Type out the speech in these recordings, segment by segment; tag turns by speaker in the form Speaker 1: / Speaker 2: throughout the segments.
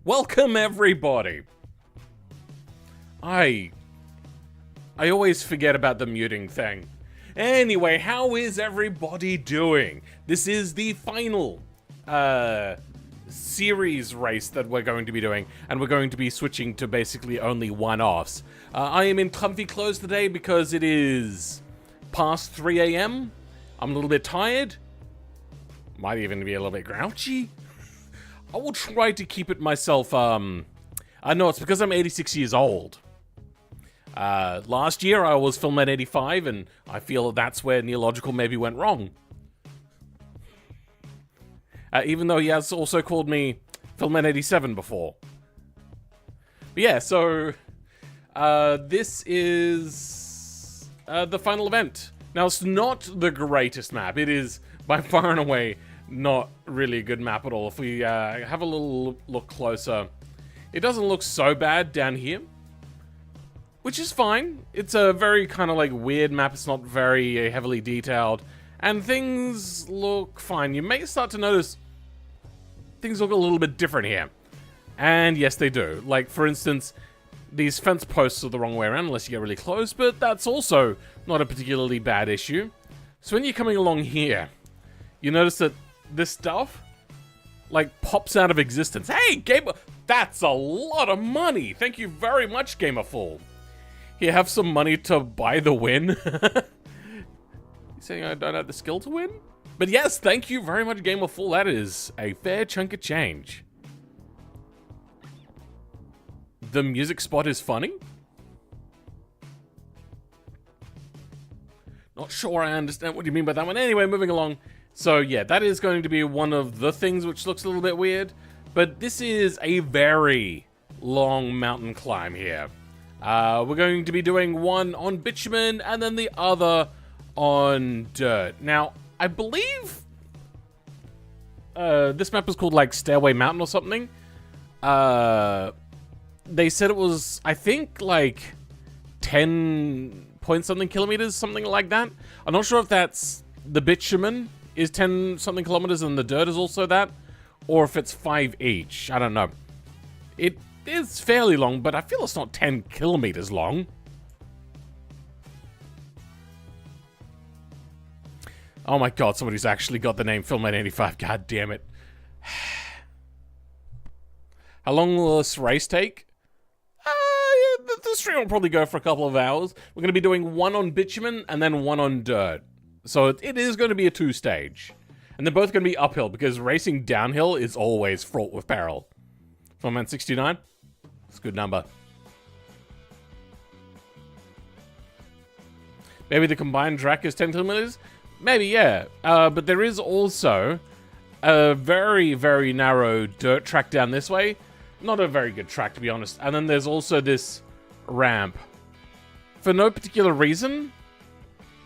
Speaker 1: Welcome everybody! I always forget about the muting thing. Anyway, how is everybody doing? This is the final series race that we're going to be doing, and we're going to be switching to basically only one-offs. I am in comfy clothes today because it is past 3 AM. I'm a little bit tired. Might even be a little bit grouchy. I will try to keep it myself, I know it's because I'm 86 years old. Last year I was filmed at 85, and I feel that's where Neological maybe went wrong. Even though he has also called me Film at 87 before. But yeah, so this is the final event. Now, it's not the greatest map. It is by far and away not really a good map at all. If we have a little look closer, it doesn't look so bad down here, which is fine. It's a very kind of like weird map. It's not very heavily detailed, and things look fine. You may start to notice things look a little bit different here. And yes, they do. Like, for instance, these fence posts are the wrong way around unless you get really close, but that's also not a particularly bad issue. So when you're coming along here, you notice that this stuff, like, pops out of existence. Hey, Gamer! That's a lot of money! Thank you very much, Gamerful. Here, have some money to buy the win. You saying I don't have the skill to win? But yes, thank you very much, Gamerful. That is a fair chunk of change. The music spot is funny? Not sure I understand what you mean by that one. Anyway, moving along. So yeah, that is going to be one of the things which looks a little bit weird. But this is a very long mountain climb here. We're going to be doing one on bitumen and then the other on dirt. Now, I believe this map is called like Stairway Mountain or something. They said it was, I think, like 10 point something kilometers, something like that. I'm not sure if that's the bitumen is 10 something kilometers and the dirt is also that, or if it's 5 each. I don't know. It is fairly long, but I feel it's not 10 kilometers long. Oh my god, somebody's actually got the name Film at 85. God damn it. How long will this race take? Yeah, the stream will probably go for a couple of hours. We're going to be doing one on bitumen and then one on dirt. So it is going to be a two-stage. And they're both going to be uphill, because racing downhill is always fraught with peril. Filmman 69? That's a good number. Maybe the combined track is 10 kilometers? Maybe, yeah. But there is also a very, very narrow dirt track down this way. Not a very good track, to be honest. And then there's also this ramp. For no particular reason,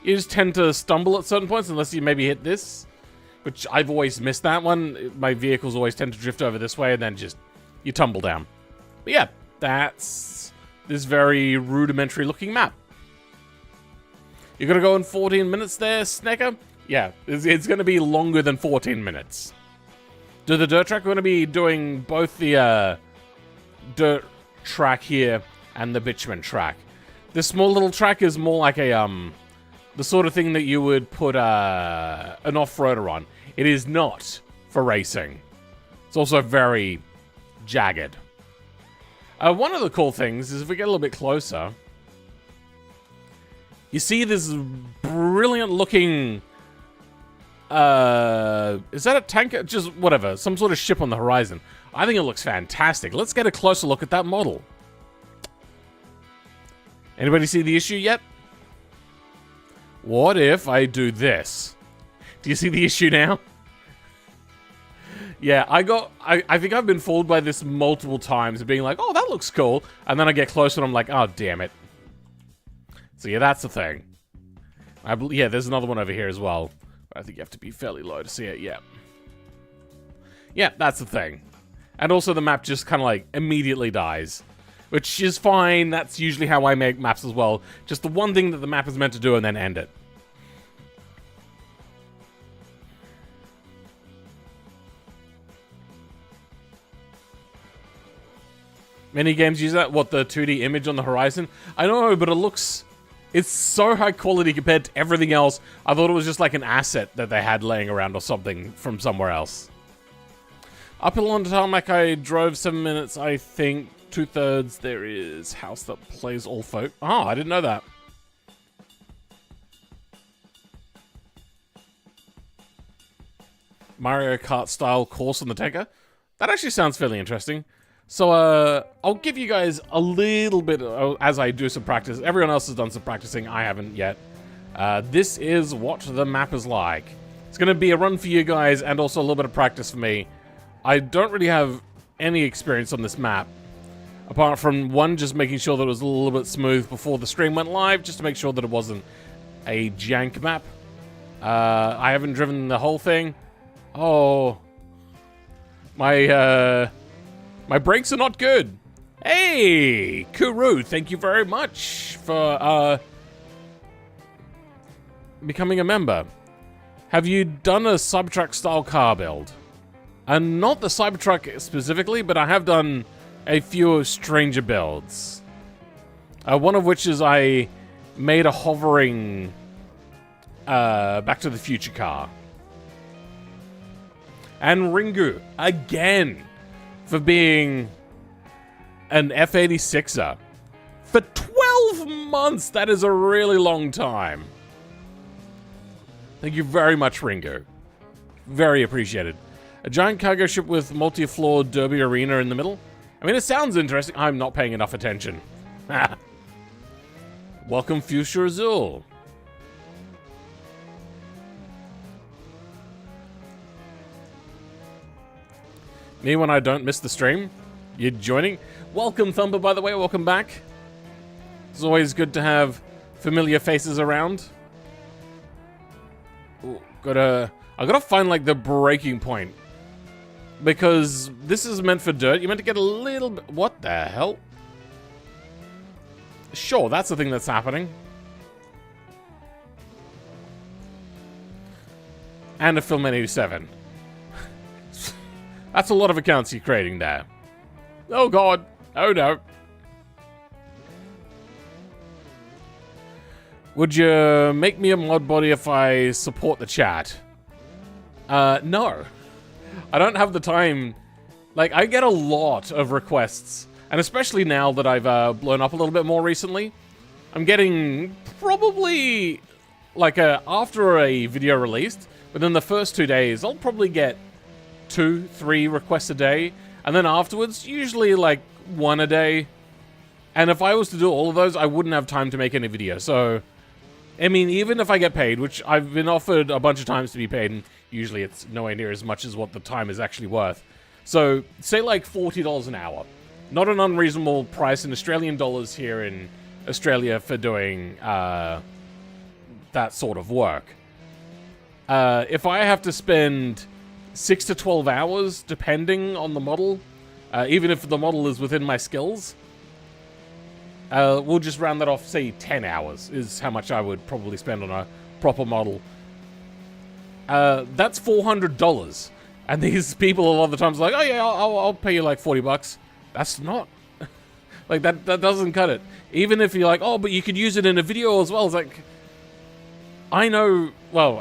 Speaker 1: you just tend to stumble at certain points unless you maybe hit this, which I've always missed that one. My vehicles always tend to drift over this way and then just, you tumble down. But yeah, that's this very rudimentary looking map. You're gonna go in 14 minutes there, Snecker? Yeah, it's gonna be longer than 14 minutes. Do the dirt track, we're gonna be doing both the dirt track here and the bitumen track. This small little track is more like a, the sort of thing that you would put an off-roader on. It is not for racing. It's also very jagged. One of the cool things is if we get a little bit closer, you see this brilliant looking, is that a tanker? Just whatever, some sort of ship on the horizon. I think it looks fantastic. Let's get a closer look at that model. Anybody see the issue yet? What if I do this? Do you see the issue now? Yeah, I think I've been fooled by this multiple times, being like, oh, that looks cool. And then I get closer and I'm like, oh, damn it. So yeah, that's the thing. Yeah, there's another one over here as well. I think you have to be fairly low to see it, yeah. Yeah, that's the thing. And also the map just kind of like immediately dies. Which is fine, that's usually how I make maps as well. Just the one thing that the map is meant to do and then end it. Many games use that. What, the 2D image on the horizon? I know, but it looks... It's so high quality compared to everything else. I thought it was just like an asset that they had laying around or something from somewhere else. Uphill on the tarmac, I drove 7 minutes, I think. 2/3. There is house that plays all folk. Oh, I didn't know that. Mario Kart style course on the tanker. That actually sounds fairly interesting. So, I'll give you guys a little bit as I do some practice. Everyone else has done some practicing. I haven't yet. This is what the map is like. It's going to be a run for you guys and also a little bit of practice for me. I don't really have any experience on this map. Apart from one, just making sure that it was a little bit smooth before the stream went live, just to make sure that it wasn't a jank map. I haven't driven the whole thing. Oh. My brakes are not good. Hey, Kuru, thank you very much for becoming a member. Have you done a Cybertruck style car build? Not the Cybertruck specifically, but I have done a few stranger builds. One of which is I made a hovering Back to the Future car. And Ringu, again, for being an F-86er. For 12 months! That is a really long time. Thank you very much, Ringu. Very appreciated. A giant cargo ship with multi-floor derby arena in the middle? I mean, it sounds interesting. I'm not paying enough attention. Welcome, Fuchsia Azul. Me when I don't miss the stream? You're joining? Welcome, Thumper, by the way. Welcome back. It's always good to have familiar faces around. Ooh, I gotta find, like, the breaking point. Because this is meant for dirt. You're meant to get a little bit... What the hell? Sure, that's the thing that's happening. And a Film 87. That's a lot of accounts you're creating there. Oh god. Oh no. Would you make me a mod body if I support the chat? No. I don't have the time. Like, I get a lot of requests. And especially now that I've blown up a little bit more recently. I'm getting probably, like, after a video released, within the first 2 days, I'll probably get 2-3 requests a day. And then afterwards, usually, like, 1 a day. And if I was to do all of those, I wouldn't have time to make any video. So, I mean, even if I get paid, which I've been offered a bunch of times to be paid, and usually it's nowhere near as much as what the time is actually worth. So, say like $40 an hour. Not an unreasonable price in Australian dollars here in Australia for doing that sort of work. If I have to spend 6 to 12 hours, depending on the model, even if the model is within my skills, we'll just round that off, say 10 hours is how much I would probably spend on a proper model. That's $400. And these people a lot of the times are like, oh yeah, I'll pay you like 40 bucks. That's not... like, that doesn't cut it. Even if you're like, oh, but you could use it in a video as well. It's like... I know... Well,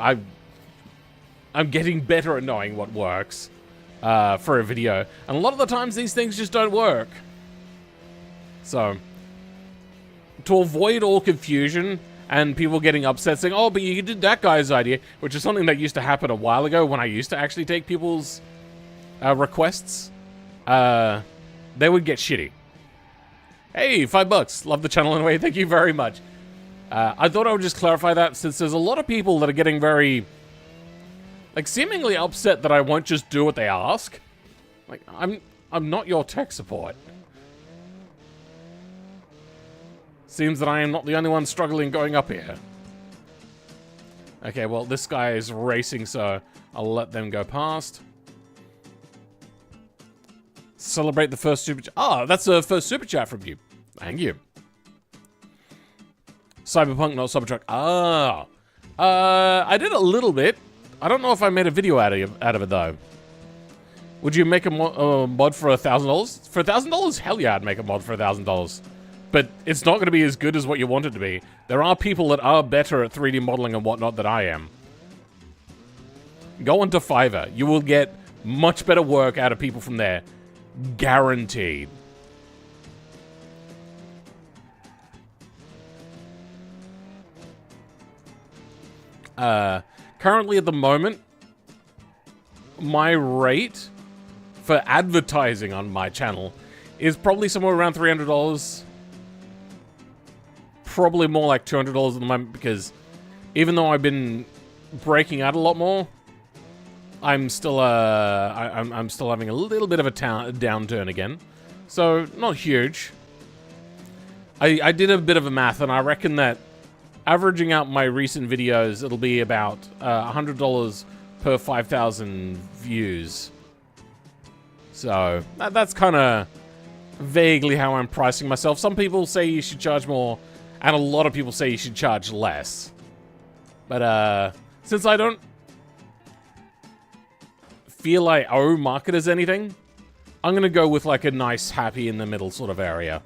Speaker 1: I'm getting better at knowing what works for a video. And a lot of the times, these things just don't work. So... to avoid all confusion and people getting upset saying, oh, but you did that guy's idea, which is something that used to happen a while ago when I used to actually take people's requests, they would get shitty. Hey, $5. Love the channel anyway. Thank you very much. I thought I would just clarify that since there's a lot of people that are getting very, like, seemingly upset that I won't just do what they ask. Like, I'm not your tech support. Seems that I am not the only one struggling going up here. Okay, well, this guy is racing, so I'll let them go past. Celebrate the first super chat. Oh, that's the first super chat from you. Thank you. Cyberpunk, not Cybertruck. Ah. I did a little bit. I don't know if I made a video out of it, though. Would you make a mod for $1,000? For $1,000? Hell yeah, I'd make a mod for $1,000. But it's not going to be as good as what you want it to be. There are people that are better at 3D modeling and whatnot than I am. Go onto Fiverr. You will get much better work out of people from there. Guaranteed. Currently at the moment, my rate for advertising on my channel is probably somewhere around $300. Probably more like $200 at the moment, because even though I've been breaking out a lot more, I'm still I'm still having a little bit of a downturn again. So not huge. I did a bit of a math, and I reckon that averaging out my recent videos, it'll be about $100 per 5,000 views. So that's kind of vaguely how I'm pricing myself. Some people say you should charge more, and a lot of people say you should charge less. But since I don't feel I owe marketers anything, I'm gonna go with like a nice, happy in the middle sort of area.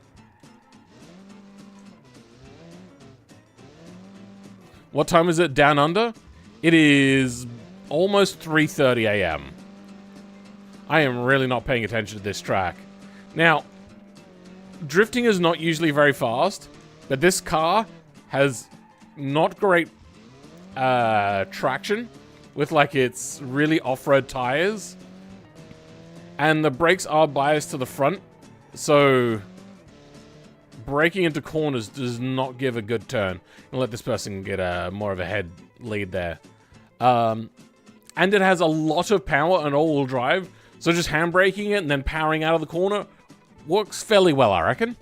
Speaker 1: What time is it down under? It is almost 3:30 a.m. I am really not paying attention to this track. Now, drifting is not usually very fast, but this car has not great traction with like its really off-road tires, and the brakes are biased to the front, so braking into corners does not give a good turn. I'll let this person get more of a head lead there. And it has a lot of power and all-wheel drive, so just handbraking it and then powering out of the corner works fairly well, I reckon.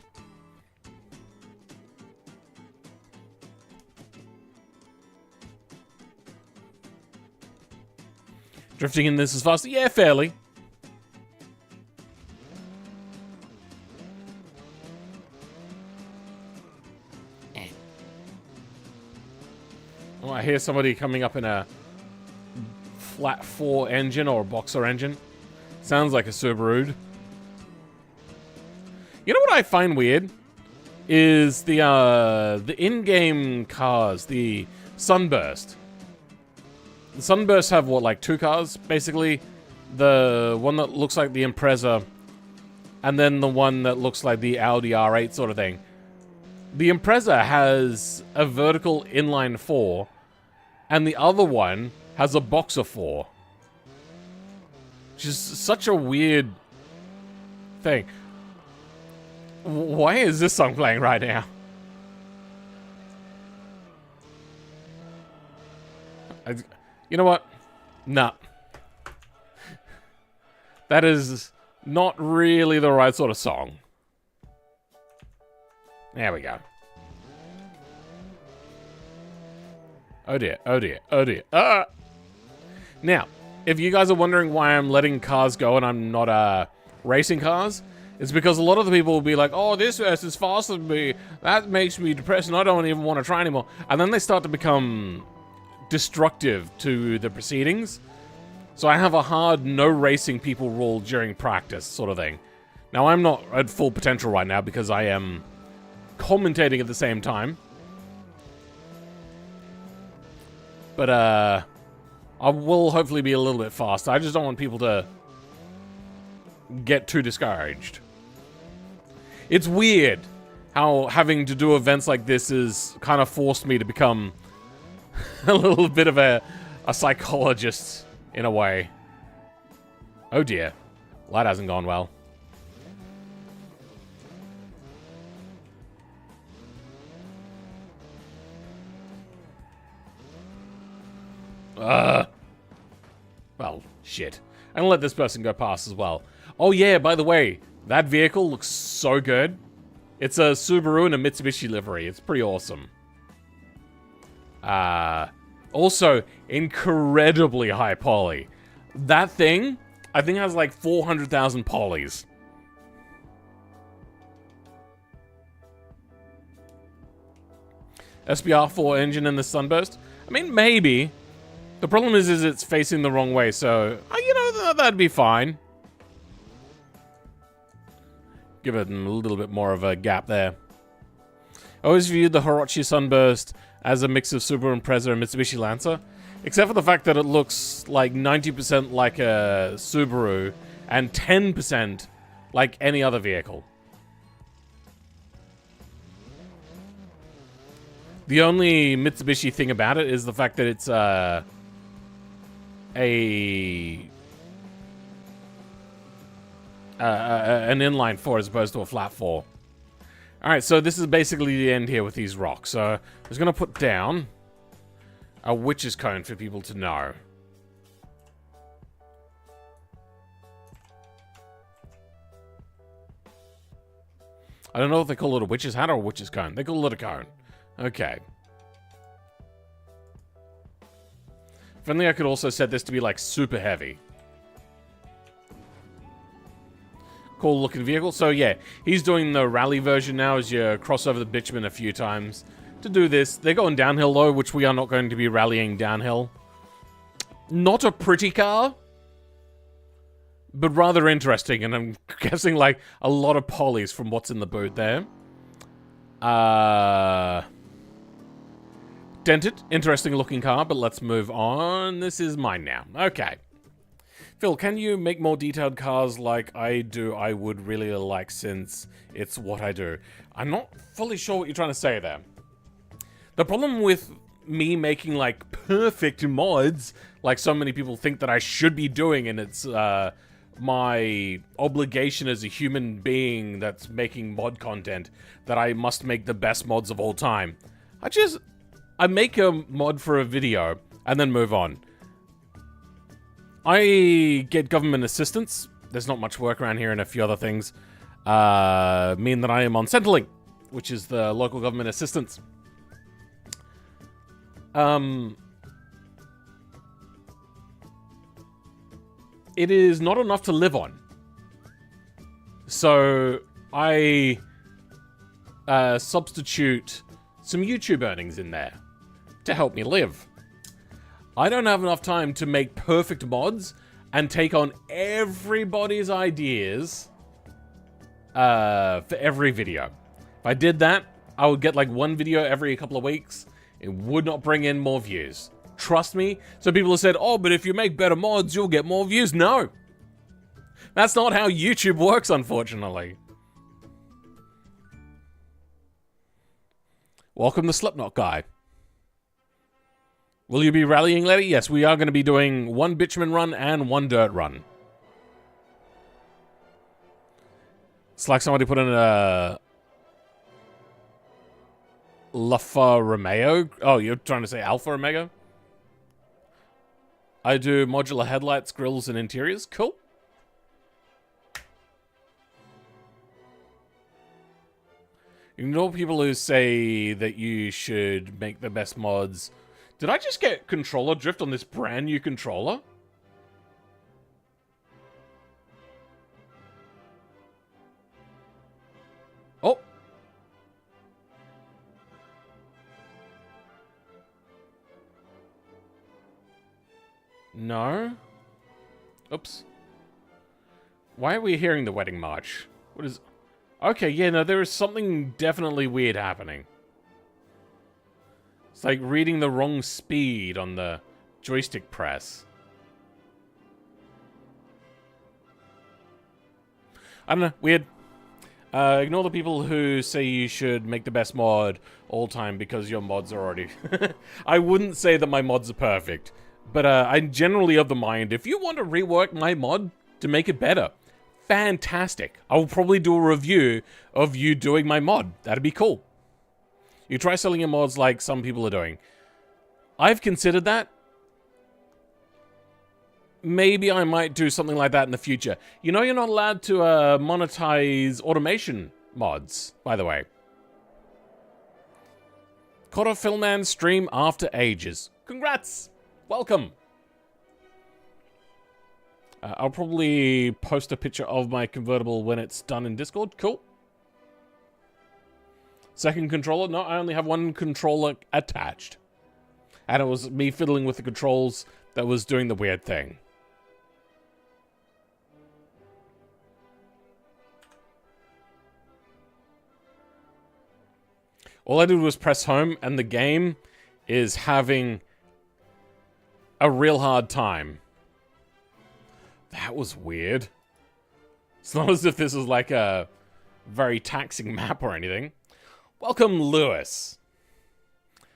Speaker 1: Drifting in this is faster? Yeah, fairly. Oh, I hear somebody coming up in a flat 4 engine or a boxer engine. Sounds like a Subaru. You know what I find weird? Is the in-game cars, the Sunburst. The Sunbursts have, what, like 2 cars, basically? The one that looks like the Impreza, and then the one that looks like the Audi R8 sort of thing. The Impreza has a vertical inline 4, and the other one has a boxer 4. Which is such a weird thing. Why is this song playing right now? You know what? Nah. That is not really the right sort of song. There we go. Oh dear, oh dear, oh dear. Ah! Now, if you guys are wondering why I'm letting cars go and I'm not racing cars, it's because a lot of the people will be like, oh, this verse is faster than me. That makes me depressed and I don't even want to try anymore. And then they start to become destructive to the proceedings. So I have a hard no racing people rule during practice sort of thing. Now, I'm not at full potential right now because I am commentating at the same time. But I will hopefully be a little bit faster. I just don't want people to get too discouraged. It's weird how having to do events like this has kind of forced me to become a little bit of a psychologist in a way. Oh dear. Well, that hasn't gone well. Well, shit. I'm gonna let this person go past as well. Oh yeah, by the way, that vehicle looks so good. It's a Subaru and a Mitsubishi livery. It's pretty awesome. Also, incredibly high poly. That thing, I think, has like 400,000 polys. SBR4 engine in the Sunburst? I mean, maybe. The problem is it's facing the wrong way, so, you know, that'd be fine. Give it a little bit more of a gap there. I always viewed the Hirochi Sunburst as a mix of Subaru Impreza and Mitsubishi Lancer, except for the fact that it looks like 90% like a Subaru and 10% like any other vehicle. The only Mitsubishi thing about it is the fact that it's an inline 4 as opposed to a flat 4. Alright, so this is basically the end here with these rocks. So I was going to put down a witch's cone for people to know. I don't know if they call it a witch's hat or a witch's cone. They call it a cone. Okay. If only I could also set this to be like super heavy. Cool looking vehicle. So yeah, he's doing the rally version now as you cross over the bitumen a few times to do this. They're going downhill though, which we are not going to be rallying downhill. Not a pretty car, but rather interesting, and I'm guessing like a lot of polys from what's in the boot there. Dented, interesting looking car, but let's move on. This is mine now. Okay. Phil, can you make more detailed cars like I do? I would really like, since it's what I do. I'm not fully sure what you're trying to say there. The problem with me making like perfect mods, like so many people think that I should be doing, and it's my obligation as a human being that's making mod content, that I must make the best mods of all time. I make a mod for a video and then move on. I get government assistance. There's not much work around here, and a few other things mean that I am on Centrelink, which is the local government assistance. It is not enough to live on. So I substitute some YouTube earnings in there to help me live. I don't have enough time to make perfect mods and take on everybody's ideas for every video. If I did that, I would get like one video every couple of weeks. It would not bring in more views. Trust me. So people have said, oh, but if you make better mods, you'll get more views. No. That's not how YouTube works, unfortunately. Welcome to Slipknot Guy. Will you be rallying later? Yes, we are going to be doing one bitumen run and one dirt run. It's like somebody put in a Alfa Romeo. Oh, you're trying to say Alfa Romeo? I do modular headlights, grills, and interiors. Cool. You know people who say that you should make the best mods. Did I just get controller drift on this brand new controller? Oh. No. Oops. Why are we hearing the wedding march? What is... Okay, yeah, no, there is something definitely weird happening. It's like reading the wrong speed on the joystick press. I don't know, weird. Ignore the people who say you should make the best mod all time because your mods are already... I wouldn't say that my mods are perfect, but I'm generally of the mind, if you want to rework my mod to make it better, fantastic. I will probably do a review of you doing my mod. That'd be cool. You try selling your mods like some people are doing. I've considered that. Maybe I might do something like that in the future. You know you're not allowed to monetize automation mods, by the way. Caught a Philman stream after ages. Congrats! Welcome! I'll probably post a picture of my convertible when it's done in Discord. Cool. Second controller? No, I only have one controller attached. And it was me fiddling with the controls that was doing the weird thing. All I did was press home, and the game is having a real hard time. That was weird. It's not as if this is like a very taxing map or anything. Welcome, Lewis.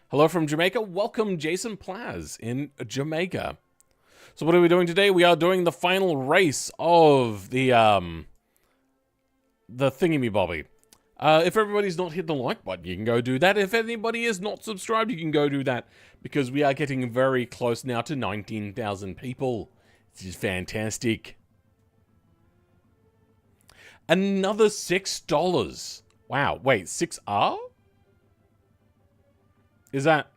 Speaker 1: Hello from Jamaica. Welcome, Jason Plaz in Jamaica. So what are we doing today? We are doing the final race of the thingy-me-bobby. If everybody's not hit the like button, you can go do that. If anybody is not subscribed, you can go do that. Because we are getting very close now to 19,000 people. This is fantastic. Another $6. Wow, wait, 6R? Is that...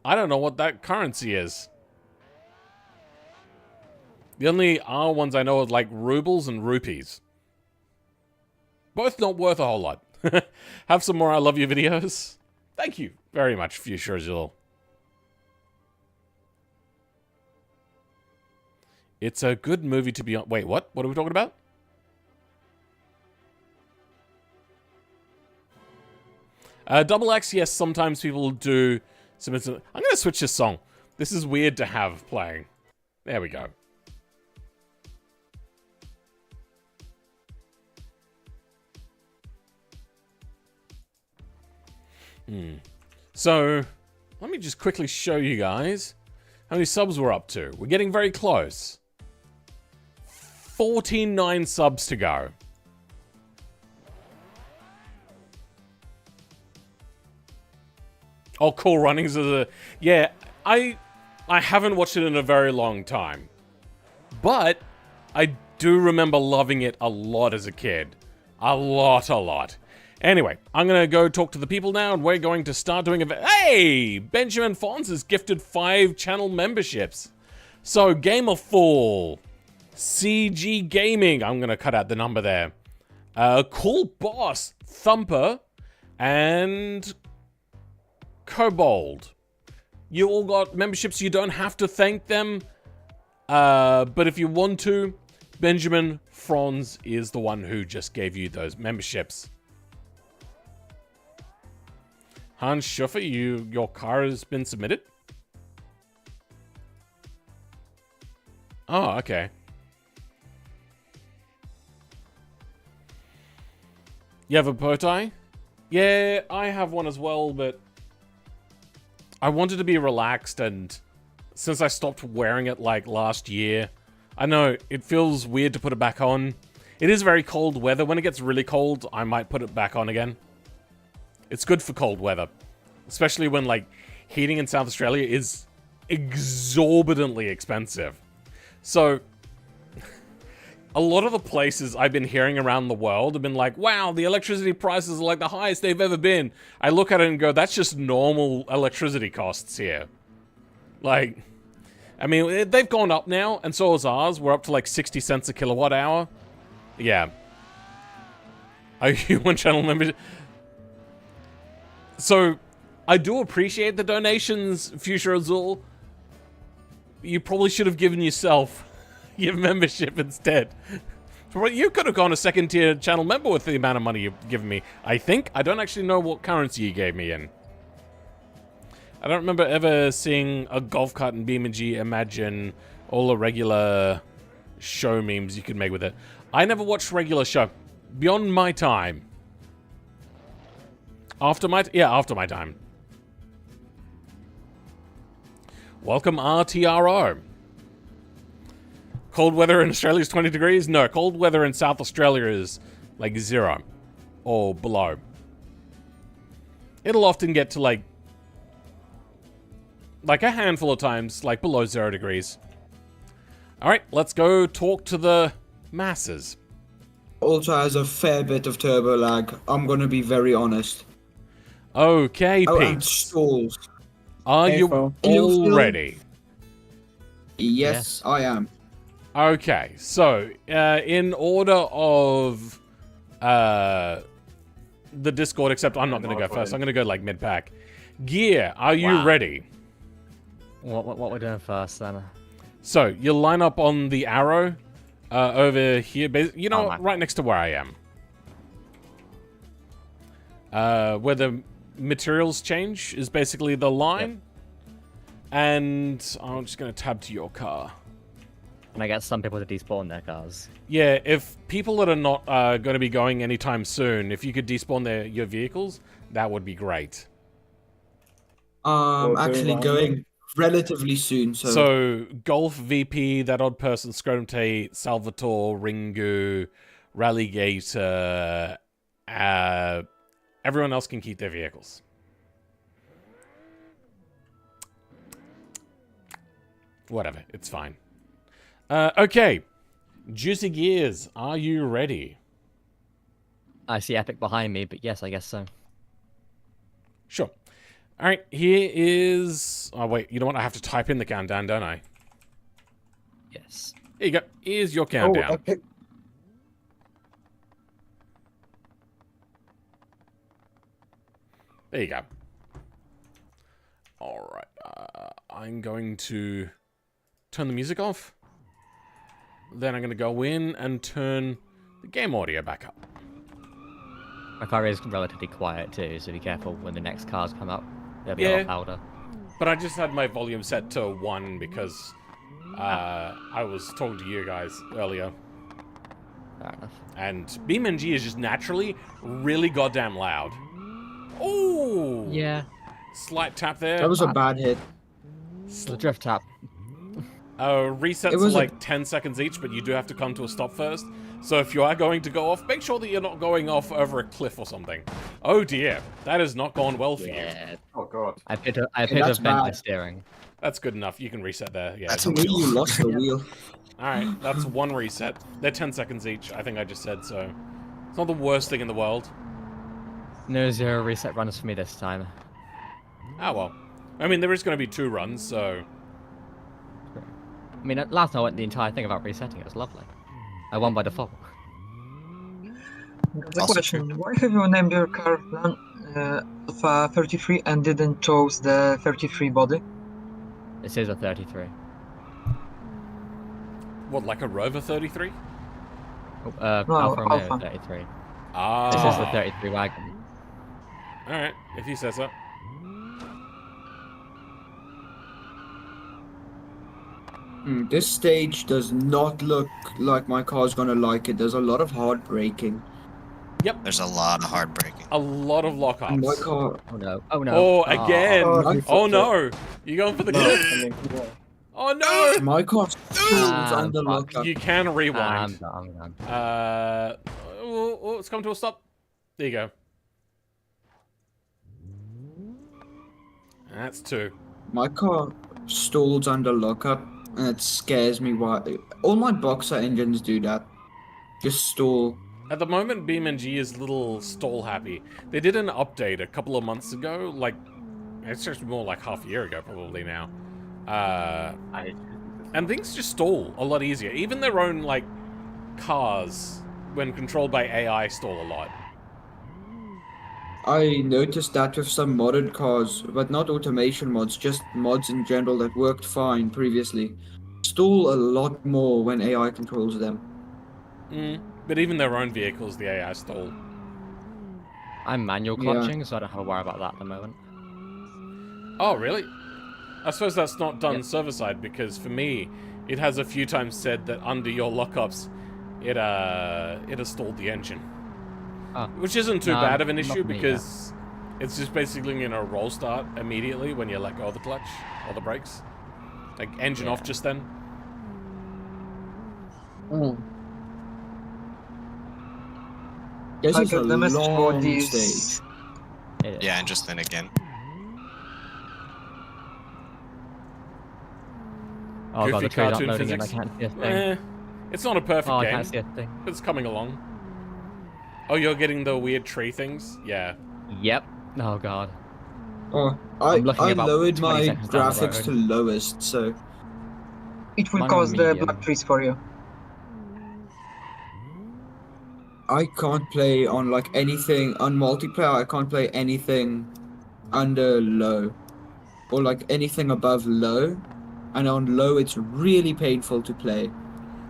Speaker 1: I don't know what that currency is. The only R ones I know are like rubles and rupees. Both not worth a whole lot. Have some more I love you videos. Thank you very much, Fuchsia Azul. It's a good movie to be on. Wait, what? What are we talking about? Double X, yes, sometimes people do some... I'm going to switch this song. This is weird to have playing. There we go. So, let me just quickly show you guys how many subs we're up to. We're getting very close. 49 subs to go. Oh, Cool Runnings is a... Yeah, I haven't watched it in a very long time. But I do remember loving it a lot as a kid. A lot. Anyway, I'm going to go talk to the people now, and we're going to start doing a... Hey! Benjamin Fons has gifted 5 channel memberships. So, Gamerfall, CG Gaming, I'm going to cut out the number there. Cool Boss, Thumper, and Kobold. You all got memberships, you don't have to thank them. But if you want to, Benjamin Franz is the one who just gave you those memberships. Hans Schuffer, your car has been submitted? Oh, okay. You have a bow tie? Yeah, I have one as well, but I wanted to be relaxed, and since I stopped wearing it like last year, I know it feels weird to put it back on. It is very cold weather. When it gets really cold, I might put it back on again. It's good for cold weather, especially when like heating in South Australia is exorbitantly expensive. So a lot of the places I've been hearing around the world have been like, wow, the electricity prices are like the highest they've ever been. I look at it and go, that's just normal electricity costs here. Like, I mean, they've gone up now, and so is ours. We're up to like 60 cents a kilowatt hour. Yeah. Are you one channel member? So, I do appreciate the donations, Fuchsia Azul. You probably should have given yourself your membership instead. You could have gone a second-tier channel member with the amount of money you've given me, I think. I don't actually know what currency you gave me in. I don't remember ever seeing a golf cart in BeamNG imagine all the regular show memes you could make with it. I never watched regular show. Beyond my time. After my time. Welcome, RTRO. Cold weather in Australia is 20 degrees? No, cold weather in South Australia is like 0 or below. It'll often get to like a handful of times, like below 0 degrees. Alright, let's go talk to the masses.
Speaker 2: Also has a fair bit of turbo lag, I'm gonna be very honest.
Speaker 1: Okay,
Speaker 2: Oh, and
Speaker 1: peeps.
Speaker 2: stalls.
Speaker 1: Are you all ready?
Speaker 2: Yes, I am.
Speaker 1: Okay, so, in order of, the Discord, except I'm not gonna go first, I'm gonna go, like, mid-pack. Gear, are you ready?
Speaker 3: What we're doing first, then?
Speaker 1: So, you line up on the arrow, over here, you know, right next to where I am. Where the materials change is basically the line.
Speaker 3: Yep.
Speaker 1: And I'm just going to tab to your car.
Speaker 3: And I get some people to despawn their cars.
Speaker 1: Yeah, if people that are not going to be going anytime soon, if you could despawn your vehicles, that would be great.
Speaker 2: Actually going relatively soon, so...
Speaker 1: So, Golf, VP, That Odd Person, Scrotum Tate, Salvatore, Ringu, Rallygator, everyone else can keep their vehicles. Whatever, it's fine. Okay. Juicy Gears, are you ready?
Speaker 3: I see Epic behind me, but yes, I guess so.
Speaker 1: Sure. All right, here is... Oh, wait, you know what? I have to type in the countdown, don't I?
Speaker 3: Yes.
Speaker 1: Here you go. Here's your countdown.
Speaker 4: Oh, Epic.
Speaker 1: There you go. All right. I'm going to turn the music off. Then I'm going to go in and turn the game audio back up.
Speaker 3: My car is relatively quiet too, so be careful when the next cars come up. They'll be a lot louder.
Speaker 1: But I just had my volume set to 1 because I was talking to you guys earlier.
Speaker 3: Fair enough.
Speaker 1: And BeamNG is just naturally really goddamn loud. Oh!
Speaker 3: Yeah.
Speaker 1: Slight tap there.
Speaker 2: That was a bad hit.
Speaker 3: The drift tap.
Speaker 1: Resets are like 10 seconds each, but you do have to come to a stop first. So if you are going to go off, make sure that you're not going off over a cliff or something. Oh dear, that has not gone well for you.
Speaker 4: Oh god.
Speaker 3: I appear to have
Speaker 2: that's
Speaker 3: bent my
Speaker 2: bad.
Speaker 3: steering.
Speaker 1: That's good enough. You can reset there. Yeah.
Speaker 2: To me, you lost the wheel.
Speaker 1: Alright, that's 1 reset. They're 10 seconds each, I think I just said, so... It's not the worst thing in the world.
Speaker 3: No 0 reset runs for me this time.
Speaker 1: Ah, well. I mean, there is going to be 2 runs, so...
Speaker 3: I mean, last time I went the entire thing about resetting. It was lovely. I won by default.
Speaker 5: The question, why have you named your car Alpha 33 and didn't choose the 33 body?
Speaker 3: This is a 33.
Speaker 1: What, like a Rover 33?
Speaker 3: Oh,
Speaker 5: No,
Speaker 3: Alfa Romeo
Speaker 5: Alpha.
Speaker 3: 33.
Speaker 1: Ah.
Speaker 3: This is the 33 wagon.
Speaker 1: Alright, if he says so.
Speaker 2: This stage does not look like my car's gonna like it. There's a lot of hard braking.
Speaker 1: Yep,
Speaker 6: There's a lot of hard braking.
Speaker 1: a lot of
Speaker 2: And
Speaker 1: lockups.
Speaker 2: my car...
Speaker 3: Oh no. Oh no.
Speaker 1: Oh, again!
Speaker 4: Oh,
Speaker 1: Oh no! You going for the cliff? Oh no!
Speaker 2: My car stalls under
Speaker 3: fuck.
Speaker 2: lockup.
Speaker 1: You can
Speaker 3: I'm
Speaker 1: rewind.
Speaker 3: done. I'm done.
Speaker 1: It's come to a stop. There you go. That's 2.
Speaker 2: My car stalls under lockup, and it scares me. Why? All my boxer engines do that. Just stall.
Speaker 1: At the moment, BeamNG is a little stall happy. They did an update a couple of months ago, like, it's just more like half a year ago probably now. And things just stall a lot easier. Even their own, like, cars, when controlled by AI, stall a lot.
Speaker 2: I noticed that with some modded cars, but not automation mods, just mods in general that worked fine previously. Stall a lot more when AI controls them.
Speaker 1: But even their own vehicles, the AI stall.
Speaker 3: I'm manual
Speaker 2: Yeah.
Speaker 3: clutching, so I don't have to worry about that at the moment.
Speaker 1: Oh, really? I suppose that's not done server-side, because for me, it has a few times said that under your lockups, it has stalled the engine.
Speaker 3: Oh.
Speaker 1: Which isn't too
Speaker 3: No,
Speaker 1: bad of an
Speaker 3: not
Speaker 1: issue,
Speaker 3: for me,
Speaker 1: because it's just basically going to roll start immediately when you let go of the clutch or the brakes. Like, engine off just then.
Speaker 2: This
Speaker 5: I
Speaker 2: is a
Speaker 5: got the message for
Speaker 2: long
Speaker 5: these.
Speaker 2: stage.
Speaker 3: It is.
Speaker 6: Yeah, and just then again.
Speaker 3: Oh god,
Speaker 1: Goofy
Speaker 3: the tree's
Speaker 1: cartoon
Speaker 3: uploading and I
Speaker 1: physics.
Speaker 3: can't see a thing.
Speaker 1: It's not a perfect
Speaker 3: Oh, I
Speaker 1: game,
Speaker 3: can't see a thing.
Speaker 1: but it's coming along. Oh, you're getting the weird tree things? Yeah.
Speaker 3: Yep. Oh god.
Speaker 2: Oh, I
Speaker 3: looking about
Speaker 2: lowered
Speaker 3: 20
Speaker 2: my
Speaker 3: seconds down the
Speaker 2: graphics
Speaker 3: road.
Speaker 2: to lowest, so
Speaker 5: It will
Speaker 3: Mine
Speaker 5: cause
Speaker 3: on
Speaker 5: the
Speaker 3: medium.
Speaker 5: black trees for you.
Speaker 2: I can't play on like anything on multiplayer. I can't play anything under low, or like anything above low, and on low it's really painful to play.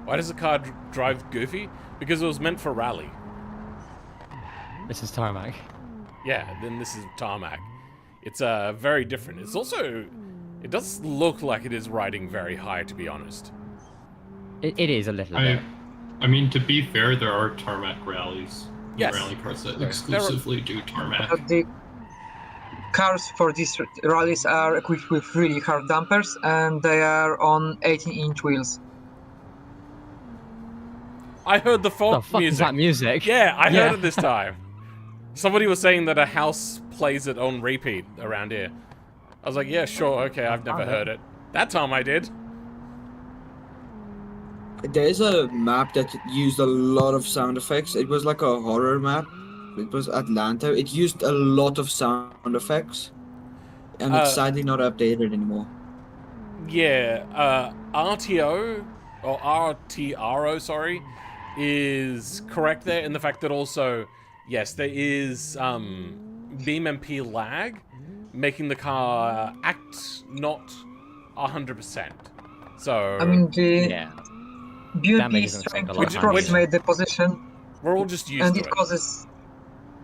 Speaker 1: Why does the car drive goofy? Because it was meant for rally.
Speaker 3: This is tarmac.
Speaker 1: Yeah, then this is tarmac. It's very different. It's also, it does look like it is riding very high, to be honest.
Speaker 3: It is a little bit.
Speaker 4: I mean, to be fair, there are tarmac rallies.
Speaker 1: Yes.
Speaker 4: Rally cars that
Speaker 3: There-
Speaker 4: exclusively do tarmac.
Speaker 5: But the cars for these rallies are equipped with really hard dampers, and they are on 18-inch wheels.
Speaker 1: I heard the
Speaker 3: The
Speaker 1: folk
Speaker 3: fuck is that music?
Speaker 1: Yeah, I heard it this time. Somebody was saying that a house plays it on repeat around here. I was like, yeah, sure, okay, I've never heard it. That time I did.
Speaker 2: There's a map that used a lot of sound effects. It was like a horror map. It was Atlanta. It used a lot of sound effects. And it's sadly not updated anymore.
Speaker 1: Yeah, RTO, or RTRO, sorry, is correct there in the fact that also, yes, there is BeamNG lag, making the car act not 100%. So,
Speaker 5: I mean, the
Speaker 3: Yeah.
Speaker 5: BeamNG
Speaker 3: Damage
Speaker 5: is
Speaker 3: isn't
Speaker 5: trying
Speaker 3: a
Speaker 5: to
Speaker 3: lot of
Speaker 5: approximate the position,
Speaker 1: we're all just used
Speaker 5: and
Speaker 1: to
Speaker 5: it
Speaker 1: it.
Speaker 5: causes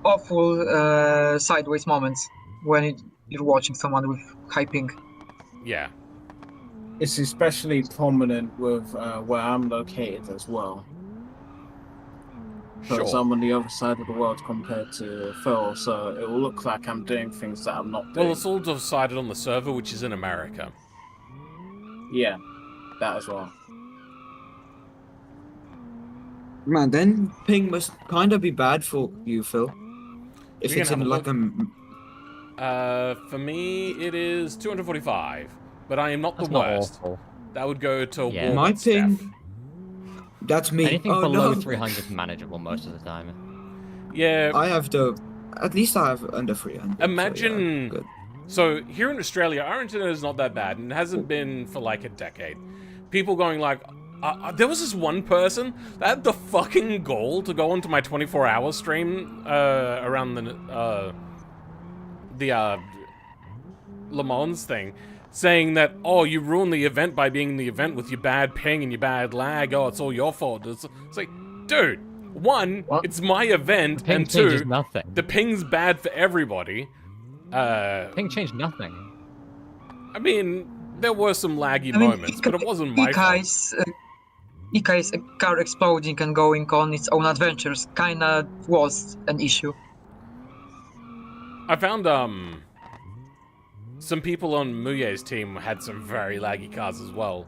Speaker 5: awful sideways moments when you're watching someone with high ping.
Speaker 1: Yeah.
Speaker 7: It's especially prominent with where I'm located as well. Because
Speaker 1: Sure.
Speaker 7: I'm on the other side of the world compared to Phil, so it will look like I'm doing things that I'm not doing.
Speaker 1: Well, it's all decided on the server, which is in America.
Speaker 7: Yeah, that as well.
Speaker 2: Man, then ping must kind of be bad for you, Phil. If
Speaker 1: We
Speaker 2: it's
Speaker 1: can
Speaker 2: in
Speaker 1: have a
Speaker 2: like a...
Speaker 1: For me, it is 245, but I am not
Speaker 3: That's
Speaker 1: the
Speaker 3: not
Speaker 1: worst.
Speaker 3: awful.
Speaker 1: That would go to
Speaker 3: Yeah.
Speaker 2: My
Speaker 1: Walnut Steph.
Speaker 2: ping... That's me.
Speaker 3: Anything
Speaker 2: Oh
Speaker 3: below
Speaker 2: no.
Speaker 3: 300 is manageable most of the time.
Speaker 1: Yeah,
Speaker 2: I have the... At least I have under 300.
Speaker 1: Imagine-
Speaker 2: So yeah, good.
Speaker 1: so here in Australia, our internet is not that bad, and it hasn't been for like a decade. People going like, there was this one person that had the fucking gall to go onto my 24-hour stream around the Le Mans thing, saying that, oh, you ruined the event by being in the event with your bad ping and your bad lag. Oh, it's all your fault. It's like, dude, one,
Speaker 3: What?
Speaker 1: it's my event,
Speaker 3: Ping
Speaker 1: and
Speaker 3: changes
Speaker 1: two,
Speaker 3: nothing.
Speaker 1: the ping's bad for everybody.
Speaker 3: Ping changed nothing.
Speaker 1: I mean, there were some laggy
Speaker 5: I mean,
Speaker 1: moments, but it wasn't my fault.
Speaker 5: Ikai's car exploding and going on its own adventures kinda was an issue.
Speaker 1: I found some people on Muye's team had some very laggy cars as well.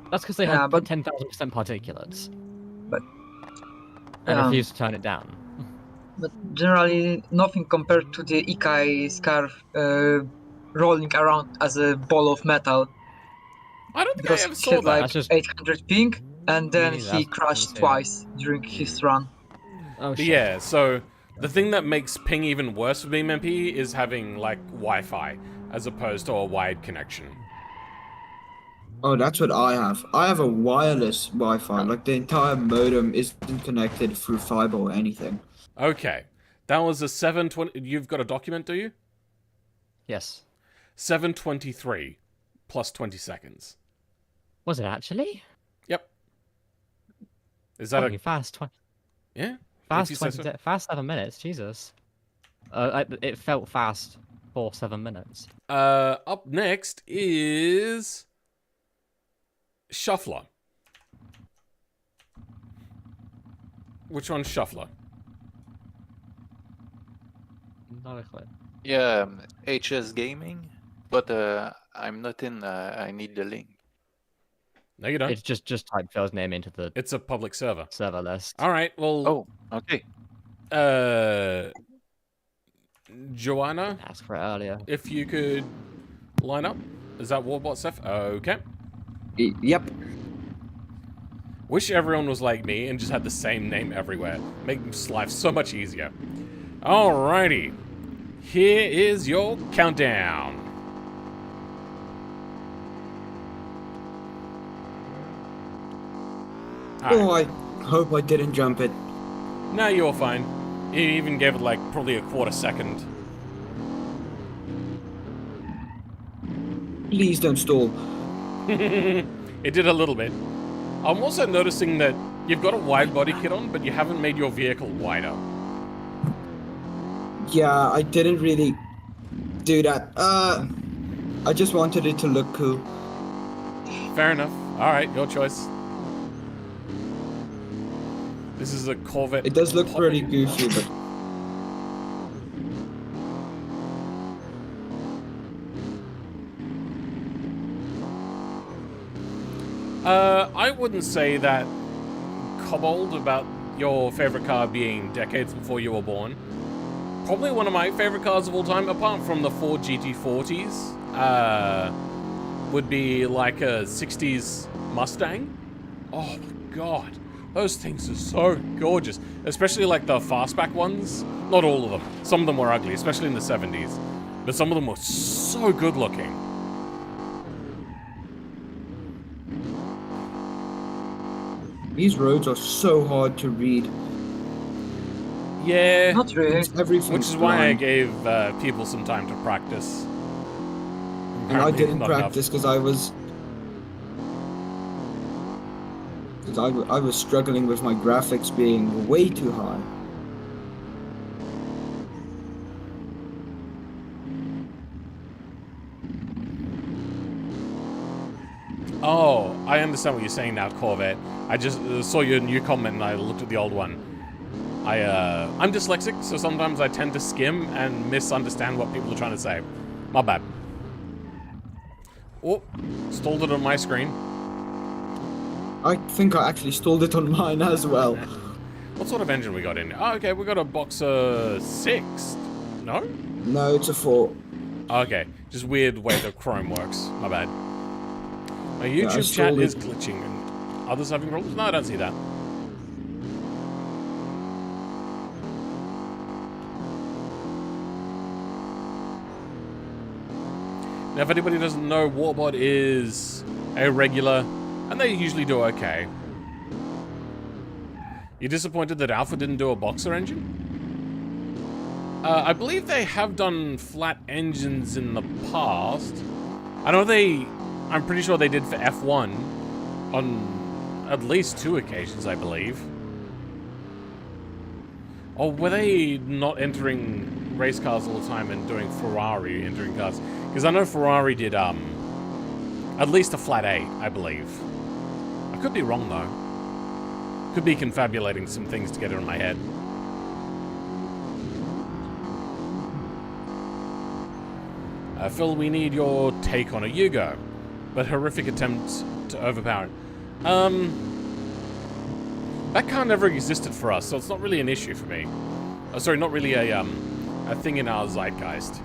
Speaker 3: That's because they
Speaker 5: Yeah,
Speaker 3: had
Speaker 5: but-
Speaker 3: 10,000% particulates.
Speaker 5: But-
Speaker 3: And
Speaker 5: Yeah.
Speaker 3: refused to turn it down.
Speaker 5: But generally, nothing compared to the Ikai's car rolling around as a ball of metal.
Speaker 1: I don't think
Speaker 5: Because
Speaker 1: I ever
Speaker 5: he
Speaker 1: saw
Speaker 5: had
Speaker 1: that.
Speaker 5: like
Speaker 3: That's just-
Speaker 5: 800 ping, and then
Speaker 3: neither,
Speaker 5: he
Speaker 3: that's
Speaker 5: crashed
Speaker 3: insane.
Speaker 5: twice during his run.
Speaker 3: Oh shit.
Speaker 1: Yeah, so the thing that makes ping even worse for BeamNG is having like Wi-Fi as opposed to a wired connection.
Speaker 2: Oh, that's what I have. I have a wireless Wi-Fi. Like the entire modem isn't connected through fiber or anything.
Speaker 1: Okay, that was a 720. You've got a document, do you?
Speaker 3: Yes.
Speaker 1: 723 plus 20 seconds.
Speaker 3: Was it actually?
Speaker 1: Yep. Is that
Speaker 3: Fucking
Speaker 1: a
Speaker 3: fast?
Speaker 1: yeah?
Speaker 3: Fast
Speaker 1: If you say
Speaker 3: 20,
Speaker 1: so.
Speaker 3: fast 7 minutes. Jesus. It felt fast for 7 minutes.
Speaker 1: Up next is Shuffler. Which one's Shuffler?
Speaker 3: Not a clue.
Speaker 8: Yeah, HS Gaming, but I'm not in. I need the link.
Speaker 1: No, you don't.
Speaker 3: It's just type Phil's name into the
Speaker 1: It's a public server.
Speaker 3: server list.
Speaker 1: All right. Well,
Speaker 8: Oh, okay.
Speaker 1: Joanna,
Speaker 3: Asked for it earlier.
Speaker 1: if you could line up. Is that Warbot stuff? Okay.
Speaker 2: Yep.
Speaker 1: Wish everyone was like me and just had the same name everywhere. Makes life so much easier. Alrighty. Here is your countdown.
Speaker 2: Oh, I hope I didn't jump it.
Speaker 1: No, you're fine. You even gave it like probably a quarter second.
Speaker 2: Please don't stall.
Speaker 1: It did a little bit. I'm also noticing that you've got a wide body kit on, but you haven't made your vehicle wider.
Speaker 2: Yeah, I didn't really do that. I just wanted it to look cool.
Speaker 1: Fair enough. All right, your choice. This is a Corvette.
Speaker 2: It does look pretty
Speaker 1: popping.
Speaker 2: goofy, but
Speaker 1: I wouldn't say that Cobalt about your favorite car being decades before you were born. Probably one of my favorite cars of all time, apart from the Ford GT40s, would be like a 60s Mustang. Oh my god, those things are so gorgeous. Especially like the fastback ones. Not all of them. Some of them were ugly, especially in the 70s. But some of them were so good looking.
Speaker 2: these roads are so hard to read.
Speaker 1: Yeah.
Speaker 5: Not really.
Speaker 2: Everything's
Speaker 1: Which is why I
Speaker 2: blind.
Speaker 1: gave people some time to practice.
Speaker 2: And I
Speaker 1: Apparently
Speaker 2: didn't
Speaker 1: not enough.
Speaker 2: practice because I was... Because I was struggling with my graphics being way too high.
Speaker 1: Oh, I understand what you're saying now, Corvette. I just saw your new comment and I looked at the old one. I'm dyslexic, so sometimes I tend to skim and misunderstand what people are trying to say. My bad. Oh, stalled it on my screen.
Speaker 2: I think I actually stalled it on mine as well.
Speaker 1: What sort of engine we got in? Oh, okay, we got a Boxer 6. No?
Speaker 2: No, it's a 4.
Speaker 1: Okay, just weird way the Chrome works. My bad. My
Speaker 2: I
Speaker 1: YouTube chat
Speaker 2: stalled
Speaker 1: is
Speaker 2: it.
Speaker 1: glitching. And others having problems? No, I don't see that. Now, if anybody doesn't know, Warbot is a regular, and they usually do okay. You disappointed that Alpha didn't do a Boxer engine? I believe they have done flat engines in the past. I know I'm pretty sure they did for F1 on at least 2 occasions, I believe. Or were they not entering race cars all the time and doing Ferrari entering cars? Because I know Ferrari did at least a flat 8, I believe. I could be wrong though. Could be confabulating some things together in my head. Phil, we need your take on a Yugo, but horrific attempt to overpower it. That car never existed for us, so it's not really an issue for me. Oh, sorry, not really a thing in our zeitgeist.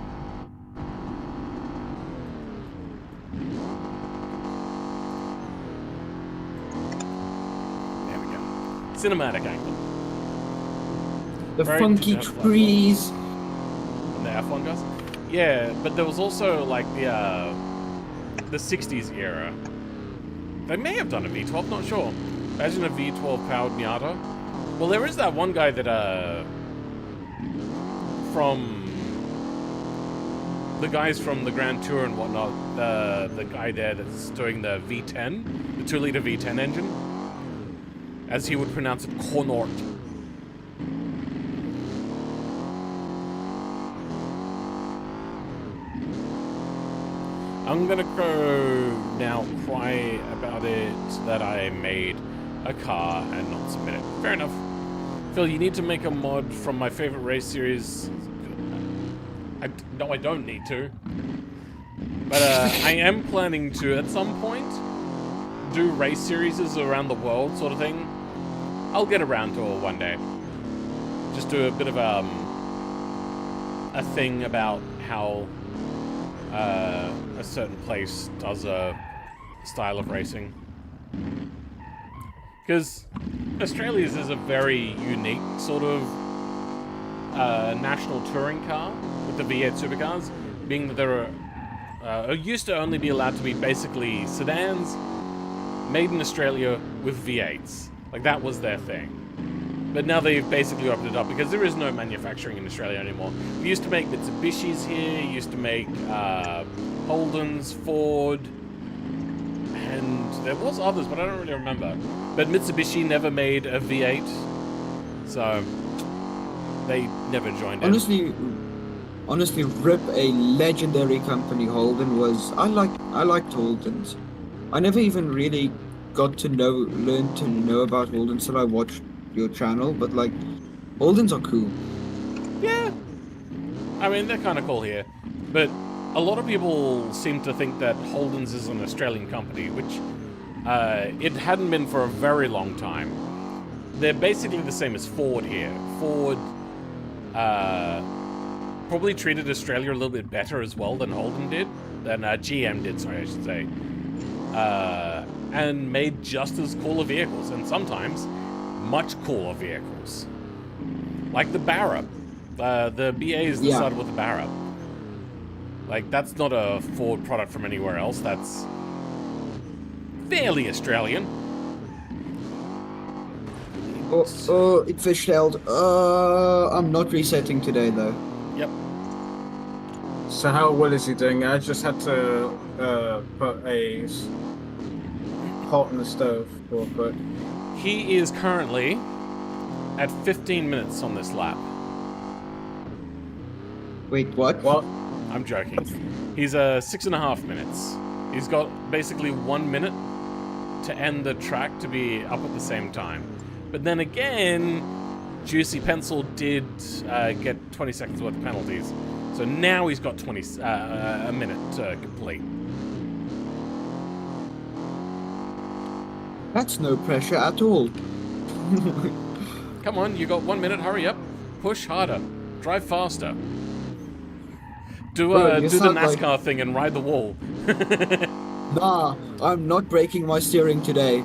Speaker 1: There we go. Cinematic angle.
Speaker 2: The
Speaker 1: Very
Speaker 2: funky
Speaker 1: different
Speaker 2: trees.
Speaker 1: And the F1 guys? Yeah, but there was also like the 60s era. They may have done a V12, not sure. Imagine a V12 powered Miata. Well, there is that one guy that from the guys from the Grand Tour and whatnot, the guy there that's doing the V10, the 2-liter V10 engine, as he would pronounce it, Cornort. I'm gonna go now cry about it that I made a car and not submit it. Fair enough. Phil, you need to make a mod from my favorite race series. No, I don't need to. But I am planning to, at some point, do race series around the world sort of thing. I'll get around to it one day. Just do a bit of a thing about how a certain place does a style of racing. Because Australia's is a very unique sort of national touring car with the V8 supercars, being that there are used to only be allowed to be basically sedans made in Australia with V8s. Like, that was their thing. But now they've basically opened it up because there is no manufacturing in Australia anymore. We used to make Mitsubishis here, used to make Holdens, Ford, and there was others, but I don't really remember. But Mitsubishi never made a V8, so They never joined in.
Speaker 2: Honestly, rip a legendary company. Holden was. I liked Holden's. I never even really got to learn to know about Holden until I watched your channel. But like, Holden's are cool.
Speaker 1: Yeah. I mean, they're kind of cool here. But a lot of people seem to think that Holden's is an Australian company, which it hadn't been for a very long time. They're basically the same as Ford here. Ford probably treated Australia a little bit better as well than Holden did. Than GM did, sorry, I should say. And made just as cooler vehicles, and sometimes much cooler vehicles. Like the Barra. The BAs that started with the Barra. Like, that's not a Ford product from anywhere else. That's fairly Australian.
Speaker 2: Oh, it fish-tailed. I'm not resetting today, though.
Speaker 1: Yep.
Speaker 7: So how well is he doing? I just had to put a pot in the stove real quick.
Speaker 1: He is currently at 15 minutes on this lap.
Speaker 2: Wait, what?
Speaker 7: What?
Speaker 1: I'm joking. He's 6.5 minutes. He's got basically 1 minute to end the track to be up at the same time. But then again, Juicy Pencil did get 20 seconds worth of penalties. So now he's got a minute to complete.
Speaker 2: That's no pressure at all.
Speaker 1: Come on, you got 1 minute, hurry up. Push harder. Drive faster. Do
Speaker 2: Bro, you
Speaker 1: the
Speaker 2: sound
Speaker 1: NASCAR thing and ride the wall.
Speaker 2: Nah, I'm not breaking my steering today.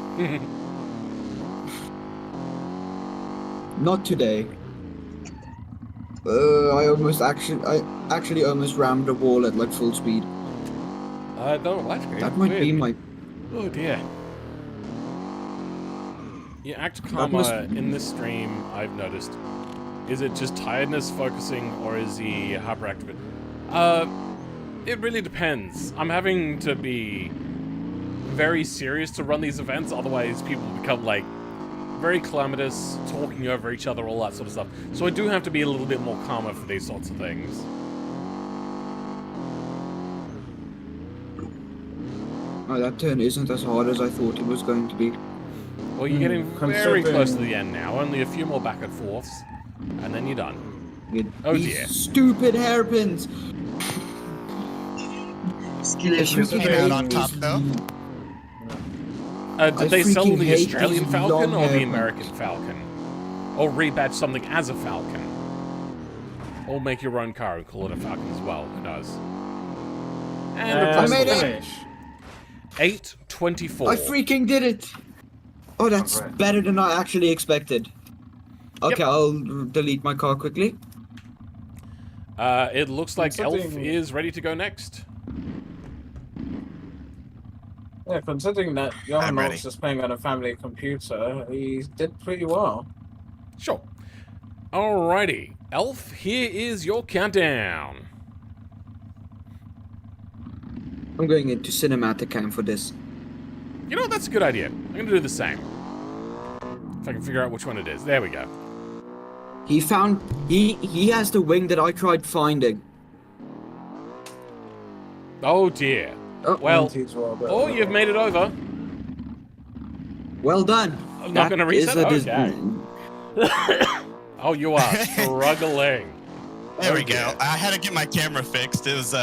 Speaker 2: Not today. I actually almost rammed a wall at like full speed.
Speaker 1: No, that's great.
Speaker 2: That might be my.
Speaker 1: Oh dear. You act calmer in this stream, I've noticed. Is it just tiredness focusing, or is he hyperactive? It really depends. I'm having to be very serious to run these events, otherwise people become like very calamitous, talking over each other, all that sort of stuff. So I do have to be a little bit more calmer for these sorts of things.
Speaker 2: Oh, that turn isn't as hard as I thought it was going to be.
Speaker 1: Well, you're getting very close to the end now. Only a few more back and forths, and then you're done. Oh
Speaker 2: These
Speaker 1: dear.
Speaker 2: stupid hairpins!
Speaker 5: Skill
Speaker 2: I
Speaker 5: issues.
Speaker 2: freaking
Speaker 6: Came out
Speaker 2: hate
Speaker 6: on top,
Speaker 2: these-
Speaker 6: though.
Speaker 1: Did they sell
Speaker 2: freaking
Speaker 1: the
Speaker 2: hate
Speaker 1: Australian
Speaker 2: these
Speaker 1: Falcon
Speaker 2: long
Speaker 1: or the
Speaker 2: hairpins.
Speaker 1: American Falcon? Or rebadge something as a Falcon? Or make your own car and call it a Falcon as well, who knows? And
Speaker 2: I made it!
Speaker 7: finish.
Speaker 1: 8:24.
Speaker 2: I freaking did it! Oh, that's
Speaker 7: Alright.
Speaker 2: better than I actually expected. Okay, I'll delete my car quickly.
Speaker 1: It looks like Elf
Speaker 7: Considering-
Speaker 1: is ready to go next.
Speaker 7: Yeah, considering that
Speaker 6: I'm ready.
Speaker 7: Johan's just playing on a family computer, he did pretty well.
Speaker 1: Sure. Alrighty. Elf, here is your countdown.
Speaker 2: I'm going into cinematic cam for this.
Speaker 1: You know what? That's a good idea. I'm going to do the same. If I can figure out which one it is. There we go.
Speaker 2: He has the wing that I tried finding.
Speaker 1: Oh dear.
Speaker 2: Oh,
Speaker 1: Well,
Speaker 7: He's well, but-
Speaker 1: oh, you've made it over.
Speaker 2: well done.
Speaker 1: I'm not
Speaker 2: That
Speaker 1: gonna reset?
Speaker 2: is a
Speaker 1: Okay. Oh, you are struggling.
Speaker 6: There
Speaker 1: Oh,
Speaker 6: we go.
Speaker 1: dear.
Speaker 6: I had to get my camera fixed. It was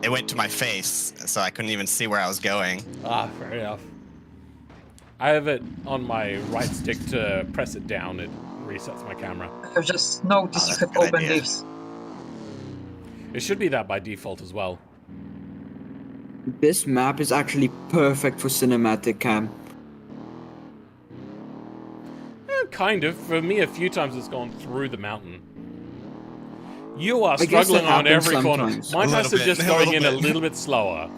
Speaker 6: it went to my face, so I couldn't even see where I was going.
Speaker 1: Ah, fair enough. I have it on my right stick to press it down. It resets my camera.
Speaker 5: I've just noticed you
Speaker 6: that's a
Speaker 5: have
Speaker 6: good
Speaker 5: open
Speaker 6: idea.
Speaker 5: leaves.
Speaker 1: It should be that by default as well.
Speaker 2: This map is actually perfect for cinematic cam.
Speaker 1: Kind of. For me, a few times it's gone through the mountain. You are
Speaker 2: I guess
Speaker 1: struggling
Speaker 2: that
Speaker 1: on every
Speaker 2: happens
Speaker 1: corner.
Speaker 2: sometimes.
Speaker 1: My
Speaker 6: A
Speaker 1: test
Speaker 6: little
Speaker 1: is just
Speaker 6: bit, a
Speaker 1: going
Speaker 6: little
Speaker 1: in a
Speaker 6: bit.
Speaker 1: little bit slower.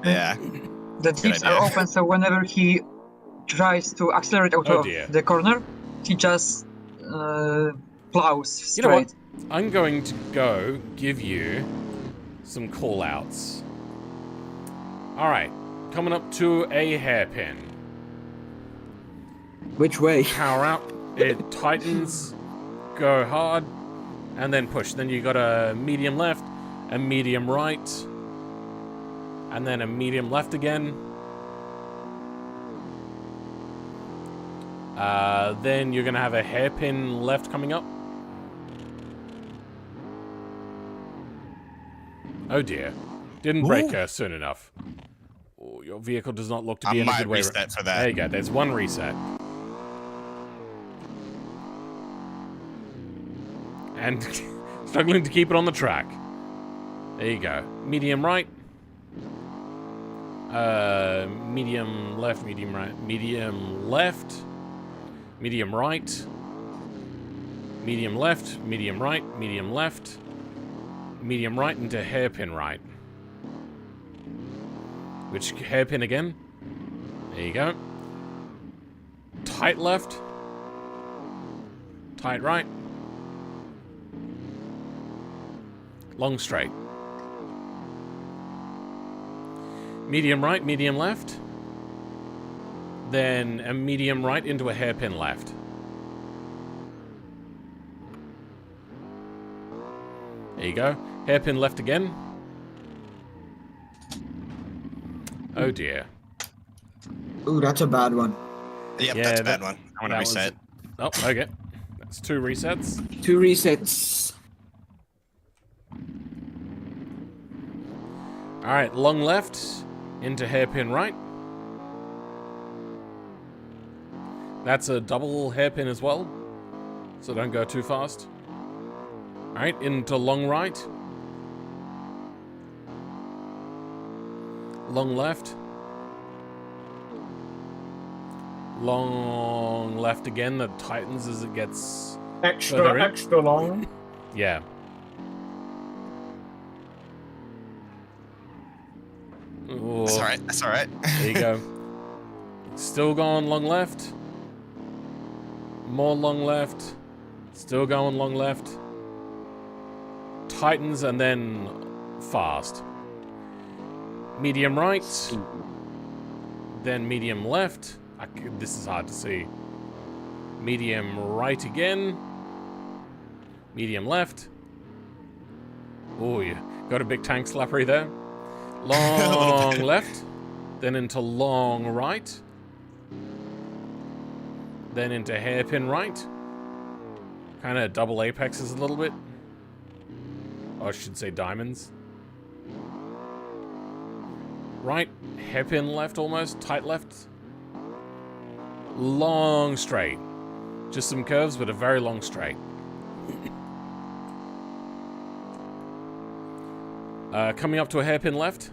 Speaker 6: Yeah.
Speaker 5: The
Speaker 6: Good
Speaker 5: leaves are
Speaker 6: idea.
Speaker 5: open, so whenever he tries to accelerate out
Speaker 1: Oh,
Speaker 5: of
Speaker 1: dear.
Speaker 5: the corner, he just plows
Speaker 1: You know what?
Speaker 5: straight.
Speaker 1: I'm going to go give you some call-outs. Alright, coming up to a hairpin.
Speaker 2: Which way?
Speaker 1: Power out. It tightens, go hard, and then push. Then you got a medium left, a medium right, and then a medium left again. Then you're gonna have a hairpin left coming up. Oh dear. Didn't brake soon enough. Oh, your vehicle does not look to be in a
Speaker 6: might
Speaker 1: good way.
Speaker 6: reset for that.
Speaker 1: There you go. There's one reset. And struggling to keep it on the track. There you go. Medium right. Medium left, medium right. Medium left. Medium right. Medium left, medium right, medium left. Medium right into hairpin right. Which hairpin again? There you go. Tight left. Tight right. Long straight. Medium right, medium left. Then a medium right into a hairpin left. There you go. Hairpin left again. Oh dear.
Speaker 2: Ooh, that's a bad one.
Speaker 6: Yep,
Speaker 1: Yeah,
Speaker 6: that's a
Speaker 1: that-
Speaker 6: bad one. I want to
Speaker 1: that was-
Speaker 6: reset.
Speaker 1: Oh, okay. That's 2 resets.
Speaker 2: 2 resets.
Speaker 1: Alright, long left into hairpin right. That's a double hairpin as well. So don't go too fast. Alright, into long right. Long left. Long left again that tightens as it gets further in.
Speaker 7: Extra long.
Speaker 1: Yeah. Ooh,
Speaker 6: That's alright. That's alright.
Speaker 1: there you go. Still going long left. More long left. Still going long left. Tightens and then fast. Medium right. Then medium left. This is hard to see. Medium right again. Medium left. Oh, you got a big tank slappery there. Long left. Then into long right. Then into hairpin right. Kind of double apexes a little bit. Or I should say diamonds. Right. Hairpin left almost. Tight left. Long straight. Just some curves, but a very long straight. Coming up to a hairpin left.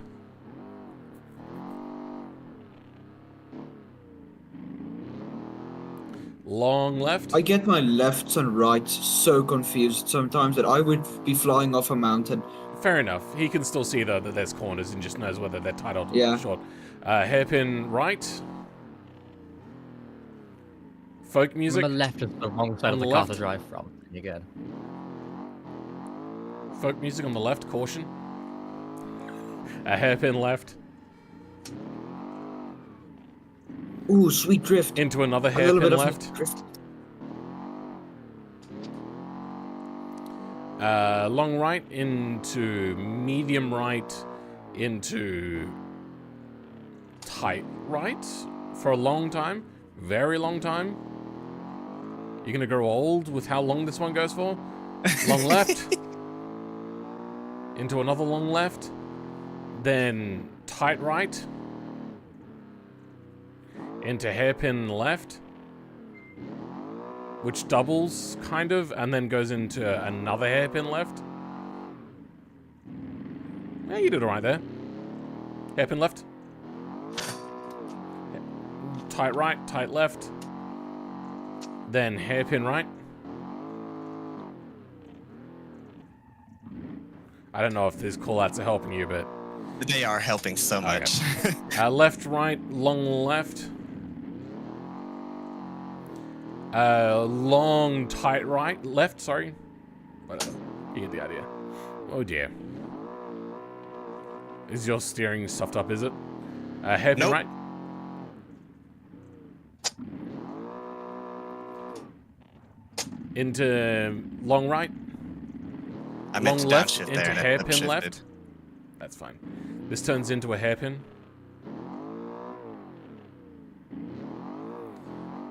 Speaker 1: Long left.
Speaker 2: I get my lefts and rights so confused sometimes that I would be flying off a mountain.
Speaker 1: Fair enough. He can still see though that there's corners and just knows whether they're tight or
Speaker 2: Yeah.
Speaker 1: short. Hairpin right. Folk music.
Speaker 3: On the left is the wrong side
Speaker 1: On
Speaker 3: of the
Speaker 1: the
Speaker 3: car
Speaker 1: left.
Speaker 3: to drive from. You're good.
Speaker 1: Folk music on the left. Caution. A hairpin left.
Speaker 2: Ooh, sweet drift.
Speaker 1: Into another
Speaker 2: A little
Speaker 1: hairpin
Speaker 2: bit
Speaker 1: left.
Speaker 2: of drift.
Speaker 1: Long right into medium right into tight right for a long time. Very long time. You're gonna grow old with how long this one goes for. Long left. Into another long left. Then tight right. Into hairpin left. Which doubles, kind of, and then goes into another hairpin left. Yeah, you did alright there. Hairpin left. Tight right, tight left. Then hairpin right. I don't know if these callouts are helping you, but...
Speaker 6: They are helping so much.
Speaker 1: left, right, long left. Long, tight right, left, sorry. Whatever. You get the idea. Oh dear. Is your steering stuffed up, is it? Hairpin
Speaker 6: Nope.
Speaker 1: right. into long right.
Speaker 6: I meant
Speaker 1: Long
Speaker 6: to
Speaker 1: left
Speaker 6: downshift
Speaker 1: into
Speaker 6: there and I
Speaker 1: hairpin
Speaker 6: upshifted.
Speaker 1: left. That's fine. This turns into a hairpin.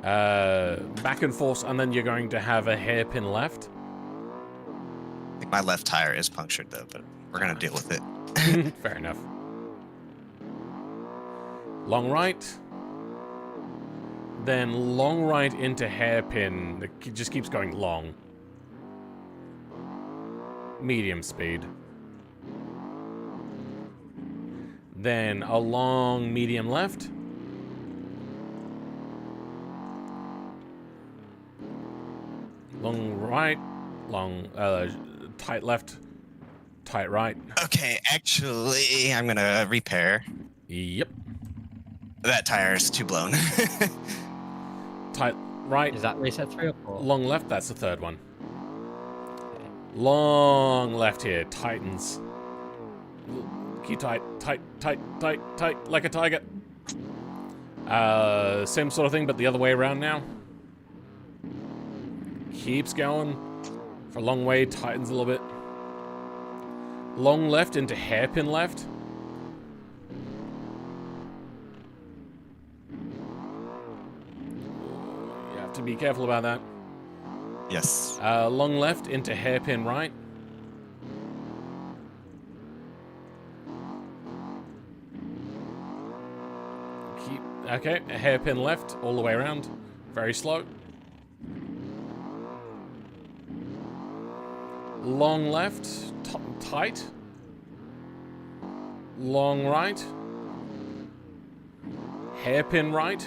Speaker 1: Back and forth, and then you're going to have a hairpin left.
Speaker 6: I think my left tire is punctured though, but we're gonna deal with it.
Speaker 1: Fair enough. Long right. Then long right into hairpin. It just keeps going long. Medium speed. Then a long medium left. Long right. Long, tight left. Tight right.
Speaker 6: Okay, actually, I'm gonna repair.
Speaker 1: Yep.
Speaker 6: That tire is too blown.
Speaker 1: Tight right.
Speaker 3: Is that reset 3 or 4?
Speaker 1: Long left, that's the third one. Long left here, tightens. Keep tight, tight, tight, tight, tight, like a tiger. Same sort of thing, but the other way around now. Keeps going. For a long way, tightens a little bit. Long left into hairpin left. You have to be careful about that.
Speaker 6: Yes.
Speaker 1: Long left into hairpin right. Okay, a hairpin left all the way around. Very slow. Long left, tight. Long right. Hairpin right.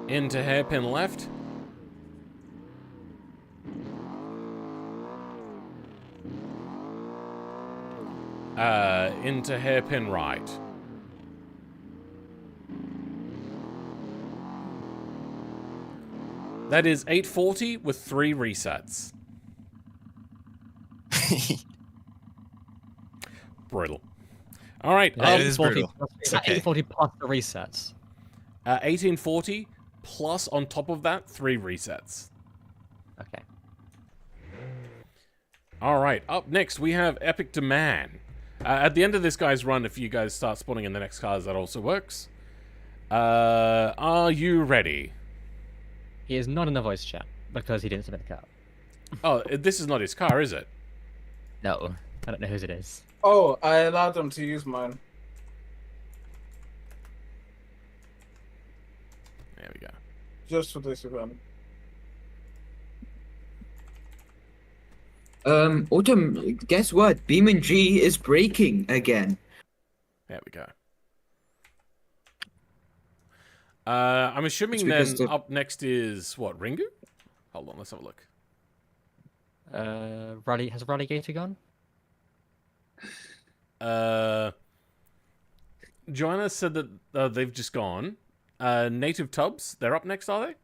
Speaker 1: Into hairpin left. Into hairpin right. That is 840 with 3 resets. Brutal. All right.
Speaker 6: It is brutal.
Speaker 3: Is
Speaker 6: It's
Speaker 3: that
Speaker 6: okay.
Speaker 3: 840 plus the resets?
Speaker 1: 1840 plus on top of that 3 resets.
Speaker 3: Okay.
Speaker 1: All right. Up next we have Epic Demand. At the end of this guy's run, if you guys start spawning in the next cars, that also works. Are you ready?
Speaker 3: He is not in the voice chat because he didn't submit the car.
Speaker 1: Oh, this is not his car, is it?
Speaker 3: No, I don't know whose it is.
Speaker 7: Oh, I allowed them to use mine.
Speaker 1: There we go.
Speaker 7: Just for this event.
Speaker 2: Autumn, guess what? BeamNG is breaking again.
Speaker 1: There we go. I'm assuming
Speaker 2: It's
Speaker 1: then
Speaker 2: because the-
Speaker 1: up next is what, Ringu? Hold on, let's have a look.
Speaker 3: Has Rally Gator gone?
Speaker 1: Joanna said that they've just gone. Native Tubs, they're up next, are they?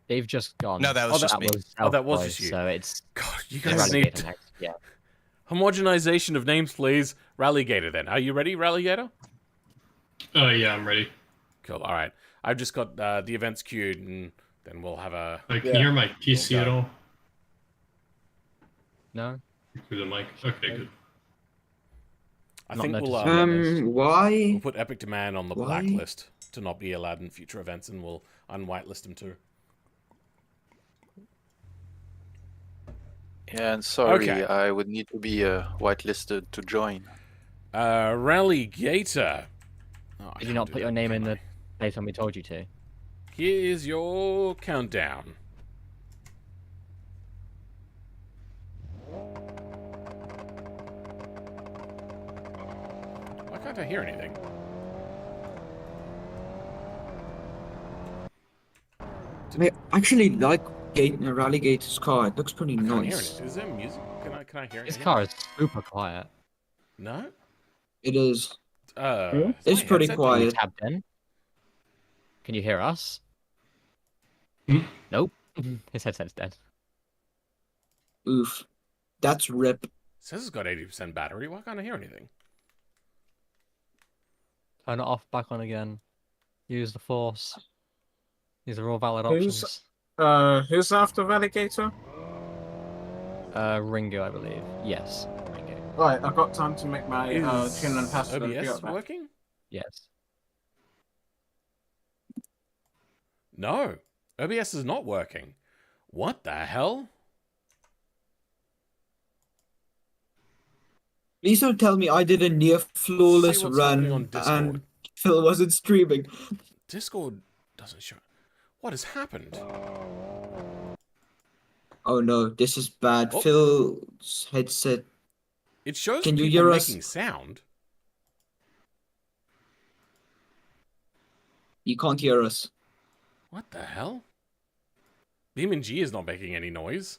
Speaker 3: They've just gone.
Speaker 6: No, that was just me.
Speaker 1: That was
Speaker 3: Southboy,
Speaker 1: just you.
Speaker 3: So it's
Speaker 1: God, you
Speaker 3: it's
Speaker 1: guys
Speaker 3: Rally
Speaker 1: need
Speaker 3: Gator next. Yeah.
Speaker 1: homogenization of names, please. Rallygator, then. Are you ready, Rallygator?
Speaker 4: Yeah, I'm ready.
Speaker 1: Cool. All right. I've just got the events queued, and then we'll have a.
Speaker 4: Can you hear my PC at
Speaker 1: Okay.
Speaker 4: all?
Speaker 3: No.
Speaker 4: Through the mic? Okay, good.
Speaker 1: I
Speaker 3: Not
Speaker 1: think we'll
Speaker 3: noticing.
Speaker 2: Why?
Speaker 1: we'll put Epic Demand on the
Speaker 2: Why?
Speaker 1: blacklist to not be allowed in future events, and we'll unwhitelist him too.
Speaker 8: Yeah, and sorry,
Speaker 1: Okay.
Speaker 8: I would need to be whitelisted to join.
Speaker 1: Rallygator. Oh, I
Speaker 3: Did you
Speaker 1: can't
Speaker 3: not
Speaker 1: do
Speaker 3: put
Speaker 1: that,
Speaker 3: your name in
Speaker 1: can
Speaker 3: the place when we told you to?
Speaker 1: I? Here's your countdown. Why can't I hear anything?
Speaker 2: I actually like Rallygator's car. It looks pretty
Speaker 1: I can't hear
Speaker 2: nice.
Speaker 1: it. Is there music? Can I hear
Speaker 3: This
Speaker 1: anything?
Speaker 3: car is super quiet.
Speaker 1: No?
Speaker 2: It is.
Speaker 1: Is
Speaker 2: It's
Speaker 1: my
Speaker 2: pretty
Speaker 1: headset
Speaker 2: quiet.
Speaker 3: Are you tabbed in? Can you hear us?
Speaker 4: Hmm?
Speaker 3: Nope. His headset's dead.
Speaker 2: Oof. That's rip.
Speaker 1: Says it's got 80% battery. Why can't I hear anything?
Speaker 3: Turn it off, back on again. Use the force. These are all valid
Speaker 7: Who's-
Speaker 3: options.
Speaker 7: Who's after Valigator?
Speaker 3: Ringo, I believe. Yes, Ringo.
Speaker 7: Right, I've got time to make my
Speaker 1: Is
Speaker 7: tune and pass.
Speaker 1: OBS working?
Speaker 3: Yes.
Speaker 1: No. OBS is not working. What the hell?
Speaker 2: Please don't tell me I did a near flawless
Speaker 1: See what's happening on
Speaker 2: run
Speaker 1: Discord.
Speaker 2: and Phil wasn't streaming.
Speaker 1: Discord doesn't show. What has happened?
Speaker 2: Oh no, this is bad.
Speaker 1: Oh.
Speaker 2: Phil's headset.
Speaker 1: It shows
Speaker 2: Can you
Speaker 1: people
Speaker 2: hear us?
Speaker 1: making sound.
Speaker 2: You can't hear us.
Speaker 1: What the hell? BeamNG is not making any noise.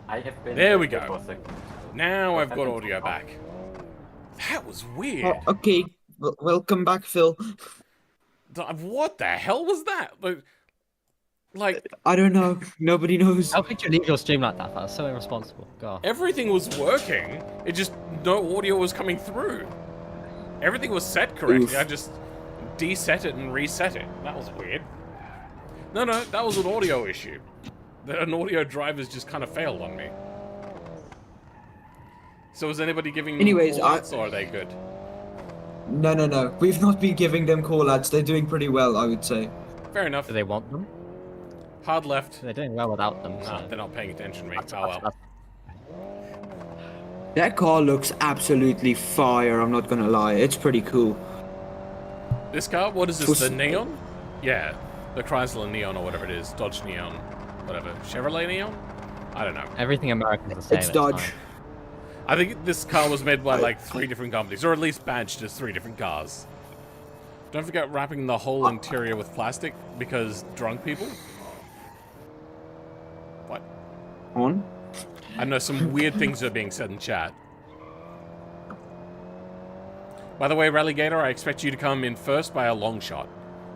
Speaker 9: I have been
Speaker 1: There we
Speaker 9: there
Speaker 1: go.
Speaker 9: for a second.
Speaker 1: Now
Speaker 9: What
Speaker 1: I've got
Speaker 9: happened?
Speaker 1: audio back. That was weird.
Speaker 2: Oh, okay, welcome back, Phil.
Speaker 1: What the hell was that? Like
Speaker 2: I don't know. Nobody knows.
Speaker 3: How could you leave your stream like that? That's so irresponsible. God.
Speaker 1: everything was working. It just no audio was coming through. Everything was set correctly.
Speaker 2: Oof.
Speaker 1: I just deset it and reset it. That was weird. No, that was an audio issue. An audio driver's just kind of failed on me. So is anybody giving me
Speaker 2: Anyways,
Speaker 1: call-outs, or are they good?
Speaker 2: No. We've not been giving them call-outs. They're doing pretty well, I would say.
Speaker 1: Fair enough.
Speaker 3: Do they want them?
Speaker 1: Hard left.
Speaker 3: They're doing well without them.
Speaker 1: Nah,
Speaker 3: So.
Speaker 1: they're not paying attention to me.
Speaker 3: That's-
Speaker 1: Oh well.
Speaker 3: that's-
Speaker 2: That car looks absolutely fire, I'm not gonna lie. It's pretty cool.
Speaker 1: This car? What is this?
Speaker 2: Was-
Speaker 1: The Neon? Yeah. The Chrysler Neon or whatever it is. Dodge Neon. Whatever. Chevrolet Neon? I don't know.
Speaker 3: Everything American is the same.
Speaker 2: It's Dodge.
Speaker 3: fine.
Speaker 1: I think this car was made by like 3 different companies, or at least badged as 3 different cars. Don't forget wrapping the whole interior with plastic because drunk people. What?
Speaker 2: On?
Speaker 1: I know some weird things are being said in chat. By the way, Rallygator, I expect you to come in first by a long shot.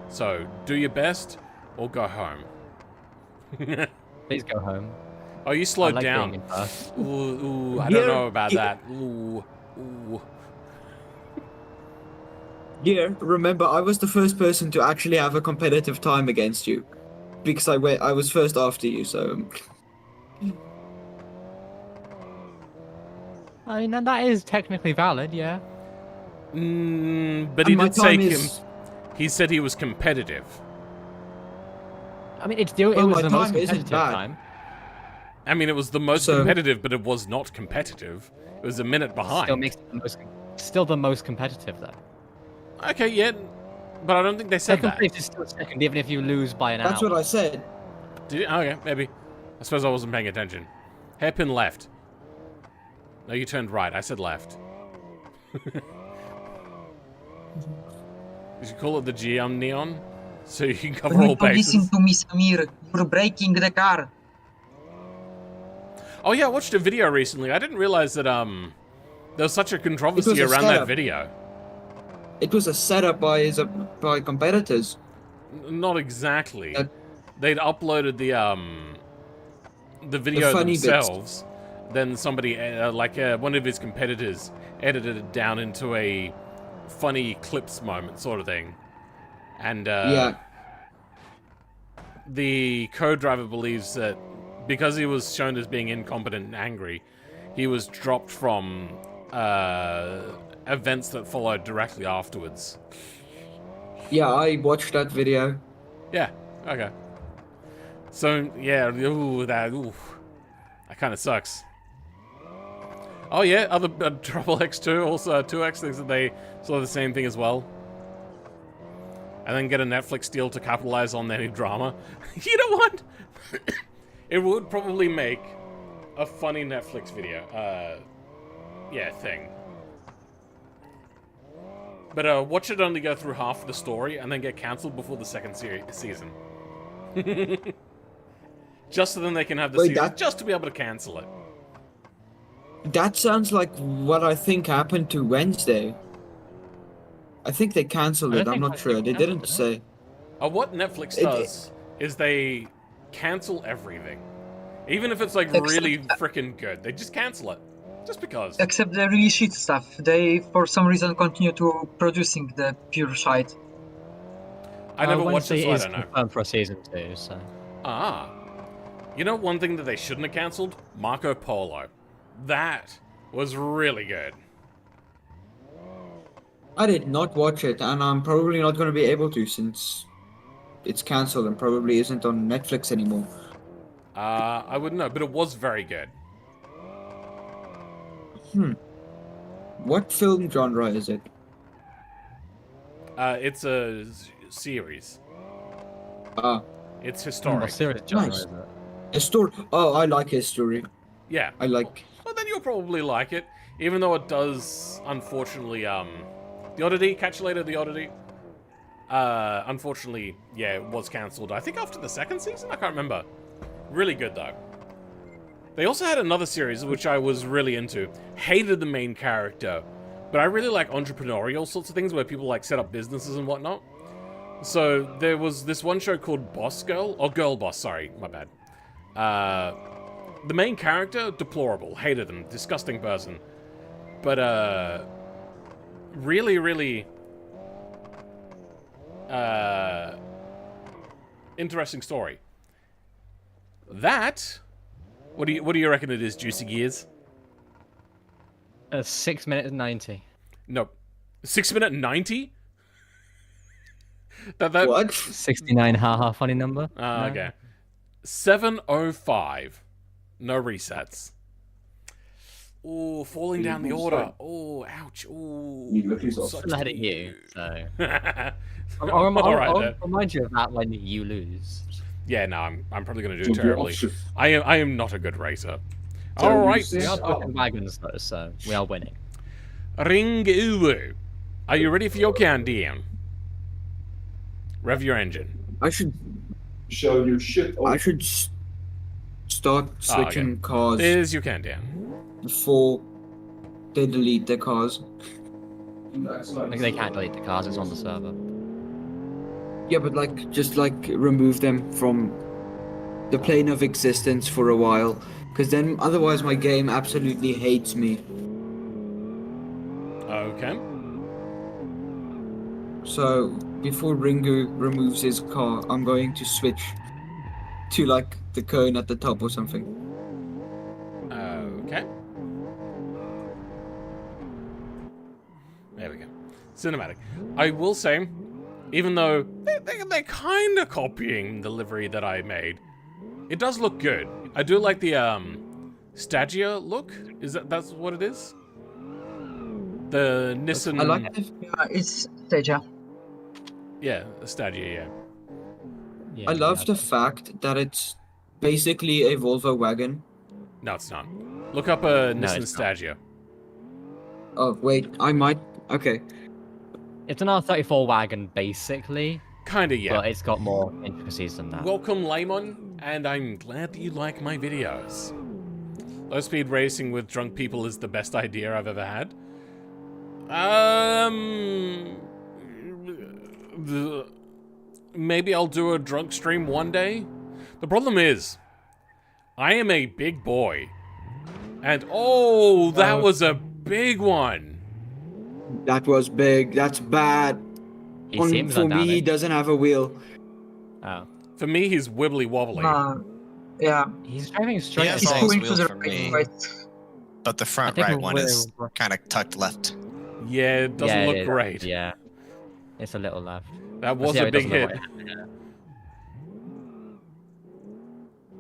Speaker 1: So, do your best or go home.
Speaker 3: Please go home.
Speaker 1: Oh, you
Speaker 3: I
Speaker 1: slowed
Speaker 3: like
Speaker 1: down.
Speaker 3: being in first.
Speaker 1: Ooh, I don't
Speaker 2: Yeah,
Speaker 1: know about
Speaker 2: yeah.
Speaker 1: that. Ooh.
Speaker 2: Yeah, remember, I was the first person to actually have a competitive time against you. Because I was first after you, so...
Speaker 3: I mean, that is technically valid, yeah.
Speaker 1: But
Speaker 2: And
Speaker 1: he
Speaker 2: my
Speaker 1: did say
Speaker 2: time is...
Speaker 1: he said he was competitive.
Speaker 3: I mean, it
Speaker 2: Well,
Speaker 3: was
Speaker 2: my
Speaker 3: the most
Speaker 2: time isn't
Speaker 3: competitive
Speaker 2: bad.
Speaker 3: time.
Speaker 1: I mean, it was the most
Speaker 2: So-
Speaker 1: competitive, but it was not competitive. It was a minute behind.
Speaker 3: Still makes it still the most competitive, though.
Speaker 1: Okay, yeah, but I don't think they said
Speaker 3: Second
Speaker 1: that.
Speaker 3: place is still second, even if you lose by an hour.
Speaker 2: That's what I said.
Speaker 1: Did you? Okay, maybe. I suppose I wasn't paying attention. Hairpin left. No, you turned right. I said left. You should call it the GM Neon, so you can cover
Speaker 5: You
Speaker 1: all
Speaker 5: need to listen
Speaker 1: bases.
Speaker 5: to me, Samir. You're breaking the car.
Speaker 1: Oh yeah, I watched a video recently. I didn't realize that there was such a controversy
Speaker 2: a
Speaker 1: around that
Speaker 2: setup.
Speaker 1: video.
Speaker 2: It was a setup by competitors.
Speaker 1: Not exactly.
Speaker 2: That-
Speaker 1: They'd uploaded the video
Speaker 2: funny bits.
Speaker 1: themselves. Then somebody, one of his competitors, edited it down into a funny clips moment sort of thing. And
Speaker 2: Yeah.
Speaker 1: the co-driver believes that because he was shown as being incompetent and angry, he was dropped from events that followed directly afterwards.
Speaker 2: Yeah, I watched that video.
Speaker 1: Yeah, okay. So, yeah, that kind of sucks. Oh yeah, other Trouble X2, also 2X thinks that they saw the same thing as well. And then get a Netflix deal to capitalize on any drama. You know what? It would probably make a funny Netflix video, thing. But watch it only go through half of the story and then get cancelled before the second season. Just so then they can have the
Speaker 2: Wait,
Speaker 1: season,
Speaker 2: that-
Speaker 1: just to be able to cancel it.
Speaker 2: That sounds like what I think happened to Wednesday. I think they cancelled
Speaker 3: I
Speaker 2: it.
Speaker 3: don't
Speaker 2: I'm
Speaker 3: think
Speaker 2: not
Speaker 3: I
Speaker 2: sure.
Speaker 3: think
Speaker 2: They
Speaker 3: cancelled
Speaker 2: didn't
Speaker 3: it.
Speaker 2: say.
Speaker 1: What Netflix
Speaker 2: It-
Speaker 1: does is they cancel everything. Even if it's like
Speaker 5: Except-
Speaker 1: really freaking good, they just cancel it. Just because.
Speaker 5: Except the really shit stuff. They, for some reason, continue to producing the pure shite.
Speaker 1: I never watched it,
Speaker 3: Wednesday
Speaker 1: so I
Speaker 3: is
Speaker 1: don't know.
Speaker 3: confirmed for a season 2, so...
Speaker 1: Ah. You know one thing that they shouldn't have cancelled? Marco Polo. That was really good.
Speaker 2: I did not watch it, and I'm probably not going to be able to since it's cancelled and probably isn't on Netflix anymore.
Speaker 1: I wouldn't know, but it was very good.
Speaker 2: What film genre is it?
Speaker 1: It's a series.
Speaker 2: Ah,
Speaker 1: It's
Speaker 3: What
Speaker 1: historic.
Speaker 3: serious genre
Speaker 2: Nice.
Speaker 3: is it?
Speaker 2: history. Oh, I like history.
Speaker 1: Yeah.
Speaker 2: I like.
Speaker 1: Well, then you'll probably like it, even though it does, unfortunately, The Oddity, catch you later, The Oddity. Unfortunately, yeah, it was cancelled. I think after the second season? I can't remember. Really good, though. They also had another series, which I was really into. Hated the main character, but I really like entrepreneurial sorts of things where people, like, set up businesses and whatnot. So, there was this one show called Boss Girl, or Girl Boss, sorry, my bad. The main character, deplorable. Hated him. Disgusting person. But, really, really... interesting story. That... What do you reckon it is, Juicy Gears?
Speaker 3: 6 minutes and 90.
Speaker 1: No. 6 minute 90? that
Speaker 2: What?
Speaker 3: 69, haha, funny number. No?
Speaker 1: Okay. 7:05. No resets. Ooh, falling down the order. Oh, ouch. Ooh.
Speaker 3: I'm not at you, so...
Speaker 1: Alright
Speaker 3: I'll
Speaker 1: then.
Speaker 3: remind you of that when you lose.
Speaker 1: Yeah, no, I'm probably going to do it terribly. I am not a good racer. Alright.
Speaker 3: We are broken wagons, though, so we are winning.
Speaker 1: Ring Uwu. Are you ready for your countdown? Rev your engine.
Speaker 2: I should.
Speaker 9: Show your shit.
Speaker 2: I should start switching cars
Speaker 1: There's your countdown.
Speaker 2: before they delete their cars.
Speaker 3: Like, they can't delete the cars, it's on the server.
Speaker 2: Yeah, but like, just like remove them from the plane of existence for a while, because then otherwise my game absolutely hates me.
Speaker 1: Okay.
Speaker 2: So before Ringu removes his car, I'm going to switch to like the cone at the top or something.
Speaker 1: Okay. There we go. Cinematic. I will say, even though they're kind of copying the livery that I made, it does look good. I do like the Stagia look. That's what it is? The Nissan.
Speaker 2: I like this.
Speaker 5: Yeah, it's Stadia.
Speaker 1: Yeah, the Stagia. Yeah.
Speaker 3: Yeah,
Speaker 2: I love
Speaker 3: yeah.
Speaker 2: the fact that it's basically a Volvo wagon.
Speaker 1: No, it's not. Look up a Nissan
Speaker 3: it's not.
Speaker 1: Stagia.
Speaker 2: Oh wait, I might. Okay.
Speaker 3: It's an R34 wagon, basically,
Speaker 1: Kinda, yeah.
Speaker 3: but it's got more intricacies than that.
Speaker 1: Welcome, Lemon, and I'm glad that you like my videos. Low-speed racing with drunk people is the best idea I've ever had. Maybe I'll do a drunk stream one day. The problem is, I am a big boy. And, oh, that was a big one.
Speaker 2: That was big. That's bad.
Speaker 3: He seems
Speaker 2: For me, he
Speaker 3: undamaged.
Speaker 2: doesn't have a wheel.
Speaker 3: Oh.
Speaker 1: For me, he's wibbly wobbly.
Speaker 5: Yeah,
Speaker 3: He's driving straight
Speaker 6: Yeah,
Speaker 5: he's
Speaker 6: Thanks,
Speaker 5: going to
Speaker 6: wheel
Speaker 5: the
Speaker 6: for
Speaker 5: right,
Speaker 6: me.
Speaker 5: right.
Speaker 6: But the front
Speaker 3: think
Speaker 6: right one is
Speaker 3: we're-
Speaker 6: kind of tucked left.
Speaker 1: Yeah, it doesn't
Speaker 3: Yeah,
Speaker 1: look
Speaker 3: it-
Speaker 1: great.
Speaker 3: Yeah. It's a little left.
Speaker 1: That was
Speaker 3: See how
Speaker 1: a
Speaker 3: he
Speaker 1: big
Speaker 3: doesn't
Speaker 1: hit.
Speaker 3: look right-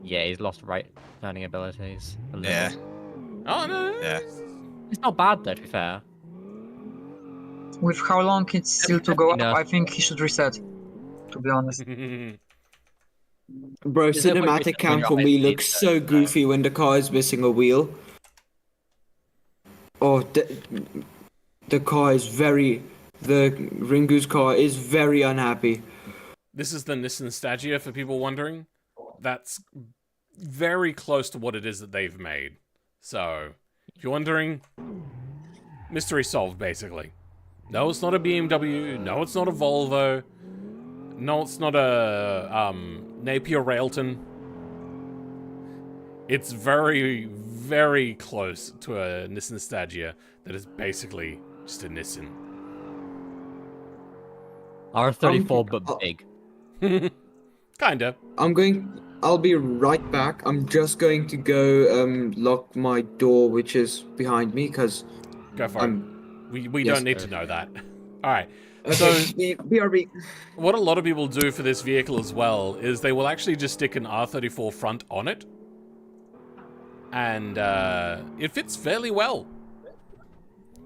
Speaker 3: Yeah, he's lost right turning abilities. A little.
Speaker 6: Yeah.
Speaker 1: Oh, no.
Speaker 6: Yeah.
Speaker 3: It's not bad though, to be fair.
Speaker 5: With how long it's still to go up,
Speaker 3: Enough.
Speaker 5: I think he should reset. To be honest.
Speaker 2: Bro,
Speaker 3: Is there a way we
Speaker 2: cinematic
Speaker 3: can
Speaker 2: cam
Speaker 3: bring
Speaker 2: for
Speaker 3: up
Speaker 2: me
Speaker 3: a
Speaker 2: looks
Speaker 3: speed
Speaker 2: so
Speaker 3: though?
Speaker 2: goofy when the car is missing a wheel. Oh, the car is very. The Ringu's car is very unhappy.
Speaker 1: This is the Nissan Stagia, for people wondering. That's very close to what it is that they've made. So, if you're wondering, mystery solved, basically. No, it's not a BMW. No, it's not a Volvo. No, it's not a Napier Railton. It's very, very close to a Nissan Stagia that is basically just a Nissan.
Speaker 3: R34, but big.
Speaker 1: Kinda.
Speaker 2: I'll be right back. I'm just going to go lock my door, which is behind me, because
Speaker 1: Go for it. We
Speaker 2: Yes,
Speaker 1: don't need to know that. Alright.
Speaker 2: okay,
Speaker 1: So,
Speaker 2: BRB.
Speaker 1: what a lot of people do for this vehicle as well is they will actually just stick an R34 front on it. And it fits fairly well.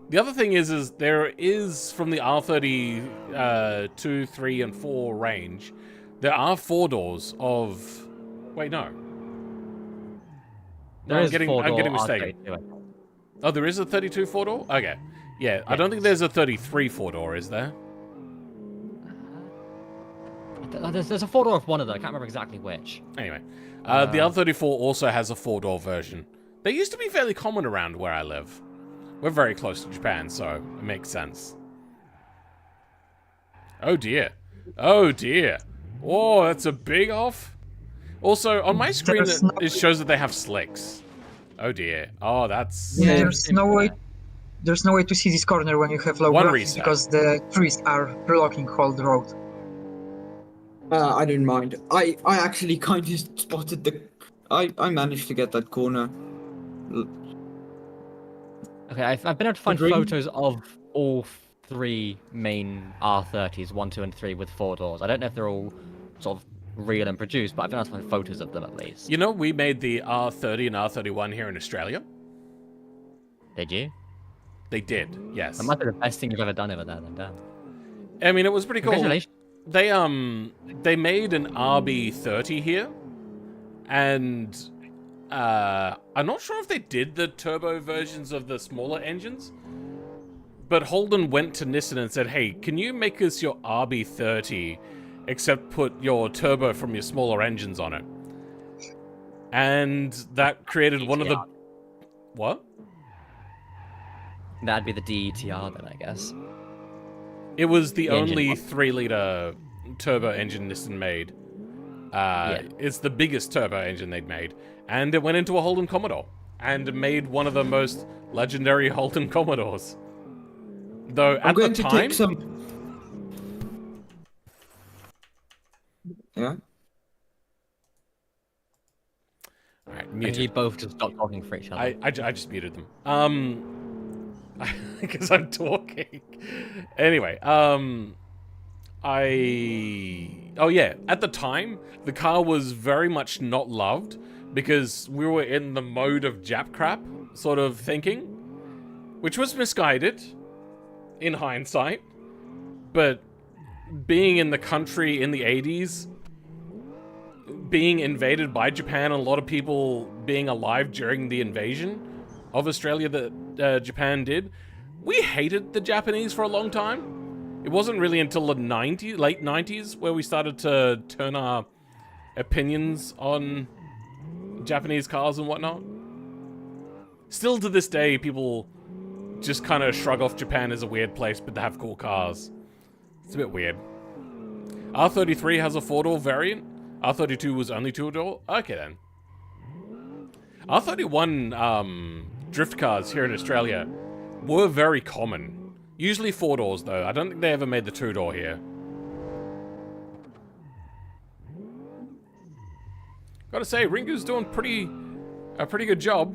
Speaker 1: The other thing is there is, from the R30 2, 3, and 4 range, there are 4 doors of... Wait, no. I'm getting mistaken. Oh, there is a 32 4-door? Okay. Yeah, I don't think there's a 33 4-door, is there?
Speaker 3: There's a 4-door of one of them. I can't remember exactly which.
Speaker 1: Anyway, the R34 also has a 4-door version. They used to be fairly common around where I live. We're very close to Japan, so it makes sense. Oh dear. Oh dear. Oh, that's a big off. Also, on my screen, it shows that they have slicks. Oh dear. Oh, that's...
Speaker 5: Yeah, there's no way to see this corner when you have low
Speaker 1: One
Speaker 5: graphics
Speaker 1: reset.
Speaker 5: because the trees are blocking whole the road.
Speaker 2: I didn't mind. I actually kind of spotted the... I managed to get that corner.
Speaker 3: Okay, I've been able to find
Speaker 2: Agreed.
Speaker 3: photos of all 3 main R30s, 1, 2, and 3 with 4 doors. I don't know if they're all sort of real and produced, but I've been able to find photos of them at least.
Speaker 1: You know, we made the R30 and R31 here in Australia.
Speaker 3: Did you?
Speaker 1: They did, yes.
Speaker 3: That might be the best thing you've ever done over there, then, Dan.
Speaker 1: I mean, it was pretty cool.
Speaker 3: Congratulations.
Speaker 1: They made an RB30 here, and I'm not sure if they did the turbo versions of the smaller engines, but Holden went to Nissan and said, hey, can you make us your RB30, except put your turbo from your smaller engines on it? And that created one of the... What?
Speaker 3: That'd be the DETR then, I guess.
Speaker 1: It was the
Speaker 3: engine
Speaker 1: only
Speaker 3: one.
Speaker 1: 3-liter turbo engine Nissan made. It's the biggest turbo engine they'd made. And it went into a Holden Commodore. And made one of the most legendary Holden Commodores. Though,
Speaker 2: I'm
Speaker 1: at
Speaker 2: going
Speaker 1: the
Speaker 2: to
Speaker 1: time...
Speaker 2: take some... Yeah?
Speaker 1: Alright,
Speaker 3: And
Speaker 1: muted.
Speaker 3: you both just stopped talking for each other.
Speaker 1: I just muted them. Because I'm talking. Anyway, oh yeah, at the time, the car was very much not loved because we were in the mode of Jap crap sort of thinking, which was misguided in hindsight, but being in the country in the 80s, being invaded by Japan, and a lot of people being alive during the invasion of Australia that Japan did, we hated the Japanese for a long time. It wasn't really until the late 90s where we started to turn our opinions on Japanese cars and whatnot. Still to this day, people just kind of shrug off Japan as a weird place, but they have cool cars. It's a bit weird. R33 has a 4-door variant. R32 was only 2-door. Okay then. R31 drift cars here in Australia were very common. Usually 4 doors though. I don't think they ever made the 2-door here. Gotta say, Ringu's doing a pretty good job.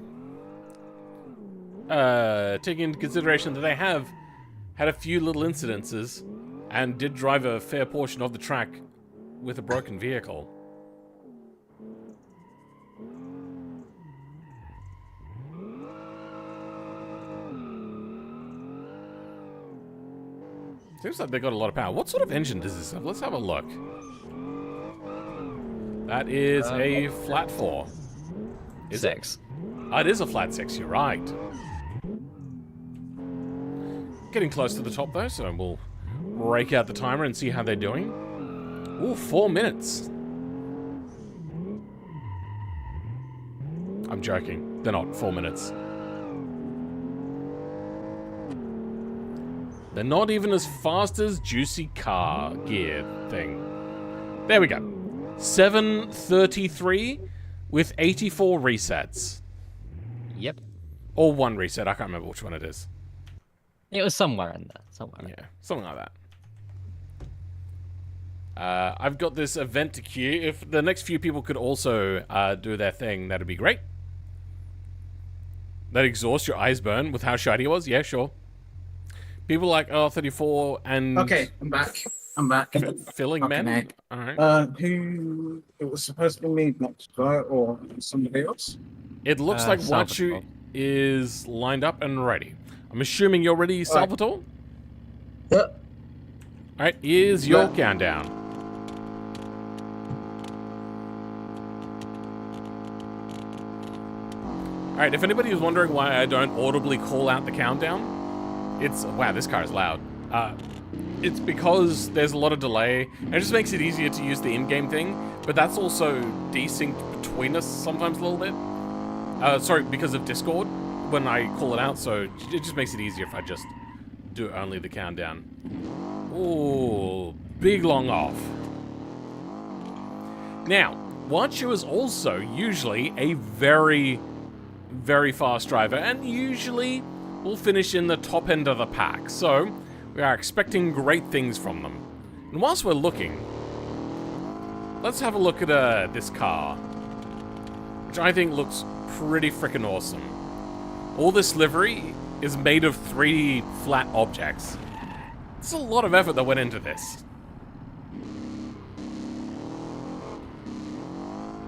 Speaker 1: Taking into consideration that they have had a few little incidences and did drive a fair portion of the track with a broken vehicle. Seems like they got a lot of power. What sort of engine does this have? Let's have a look. That is a flat 4. Is
Speaker 3: 6.
Speaker 1: it? Oh, it is a flat 6, you're right. Getting close to the top though, so we'll break out the timer and see how they're doing. Ooh, 4 minutes. I'm joking. They're not 4 minutes. They're not even as fast as Juicy Car gear thing. There we go. 733 with 84 resets.
Speaker 3: Yep.
Speaker 1: Or one reset, I can't remember which one it is.
Speaker 3: It was somewhere in there. Somewhere.
Speaker 1: Yeah, something like that. I've got this event to queue. If the next few people could also do their thing, that'd be great. That exhaust your eyes burn with how shiny it was? Yeah, sure. People like R34 and...
Speaker 7: Okay, I'm back. I'm back.
Speaker 1: Filling
Speaker 7: Fucking
Speaker 1: men?
Speaker 7: heck.
Speaker 1: Alright.
Speaker 7: Who... It was supposed to be me next, right? Or somebody else?
Speaker 1: It looks like
Speaker 3: Salvatore.
Speaker 1: Wachu is lined up and ready. I'm assuming you're ready, Salvatore?
Speaker 5: Yep.
Speaker 1: Alright, here's your
Speaker 2: Yeah.
Speaker 1: countdown. Alright, if anybody is wondering why I don't audibly call out the countdown, it's... Wow, this car is loud. It's because there's a lot of delay, and it just makes it easier to use the in-game thing, but that's also desynced between us sometimes a little bit. Sorry, because of Discord, when I call it out, so it just makes it easier if I just do only the countdown. Ooh, big long off. Now, Wachu is also usually a very, very fast driver, and usually will finish in the top end of the pack, so we are expecting great things from them. And whilst we're looking, let's have a look at this car, which I think looks pretty freaking awesome. All this livery is made of 3D flat objects. There's a lot of effort that went into this.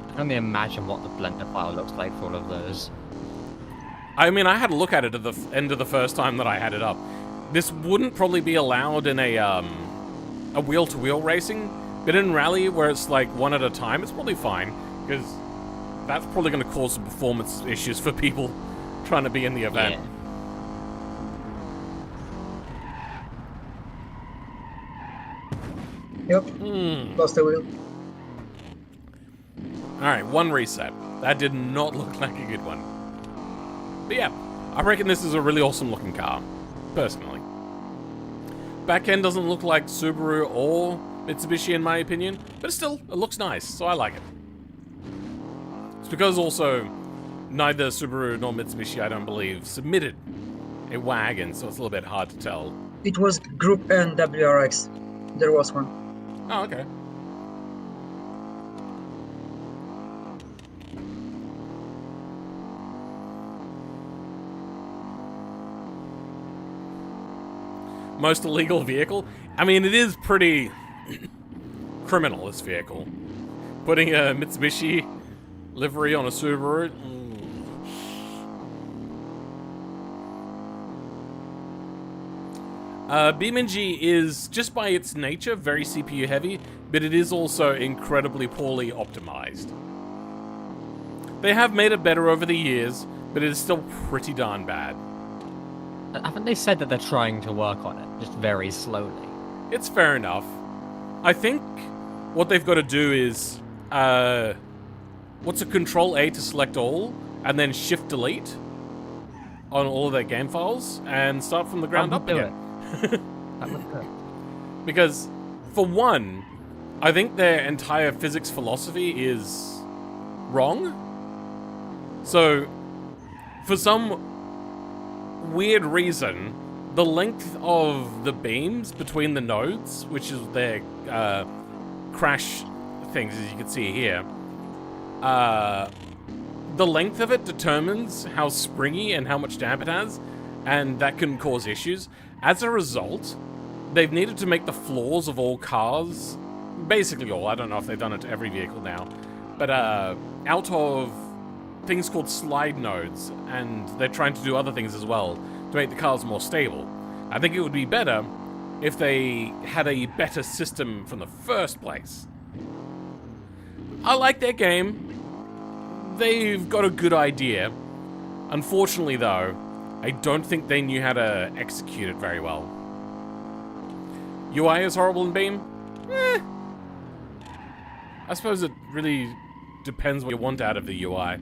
Speaker 3: I can only imagine what the blender file looks like for all of those.
Speaker 1: I mean, I had a look at it at the end of the first time that I had it up. This wouldn't probably be allowed in a wheel-to-wheel racing, but in rally where it's like one at a time, it's probably fine, because that's probably going to cause some performance issues for people trying to be in the event.
Speaker 5: Yep. Lost the wheel.
Speaker 1: Alright, one reset. That did not look like a good one. But yeah, I reckon this is a really awesome looking car, personally. Back end doesn't look like Subaru or Mitsubishi in my opinion, but still, it looks nice, so I like it. It's because also, neither Subaru nor Mitsubishi, I don't believe, submitted a wagon, so it's a little bit hard to tell.
Speaker 5: It was Group N WRX. There was one.
Speaker 1: Oh, okay. Most illegal vehicle? I mean, it is pretty criminal, this vehicle. Putting a Mitsubishi livery on a Subaru. BeamNG is, just by its nature, very CPU heavy, but it is also incredibly poorly optimized. They have made it better over the years, but it is still pretty darn bad.
Speaker 3: Haven't they said that they're trying to work on it, just very slowly?
Speaker 1: It's fair enough. I think what they've got to do is, what's a Control A to select all, and then Shift Delete on all of their game files, and start from the ground up again.
Speaker 3: That would do it.
Speaker 1: Because, for one, I think their entire physics philosophy is wrong. So, for some weird reason, the length of the beams between the nodes, which is their crash things, as you can see here, the length of it determines how springy and how much damp it has, and that can cause issues. As a result, they've needed to make the floors of all cars, basically all, I don't know if they've done it to every vehicle now, but out of things called slide nodes, and they're trying to do other things as well to make the cars more stable. I think it would be better if they had a better system from the first place. I like their game. They've got a good idea. Unfortunately, though, I don't think they knew how to execute it very well. UI is horrible in Beam? I suppose it really depends what you want out of the UI.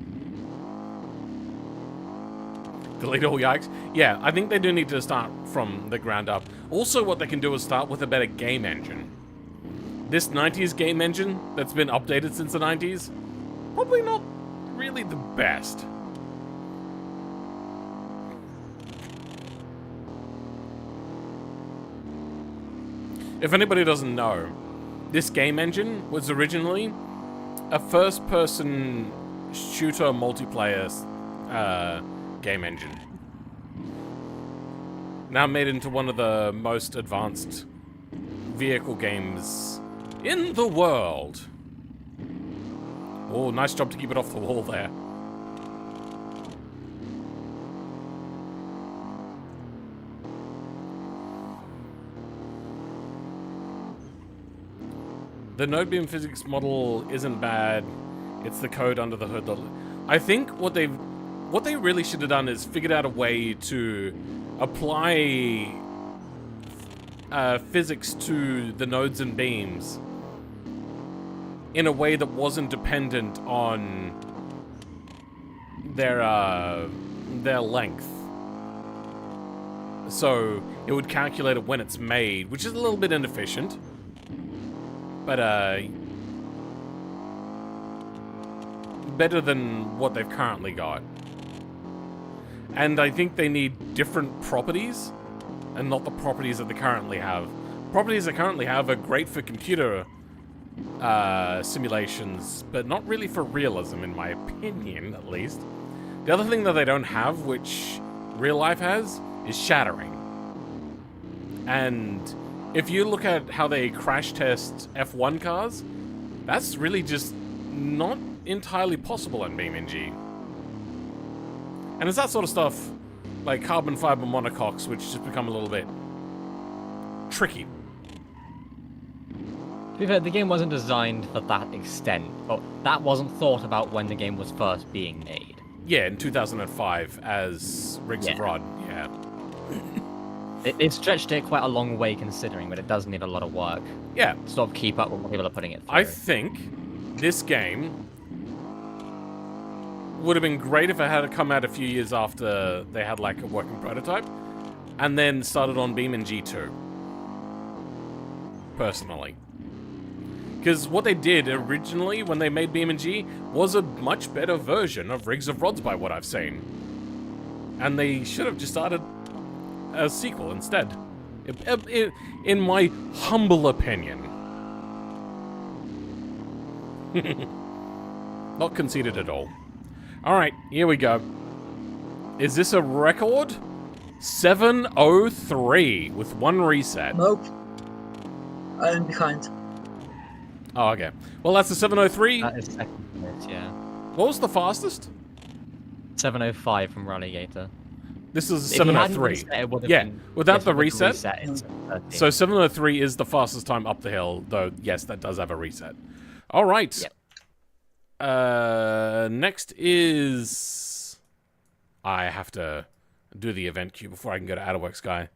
Speaker 1: Delete all yikes. Yeah, I think they do need to start from the ground up. Also, what they can do is start with a better game engine. This 90s game engine that's been updated since the 90s, probably not really the best. If anybody doesn't know, this game engine was originally a first-person shooter multiplayer game engine. Now made into one of the most advanced vehicle games in the world. Oh, nice job to keep it off the wall there. The node beam physics model isn't bad. It's the code under the hood. I think what they really should have done is figured out a way to apply physics to the nodes and beams in a way that wasn't dependent on their length. So it would calculate it when it's made, which is a little bit inefficient. But, better than what they've currently got. And I think they need different properties, and not the properties that they currently have. Properties they currently have are great for computer simulations, but not really for realism, in my opinion, at least. The other thing that they don't have, which real life has, is shattering. And if you look at how they crash test F1 cars, that's really just not entirely possible in BeamNG. And it's that sort of stuff, like carbon fiber monocoques, which just become a little bit tricky.
Speaker 3: To be fair, the game wasn't designed for that extent, but that wasn't thought about when the game was first being made.
Speaker 1: Yeah, in 2005 as Rigs of Rod, yeah.
Speaker 3: It stretched it quite a long way considering, but it does need a lot of work.
Speaker 1: Yeah.
Speaker 3: To sort of keep up with what people are putting it through.
Speaker 1: I think this game would have been great if it had come out a few years after they had like a working prototype, and then started on BeamNG 2. Personally. Because what they did originally when they made BeamNG was a much better version of Rigs of Rods by what I've seen. And they should have just started a sequel instead. In my humble opinion. Not conceited at all. Alright, here we go. Is this a record? 703 with one reset.
Speaker 5: Nope. I am behind.
Speaker 1: Oh, okay. Well, that's the 703.
Speaker 3: That is second place, yeah.
Speaker 1: What was the fastest?
Speaker 3: 705 from Rallygator.
Speaker 1: This is
Speaker 3: If you hadn't
Speaker 1: 703.
Speaker 3: reset, it would have
Speaker 1: Yeah,
Speaker 3: been-
Speaker 1: without
Speaker 3: yes,
Speaker 1: the
Speaker 3: with
Speaker 1: reset.
Speaker 3: it's 13.
Speaker 1: So 703 is the fastest time up the hill, though, yes, that does have a reset. All right.
Speaker 3: Yep.
Speaker 1: Next is... I have to do the event queue before I can go to Outerworks Guy.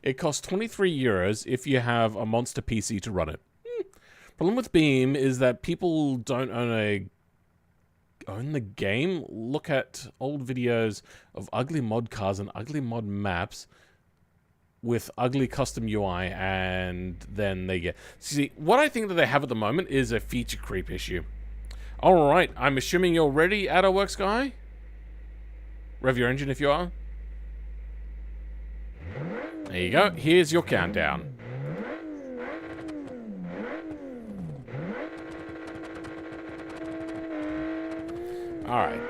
Speaker 1: It costs 23 euros if you have a monster PC to run it. Problem with Beam is that people don't own the game. Look at old videos of ugly mod cars and ugly mod maps with ugly custom UI, and then they get... See, what I think that they have at the moment is a feature creep issue. Alright, I'm assuming you're ready, Outerworks Guy? Rev your engine if you are. There you go. Here's your countdown. Alright.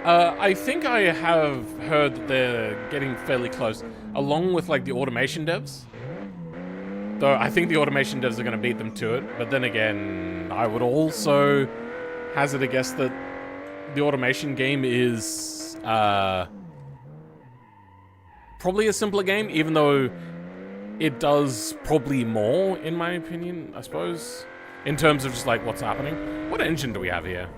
Speaker 1: I think I have heard that they're getting fairly close, along with like the automation devs. Though I think the automation devs are going to beat them to it, but then again, I would also hazard a guess that the automation game is probably a simpler game, even though it does probably more, in my opinion, I suppose, in terms of just like what's happening. What engine do we have here?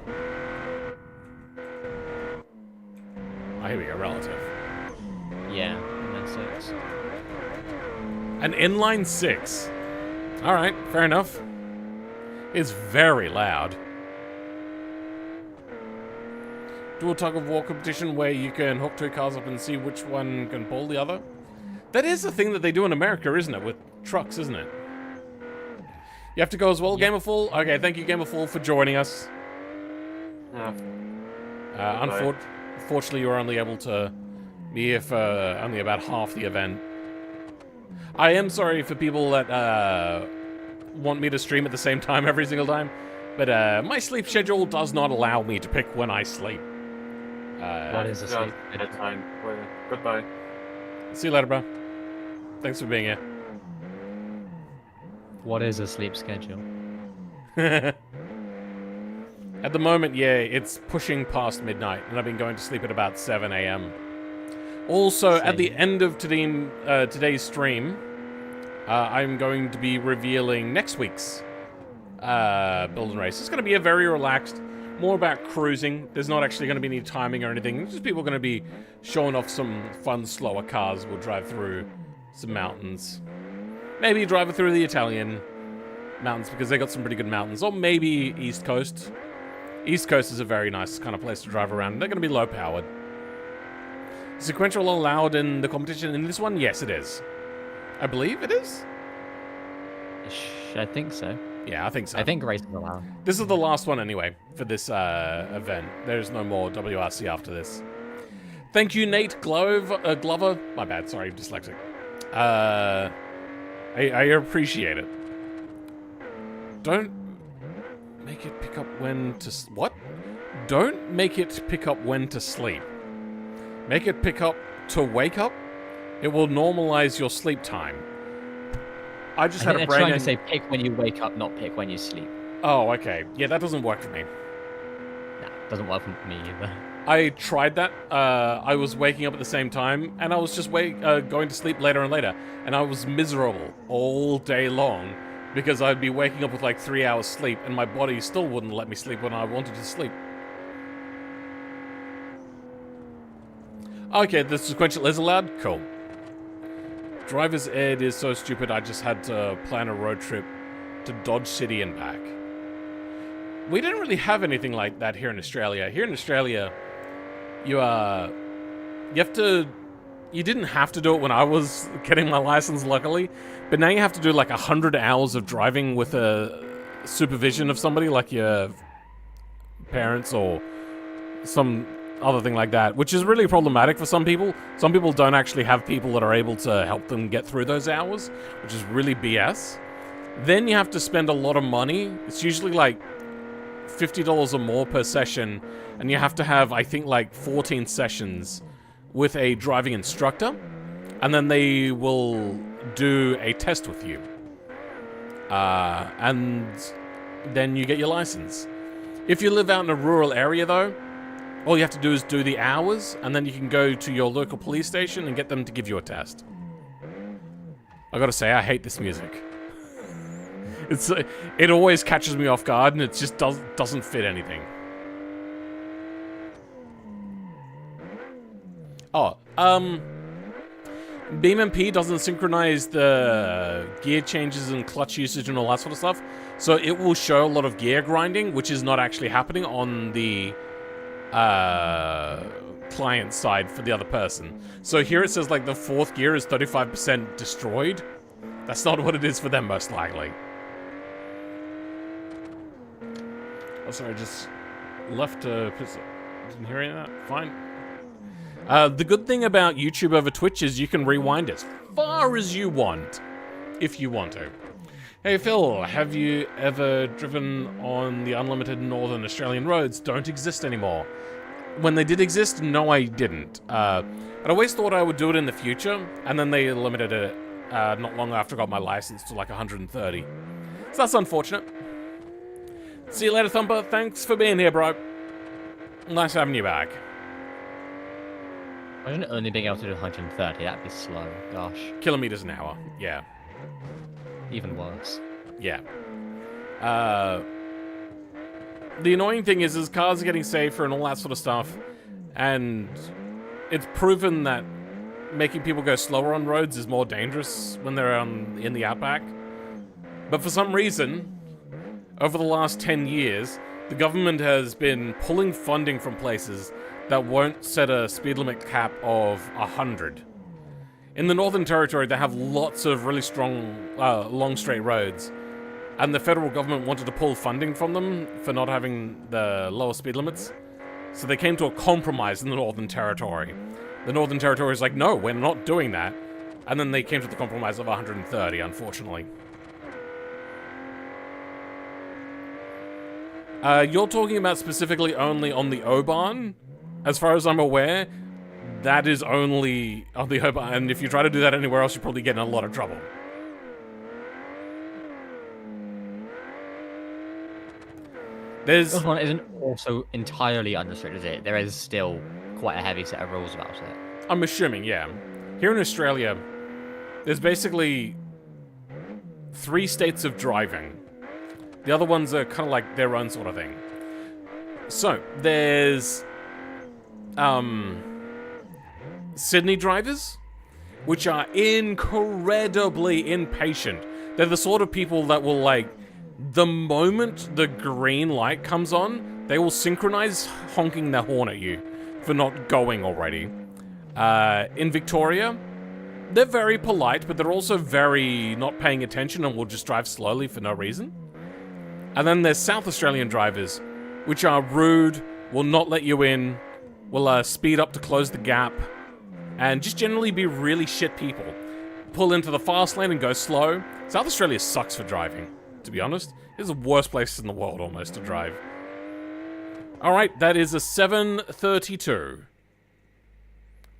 Speaker 1: Oh, here we go, relative.
Speaker 3: Yeah, and then 6.
Speaker 1: An inline 6. Alright, fair enough. It's very loud. do a tug of war competition where you can hook 2 cars up and see which one can pull the other. That is the thing that they do in America, isn't it? With trucks, isn't it? You have to go as well, Gamerful? Okay, thank you, Gamerful, for joining us. Unfortunately, you were only able to be here for only about half the event. I am sorry for people that want me to stream at the same time every single time, but my sleep schedule does not allow me to pick when I sleep.
Speaker 3: What is a sleep?
Speaker 7: Bedtime. Goodbye.
Speaker 1: See you later, bro. Thanks for being here.
Speaker 3: What is a sleep schedule?
Speaker 1: At the moment, yeah, it's pushing past midnight, and I've been going to sleep at about 7 a.m. Also, at the end of today's stream, I'm going to be revealing next week's build and race. It's going to be a very relaxed, more about cruising. There's not actually going to be any timing or anything. It's just people going to be showing off some fun, slower cars. We'll drive through some mountains. Maybe drive through the Italian mountains because they got some pretty good mountains. Or maybe East Coast. East Coast is a very nice kind of place to drive around. They're going to be low-powered. Sequential allowed in the competition in this one? Yes, it is. I believe it is?
Speaker 3: I think so.
Speaker 1: Yeah, I think so.
Speaker 3: I think race is allowed.
Speaker 1: This is the last one anyway for this event. There's no more WRC after this. Thank you, Nate Glover. My bad, sorry, dyslexic. I appreciate it. Don't make it pick up when to... What? Don't make it pick up when to sleep. Make it pick up to wake up. It will normalize your sleep time. I just had a brain...
Speaker 3: They're trying to say pick when you wake up, not pick when you sleep.
Speaker 1: Oh, okay. Yeah, that doesn't work for me.
Speaker 3: Nah, doesn't work for me either.
Speaker 1: I tried that. I was waking up at the same time, and I was just going to sleep later and later, and I was miserable all day long because I'd be waking up with like 3 hours sleep, and my body still wouldn't let me sleep when I wanted to sleep. Okay, the sequential is allowed? Cool. Driver's ed is so stupid I just had to plan a road trip to Dodge City and back. We didn't really have anything like that here in Australia. Here in Australia, you didn't have to do it when I was getting my license, luckily, but now you have to do like 100 hours of driving with a supervision of somebody, like your parents or some other thing like that, which is really problematic for some people. Some people don't actually have people that are able to help them get through those hours, which is really BS. Then you have to spend a lot of money. It's usually like $50 or more per session, and you have to have, I think, like 14 sessions with a driving instructor, and then they will do a test with you. And then you get your license. If you live out in a rural area, though, all you have to do is do the hours, and then you can go to your local police station and get them to give you a test. I gotta say, I hate this music. It always catches me off guard, and it just doesn't fit anything. Oh, BeamNG doesn't synchronize the gear changes and clutch usage and all that sort of stuff, so it will show a lot of gear grinding, which is not actually happening on the client side for the other person. So here it says like the fourth gear is 35% destroyed. That's not what it is for them, most likely. Oh, sorry, I just left a... Didn't hear any of that? Fine. The good thing about YouTube over Twitch is you can rewind as far as you want, if you want to. Hey Phil, have you ever driven on the unlimited Northern Australian roads? Don't exist anymore. When they did exist, no I didn't. I always thought I would do it in the future, and then they limited it not long after I got my license to like 130. So that's unfortunate. See you later, Thumper. Thanks for being here, bro. Nice having you back.
Speaker 3: Imagine only being able to do 130, that'd be slow. Gosh.
Speaker 1: Kilometers an hour, yeah.
Speaker 3: Even worse.
Speaker 1: Yeah. The annoying thing is cars are getting safer and all that sort of stuff, and it's proven that making people go slower on roads is more dangerous when they're in the outback. But for some reason, over the last 10 years, the government has been pulling funding from places that won't set a speed limit cap of 100. In the Northern Territory, they have lots of really strong, long straight roads, and the federal government wanted to pull funding from them for not having the lower speed limits. So they came to a compromise in the Northern Territory. The Northern Territory is like, no, we're not doing that. And then they came to the compromise of 130, unfortunately. You're talking about specifically only on the O-Bahn? As far as I'm aware, that is only on the O-Bahn, and if you try to do that anywhere else, you're probably getting in a lot of trouble.
Speaker 3: This one isn't also entirely unrestricted, is it? There is still quite a heavy set of rules about it.
Speaker 1: I'm assuming, yeah. Here in Australia, there's basically 3 states of driving. The other ones are kind of like their own sort of thing. So, there's Sydney drivers, which are incredibly impatient. They're the sort of people that will, like, the moment the green light comes on, they will synchronize honking their horn at you for not going already. In Victoria, they're very polite, but they're also very not paying attention and will just drive slowly for no reason. And then there's South Australian drivers, which are rude, will not let you in, will speed up to close the gap, and just generally be really shit people. Pull into the fast lane and go slow. South Australia sucks for driving, to be honest. It's the worst place in the world, almost, to drive. Alright, that is a 7:32.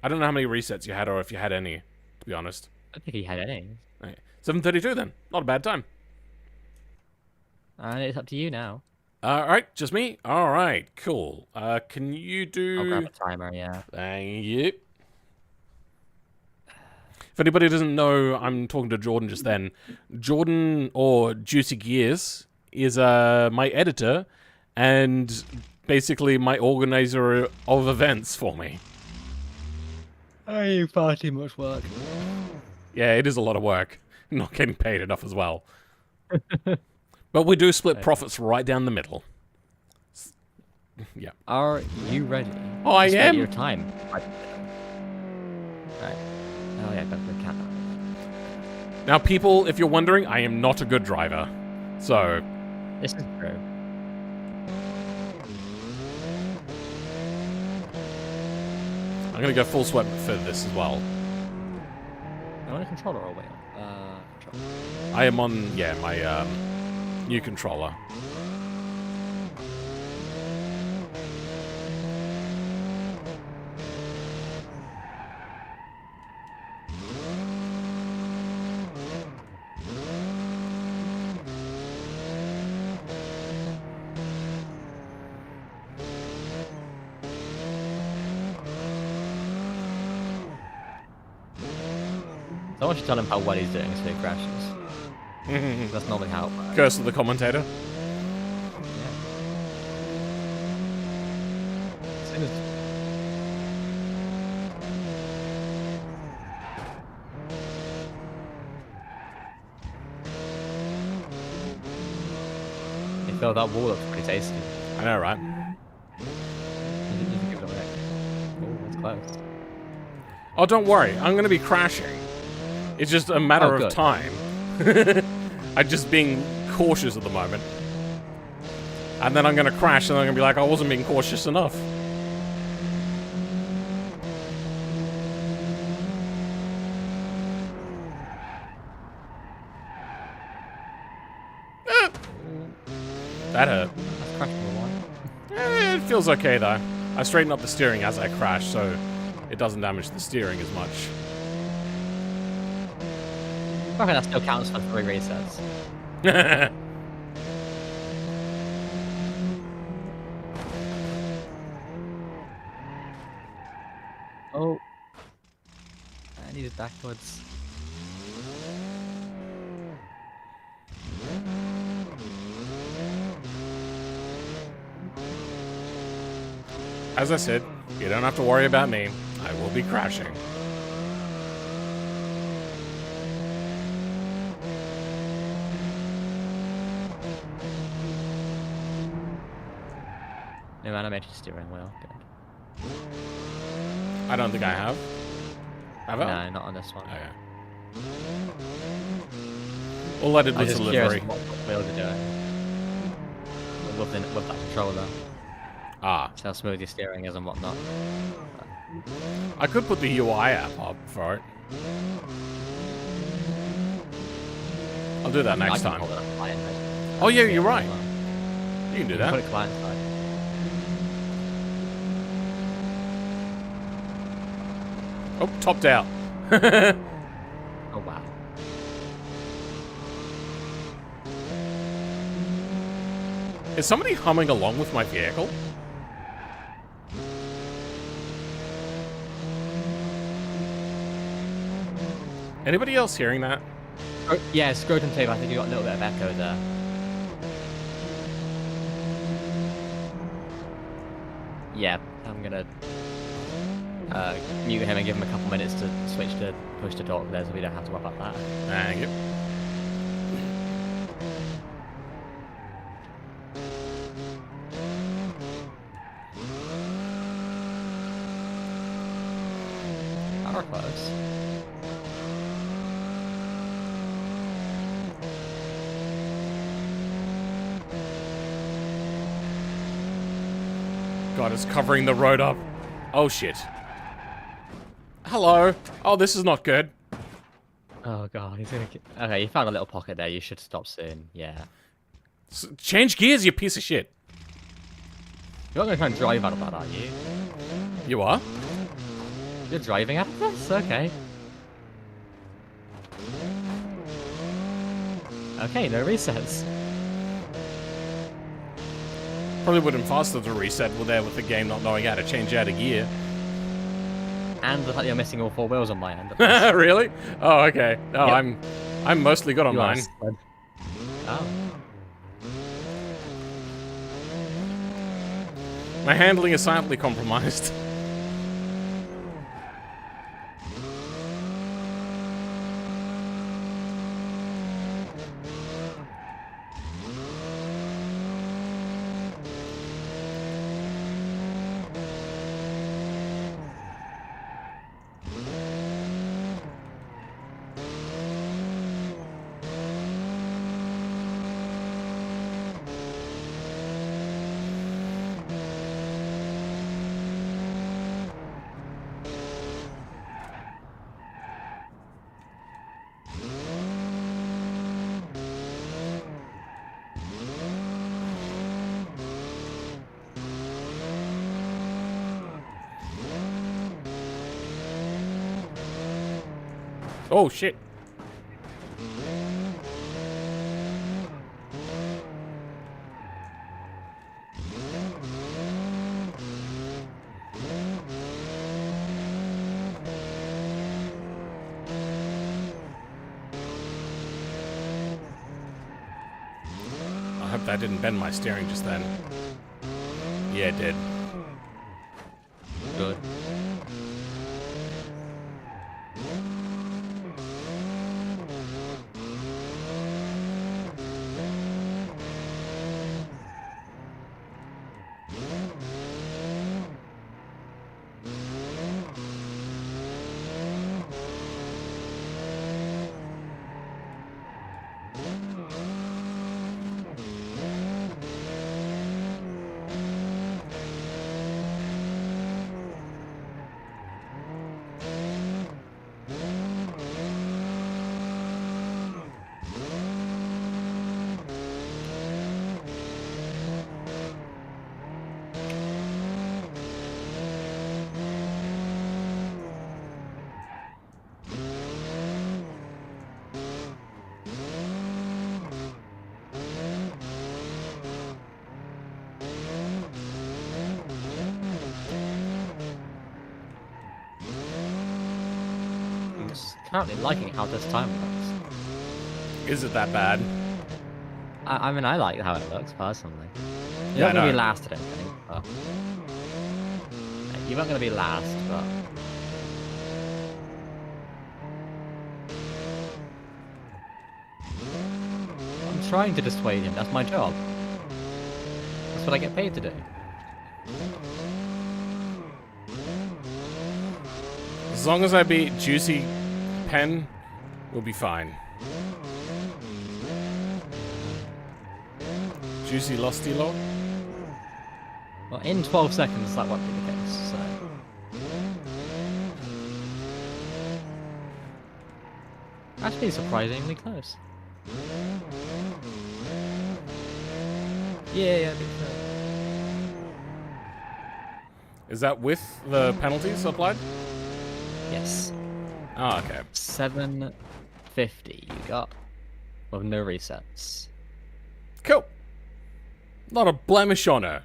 Speaker 1: I don't know how many resets you had, or if you had any, to be honest.
Speaker 3: I don't think he had any.
Speaker 1: Right. 7:32 then. Not a bad time.
Speaker 3: And it's up to you now.
Speaker 1: Alright, just me? Alright, cool. Can you do...
Speaker 3: I'll grab a timer, yeah.
Speaker 1: Thank you. If anybody doesn't know, I'm talking to Jordan just then. Jordan, or Juicy Gears, is my editor and basically my organizer of events for me.
Speaker 3: Oh, far too much work.
Speaker 1: Yeah, it is a lot of work. Not getting paid enough as well. But we do split profits right down the middle. Yeah.
Speaker 3: Are you ready?
Speaker 1: Oh, I am.
Speaker 3: Your time. Right. Oh yeah, that's the cat.
Speaker 1: Now, people, if you're wondering, I am not a good driver. So...
Speaker 3: This is true.
Speaker 1: I'm gonna go full sweat for this as well.
Speaker 3: Am I on a controller or wait? Controller.
Speaker 1: I am on, yeah, my new controller.
Speaker 3: Someone should tell him how well he's doing so he crashes. That's normally how it works.
Speaker 1: Curse of the commentator.
Speaker 3: As soon as... They filled that wall up pretty tasty.
Speaker 1: I know, right?
Speaker 3: You can give it away. Oh, it's close.
Speaker 1: Oh, don't worry. I'm going to be crashing. It's just a matter of time. I'm just being cautious at the moment. And then I'm going to crash and I'm going to be like, I wasn't being cautious enough. That hurt.
Speaker 3: That's crashing the one.
Speaker 1: It feels okay though. I straighten up the steering as I crash, so it doesn't damage the steering as much.
Speaker 3: Okay, that still counts for 3 resets. Oh. I need it backwards.
Speaker 1: As I said, you don't have to worry about me. I will be crashing.
Speaker 3: New animated steering wheel. Good.
Speaker 1: I don't think I have. Have I?
Speaker 3: No, not on this one.
Speaker 1: Okay. All I did
Speaker 3: I was
Speaker 1: was
Speaker 3: just curious
Speaker 1: delivery.
Speaker 3: what wheels are doing. With that controller.
Speaker 1: Ah.
Speaker 3: How smooth your steering is and whatnot.
Speaker 1: I could put the UI app up for it. I'll do that next time. Oh yeah, you're right. You can do that.
Speaker 3: Put it client side.
Speaker 1: Oh, topped out.
Speaker 3: Oh wow.
Speaker 1: Is somebody humming along with my vehicle? Anybody else hearing that?
Speaker 3: Oh, yeah, scrotum tape. I think you got a little bit of echo there. Yeah, I'm gonna mute him and give him a couple minutes to switch to push to talk there, so we don't have to worry about that.
Speaker 1: Thank you.
Speaker 3: Power close.
Speaker 1: God, it's covering the road up. Oh shit. Hello. Oh, this is not good.
Speaker 3: Oh god, he's gonna. Okay, you found a little pocket there. You should stop soon. Yeah.
Speaker 1: Change gears, you piece of shit.
Speaker 3: You're not gonna try and drive out of that, are you?
Speaker 1: You are?
Speaker 3: You're driving out of this? Okay. Okay, no resets.
Speaker 1: Probably would have been faster to reset with the game not knowing how to change out a gear.
Speaker 3: And the fact you're missing all 4 wheels on my end.
Speaker 1: Really? Oh, okay. No,
Speaker 3: Yep.
Speaker 1: I'm mostly good on
Speaker 3: You are
Speaker 1: mine.
Speaker 3: spud. Oh.
Speaker 1: My handling is slightly compromised. Oh, shit. I hope that didn't bend my steering just then. Yeah, it did.
Speaker 3: Good. I'm just currently liking how this time looks.
Speaker 1: Is it that bad?
Speaker 3: I mean, I like how it looks, personally. You're
Speaker 1: Yeah,
Speaker 3: not going to
Speaker 1: I
Speaker 3: be
Speaker 1: know.
Speaker 3: last, I don't think, but... You weren't going to be last, but... I'm trying to dissuade him, that's my job. That's what I get paid to do.
Speaker 1: As long as I beat Juicy Pen, we'll be fine. Juicy Losty Law?
Speaker 3: Well, in 12 seconds, that won't be the case, so... Actually, surprisingly close. Yeah, I think so.
Speaker 1: Is that with the penalties applied?
Speaker 3: Yes.
Speaker 1: Oh, okay.
Speaker 3: 750 you got. With no resets.
Speaker 1: Cool. Not a blemish on her.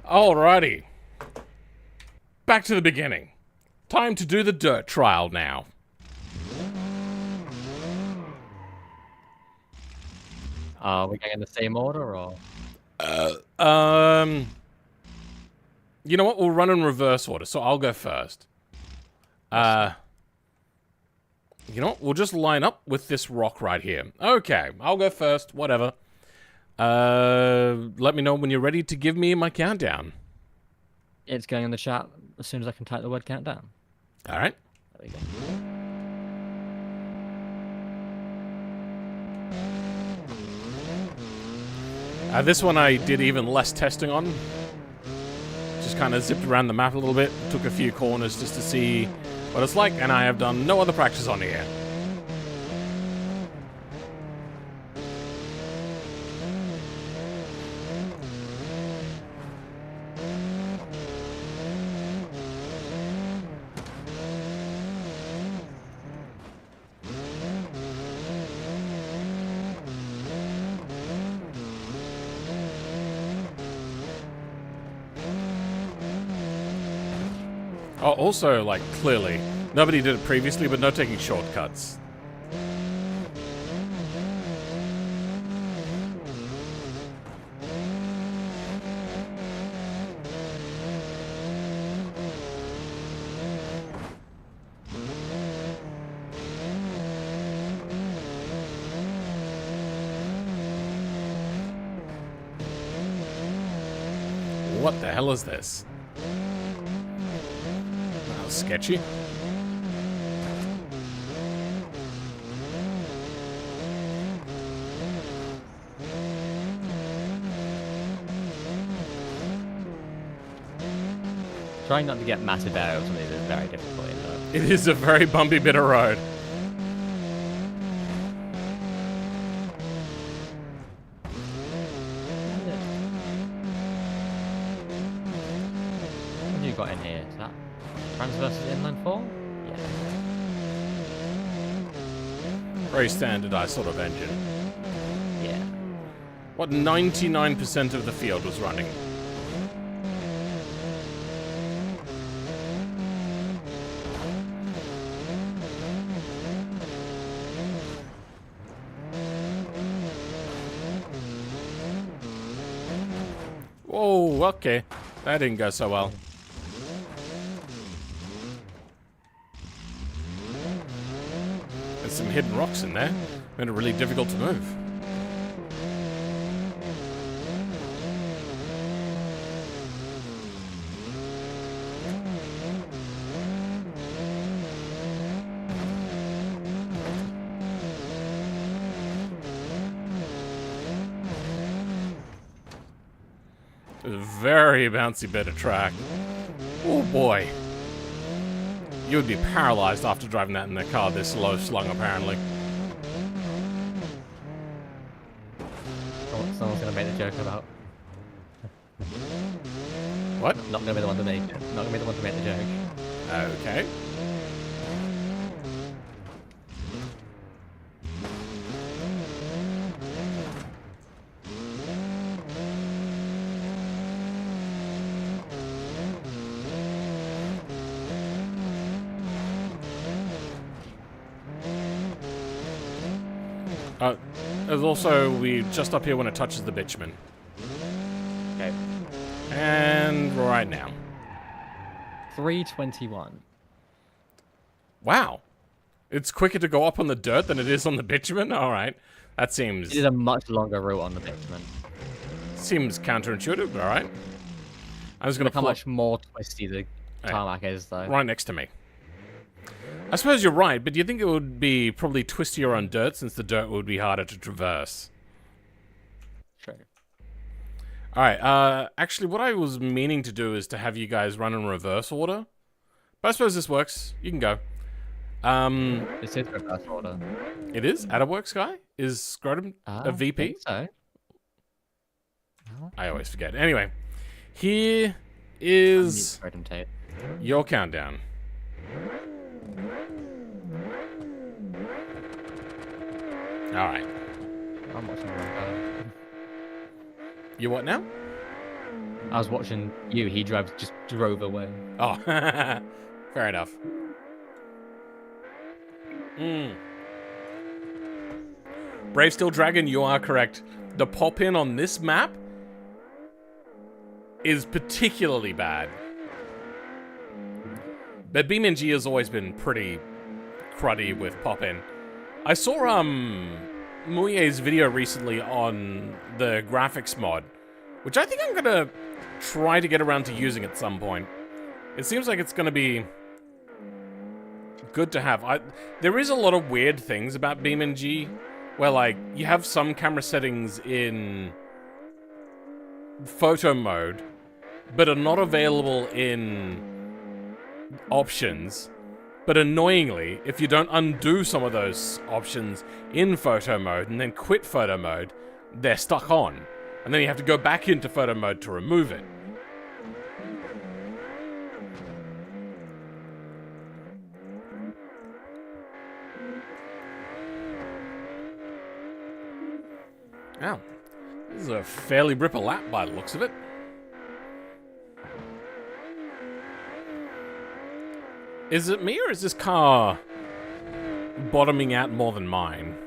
Speaker 1: Alrighty. Back to the beginning. Time to do the dirt trial now.
Speaker 3: Are we going in the same order, or...?
Speaker 1: You know what? We'll run in reverse order, so I'll go first. You know what? We'll just line up with this rock right here. Okay, I'll go first. Whatever. Let me know when you're ready to give me my countdown.
Speaker 3: It's going in the chat as soon as I can type the word countdown.
Speaker 1: All right.
Speaker 3: There we go.
Speaker 1: This one I did even less testing on. Just kind of zipped around the map a little bit, took a few corners just to see what it's like, and I have done no other practice on here. Oh, also, like, clearly, nobody did it previously, but no taking shortcuts. What the hell is this? Sketchy.
Speaker 3: Trying not to get massive arrows on these is very difficult, you know.
Speaker 1: It is a very bumpy bit of road.
Speaker 3: What have you got in here? Is that transverse inline 4? Yeah.
Speaker 1: Very standardized sort of engine.
Speaker 3: Yeah.
Speaker 1: What 99% of the field was running? Whoa, okay. That didn't go so well. There's some hidden rocks in there. Made it really difficult to move. It's a very bouncy bit of track. Oh boy. You would be paralyzed after driving that in a car this low slung, apparently.
Speaker 3: Someone's gonna make the joke about...
Speaker 1: What?
Speaker 3: Not gonna be the one to make it. Not gonna be the one to make the joke.
Speaker 1: Okay. There's also, we just up here when it touches the bitumen.
Speaker 3: Okay.
Speaker 1: And right now.
Speaker 3: 321.
Speaker 1: Wow. It's quicker to go up on the dirt than it is on the bitumen? Alright. That seems...
Speaker 3: It is a much longer route on the bitumen.
Speaker 1: Seems counterintuitive, but alright. I'm just gonna
Speaker 3: Look how much more twisty the tarmac is, though.
Speaker 1: Right next to me. I suppose you're right, but do you think it would be probably twistier on dirt since the dirt would be harder to traverse?
Speaker 3: True.
Speaker 1: Alright, actually what I was meaning to do is to have you guys run in reverse order. But I suppose this works. You can go.
Speaker 3: This is reverse order.
Speaker 1: It is? At a works guy? Is Scrotum a VP?
Speaker 3: I think so.
Speaker 1: I always forget. Anyway, here is
Speaker 3: Scrotum tape.
Speaker 1: your countdown. Alright.
Speaker 3: I'm watching the wrong guy.
Speaker 1: You what now?
Speaker 3: I was watching you. He just drove away.
Speaker 1: Oh, fair enough. Brave Steel Dragon, you are correct. The pop-in on this map is particularly bad. But BeamNG has always been pretty cruddy with pop-in. I saw Muye's video recently on the graphics mod, which I think I'm gonna try to get around to using at some point. It seems like it's gonna be good to have. There is a lot of weird things about BeamNG, where like you have some camera settings in photo mode, but are not available in options. But annoyingly, if you don't undo some of those options in photo mode and then quit photo mode, they're stuck on. And then you have to go back into photo mode to remove it. Now, this is a fairly ripper lap by the looks of it. Is it me or is this car bottoming out more than mine?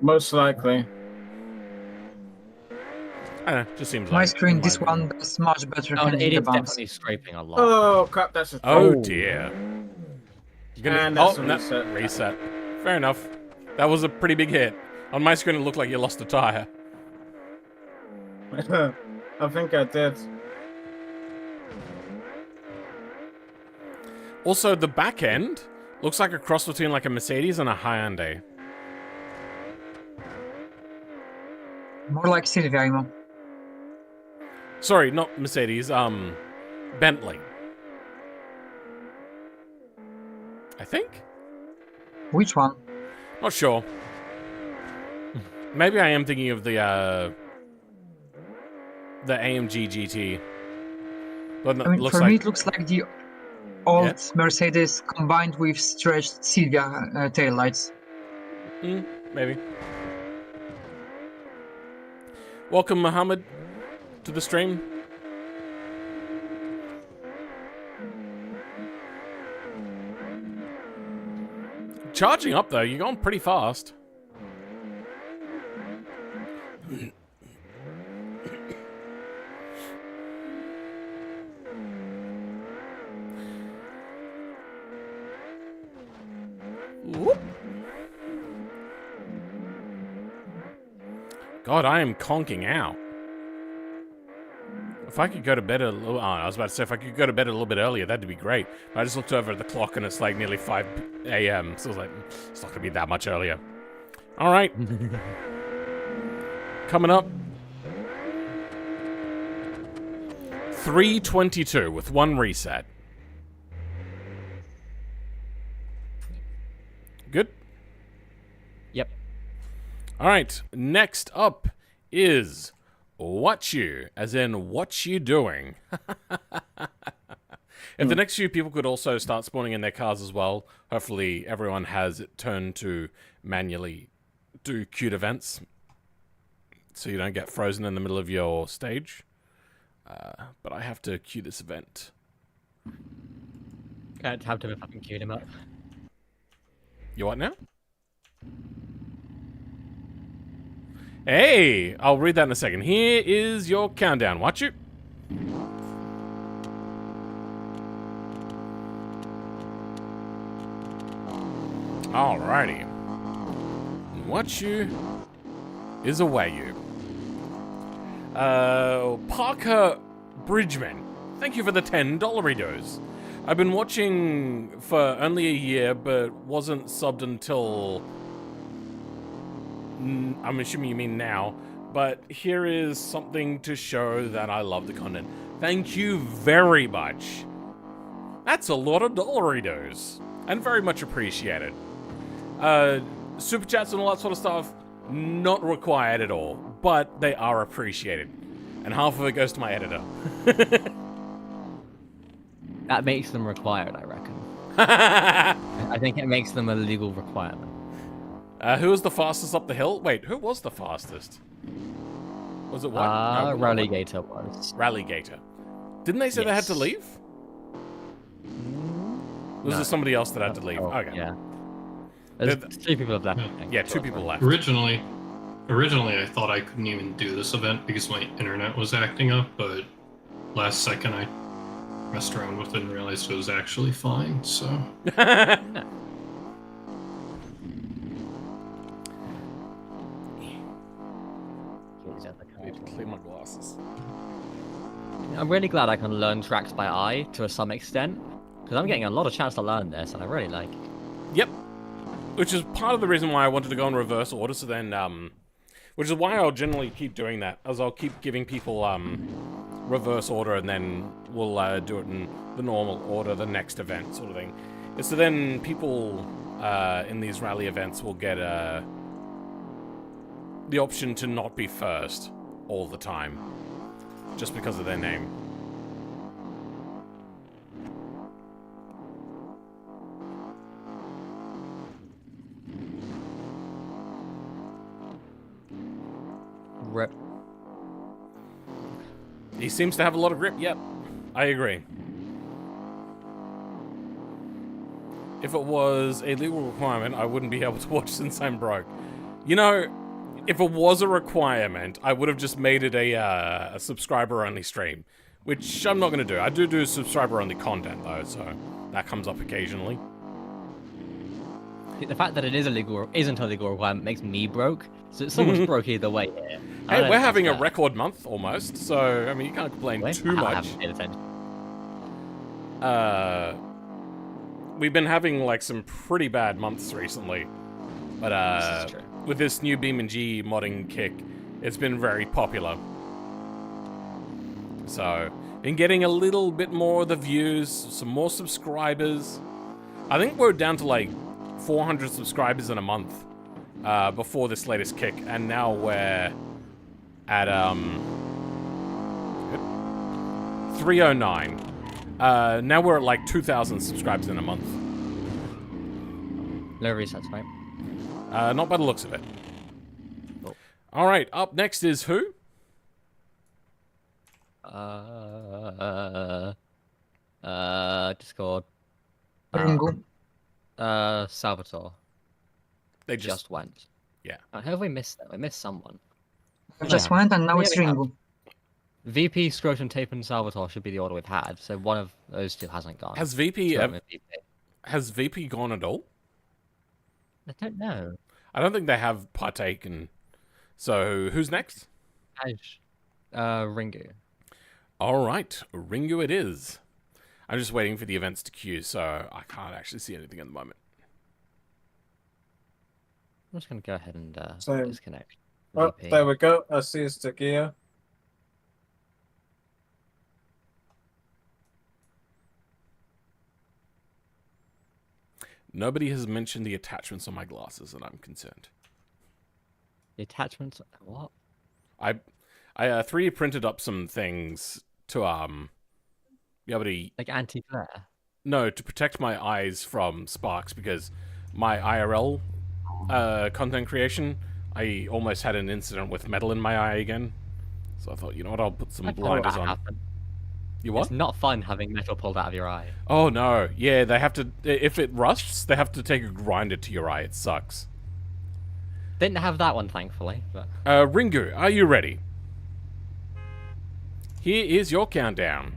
Speaker 7: Most likely.
Speaker 1: I don't know, just seems
Speaker 5: My
Speaker 1: like
Speaker 5: screen,
Speaker 1: it
Speaker 5: this
Speaker 1: might be.
Speaker 5: one is much better
Speaker 3: Oh,
Speaker 5: handling
Speaker 3: it
Speaker 5: the
Speaker 3: is
Speaker 5: bumps.
Speaker 3: definitely scraping a lot.
Speaker 7: Oh crap! That's a
Speaker 1: Oh dear. You're gonna
Speaker 7: And that's a
Speaker 1: no,
Speaker 7: reset.
Speaker 1: reset. Fair enough. That was a pretty big hit. On my screen it looked like you lost a tire.
Speaker 7: I think I did.
Speaker 1: Also, the back end looks like a cross between like a Mercedes and a Hyundai.
Speaker 5: More like Sylvia, Imo.
Speaker 1: Sorry, not Mercedes, Bentley. I think?
Speaker 5: Which one?
Speaker 1: Not sure. Maybe I am thinking of the AMG GT. But
Speaker 5: I mean,
Speaker 1: looks
Speaker 5: for
Speaker 1: like
Speaker 5: me, it looks like the old
Speaker 1: Yeah.
Speaker 5: Mercedes combined with stretched Sylvia taillights.
Speaker 1: maybe. Welcome, Mohammed, to the stream. Charging up though, you're going pretty fast. Whoop. God, I am conking out. If I could go to bed a little... Oh, I was about to say, if I could go to bed a little bit earlier, that'd be great. I just looked over at the clock and it's like nearly 5 a.m. So I was like, it's not going to be that much earlier. All right. Coming up. 3:22 with one reset. Good?
Speaker 3: Yep.
Speaker 1: All right. Next up is... What you, as in what you doing? If the next few people could also start spawning in their cars as well, hopefully everyone has it turned to manually do queued events, so you don't get frozen in the middle of your stage. But I have to queue this event.
Speaker 3: Can't have to if I can queue him up.
Speaker 1: You what now? Hey, I'll read that in a second. Here is your countdown. Watch it. Alrighty. What you is away you. Parker Bridgman. Thank you for the $10 I've been watching for only a year, but wasn't subbed until... I'm assuming you mean now. But here is something to show that I love the content. Thank you very much. That's a lot of dollaritos. And very much appreciated. Super chats and all that sort of stuff, not required at all. But they are appreciated. And half of it goes to my editor.
Speaker 3: That makes them required, I reckon. I think it makes them a legal requirement.
Speaker 1: Who was the fastest up the hill? Wait, who was the fastest? Was it what?
Speaker 3: Rallygator was.
Speaker 1: Rallygator. Didn't they say they had to leave? Was there somebody else that had to leave?
Speaker 3: Oh,
Speaker 1: okay.
Speaker 3: Yeah. There's 3 people have left. I think.
Speaker 1: Yeah, 2 people left.
Speaker 4: Originally, I thought I couldn't even do this event because my internet was acting up, but last second I messed around with it and realized it was actually fine, so...
Speaker 1: I need to clear my glasses.
Speaker 3: I'm really glad I can learn tracks by eye to some extent, because I'm getting a lot of chance to learn this, and I really like it.
Speaker 1: Yep. Which is part of the reason why I wanted to go in reverse order, so then, which is why I'll generally keep doing that, as I'll keep giving people, reverse order, and then we'll, do it in the normal order, the next event, sort of thing. And so then people, in these rally events will get, the option to not be first all the time, just because of their name.
Speaker 3: Rip.
Speaker 1: He seems to have a lot of grip, yep. I agree. If it was a legal requirement, I wouldn't be able to watch since I'm broke. You know, if it was a requirement, I would have just made it a subscriber-only stream, which I'm not going to do. I do subscriber-only content, though, so that comes up occasionally.
Speaker 3: The fact that it isn't a legal requirement makes me broke, so someone's broke either way here.
Speaker 1: Hey, we're having a record month, almost, so, I mean, you can't complain too much.
Speaker 3: I haven't paid attention.
Speaker 1: We've been having, like, some pretty bad months recently, but,
Speaker 3: This is true.
Speaker 1: with this new BeamNG modding kick, it's been very popular. So, been getting a little bit more of the views, some more subscribers. I think we're down to like 400 subscribers in a month before this latest kick, and now we're at 309. Now we're at like 2,000 subscribers in a month.
Speaker 3: No resets, right?
Speaker 1: Not by the looks of it.
Speaker 3: Oh.
Speaker 1: All right, up next is who?
Speaker 3: Discord.
Speaker 5: Ringo.
Speaker 3: Salvatore.
Speaker 1: They
Speaker 3: Just went.
Speaker 1: Yeah.
Speaker 3: Who have we missed? We missed someone.
Speaker 5: Just went, and now
Speaker 3: Yeah,
Speaker 5: it's
Speaker 3: we have.
Speaker 5: Ringo.
Speaker 3: VP, Scrotum, Tape, and Salvatore should be the order we've had. So one of those 2 hasn't gone.
Speaker 1: Has VP
Speaker 3: Scrotum and VP.
Speaker 1: has VP gone at all?
Speaker 3: I don't know.
Speaker 1: I don't think they have partaken. So who's next?
Speaker 3: Ringu.
Speaker 1: All right, Ringu it is. I'm just waiting for the events to queue, so I can't actually see anything at the moment.
Speaker 3: I'm just gonna go ahead and
Speaker 7: Same.
Speaker 3: disconnect.
Speaker 7: Oh,
Speaker 3: VP.
Speaker 7: there we go. I see it's the gear.
Speaker 1: Nobody has mentioned the attachments on my glasses, and I'm concerned.
Speaker 3: The attachments. What?
Speaker 1: I 3D printed up some things to be able to
Speaker 3: Like anti-glare.
Speaker 1: no to protect my eyes from sparks, because my IRL content creation, I almost had an incident with metal in my eye again. So I thought, you know what, I'll put some blinders on. You what?
Speaker 3: It's not fun having metal pulled out of your eye.
Speaker 1: Oh no, yeah, they have to, if it rusts, they have to take a grinder to your eye. It sucks.
Speaker 3: Didn't have that one, thankfully. But
Speaker 1: Ringu, are you ready? Here is your countdown.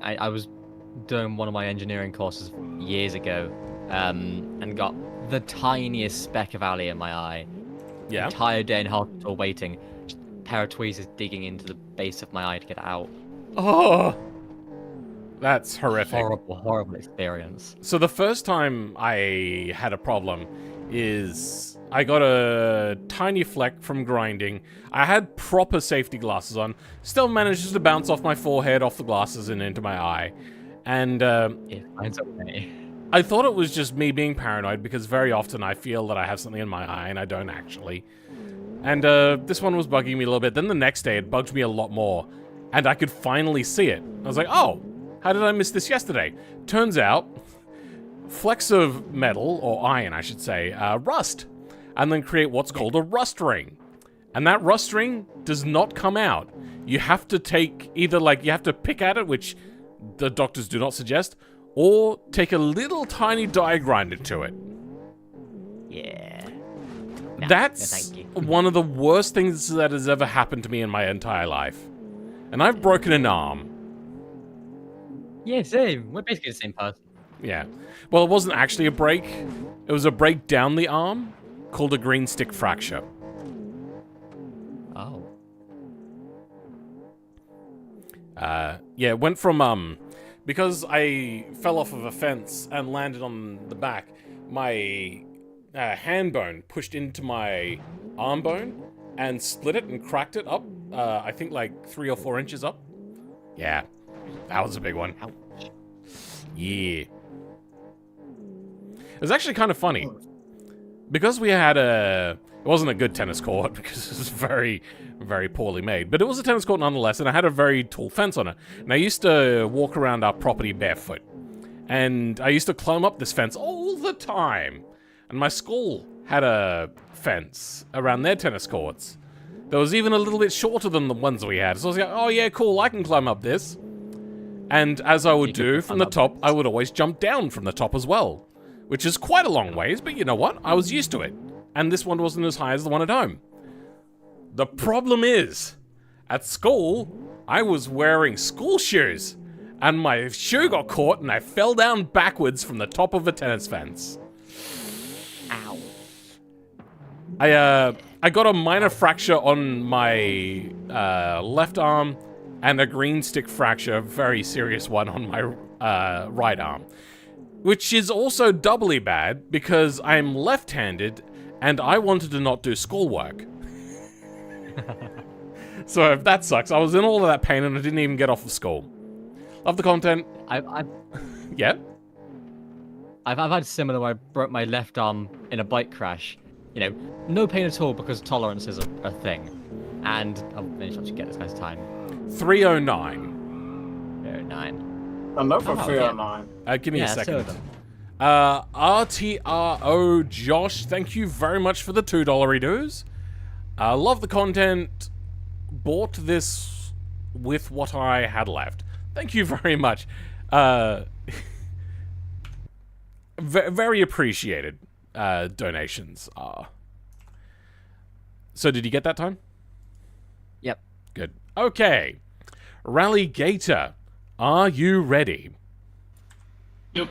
Speaker 3: I was doing one of my engineering courses years ago, and got the tiniest speck of alley in my eye.
Speaker 1: Yeah.
Speaker 3: Entire day in hospital waiting. Just pair of tweezers digging into the base of my eye to get it out.
Speaker 1: Oh, that's horrific.
Speaker 3: Horrible, horrible experience.
Speaker 1: So the first time I had a problem is I got a tiny fleck from grinding. I had proper safety glasses on. Still manages to bounce off my forehead, off the glasses, and into my eye. And
Speaker 3: Mine's okay.
Speaker 1: I thought it was just me being paranoid because very often I feel that I have something in my eye and I don't actually. And this one was bugging me a little bit. Then the next day it bugged me a lot more. And I could finally see it. I was like, oh, how did I miss this yesterday? Turns out, flecks of metal, or iron I should say, rust. And then create what's called a rust ring. And that rust ring does not come out. You have to take either, like, you have to pick at it, which the doctors do not suggest, or take a little tiny die grinder to it.
Speaker 3: Yeah. No,
Speaker 1: That's
Speaker 3: no, thank you.
Speaker 1: one of the worst things that has ever happened to me in my entire life. And I've broken an arm.
Speaker 3: Yeah, same. We're basically the same person.
Speaker 1: Yeah. Well, it wasn't actually a break. It was a break down the arm called a green stick fracture.
Speaker 3: Oh.
Speaker 1: Yeah, it went from, because I fell off of a fence and landed on the back, my hand bone pushed into my arm bone and split it and cracked it up, I think like 3 or 4 inches up. Yeah, that was a big one.
Speaker 3: Ouch.
Speaker 1: Yeah. It was actually kind of funny. Because we had it wasn't a good tennis court because it was very, very poorly made. But it was a tennis court nonetheless, and I had a very tall fence on it. And I used to walk around our property barefoot. And I used to climb up this fence all the time. And my school had a fence around their tennis courts that was even a little bit shorter than the ones we had. So I was like, oh yeah, cool, I can climb up this. And as I would do from the top, I would always jump down from the top as well. Which is quite a long ways, but you know what? I was used to it. And this one wasn't as high as the one at home. The problem is, at school, I was wearing school shoes. And my shoe got caught and I fell down backwards from the top of a tennis fence.
Speaker 3: Ow.
Speaker 1: I got a minor fracture on my left arm and a green stick fracture, a very serious one, on my right arm. Which is also doubly bad because I'm left-handed and I wanted to not do schoolwork. So if that sucks, I was in all of that pain and I didn't even get off of school. Love the content. Yeah?
Speaker 3: I've had similar where I broke my left arm in a bike crash. You know, no pain at all because tolerance is a thing. And I'll finish up to get this guy's time.
Speaker 1: 309.
Speaker 3: 309.
Speaker 7: Another
Speaker 3: Oh,
Speaker 7: 309.
Speaker 1: Give me a second.
Speaker 3: So
Speaker 1: RTRO Josh, thank you very much for the $2 dues. Love the content. Bought this with what I had left. Thank you very much. Very appreciated donations. So did you get that time?
Speaker 3: Yep.
Speaker 1: Good. Okay. Rally Gator, are you ready?
Speaker 4: Yep.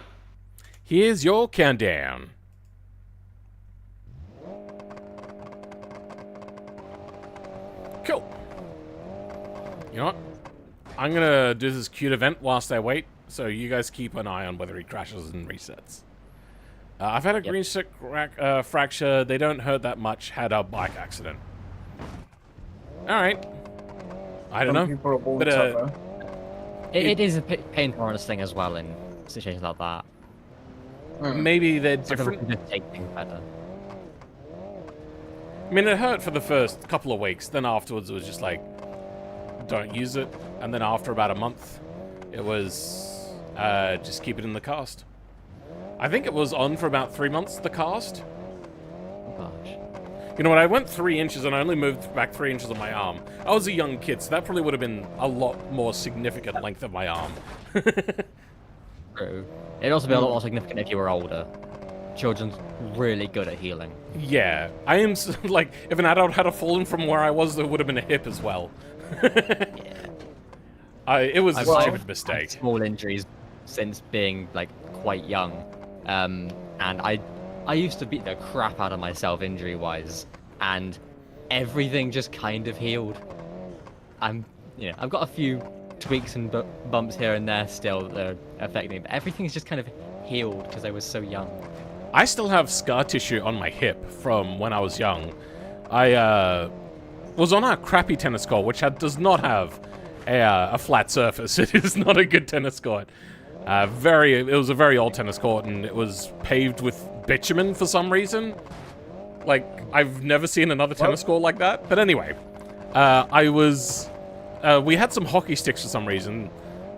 Speaker 1: Here's your countdown. Cool. You know what? I'm gonna do this cute event whilst I wait, so you guys keep an eye on whether he crashes and resets. I've had a green stick fracture. They don't hurt that much. Had a bike accident. All right. I don't know.
Speaker 7: People are born
Speaker 1: But,
Speaker 7: tougher.
Speaker 3: It is a pain tolerance thing as well in situations like that.
Speaker 1: Maybe they're
Speaker 3: Some people
Speaker 1: different.
Speaker 3: can just take things better.
Speaker 1: I mean, it hurt for the first couple of weeks. Then afterwards, it was just like, don't use it. And then after about a month, it was just keep it in the cast. I think it was on for about 3 months, the cast.
Speaker 3: Oh, gosh.
Speaker 1: You know what, I went 3 inches and I only moved back 3 inches on my arm. I was a young kid, so that probably would have been a lot more significant length of my arm.
Speaker 3: True. It'd also be a lot more significant if you were older. Children's really good at healing.
Speaker 1: Yeah, I am, like, if an adult had fallen from where I was, there would have been a hip as well.
Speaker 3: Yeah.
Speaker 1: It was a
Speaker 3: I've
Speaker 1: stupid
Speaker 3: had
Speaker 1: mistake.
Speaker 3: small injuries since being, like, quite young. And I used to beat the crap out of myself injury-wise. And everything just kind of healed. I've got a few tweaks and bumps here and there still that are affecting me, but everything's just kind of healed because I was so young.
Speaker 1: I still have scar tissue on my hip from when I was young. I was on a crappy tennis court, which does not have a flat surface. It is not a good tennis court. It was a very old tennis court, and it was paved with bitumen for some reason. Like, I've never seen another tennis court like that. But anyway, we had some hockey sticks for some reason,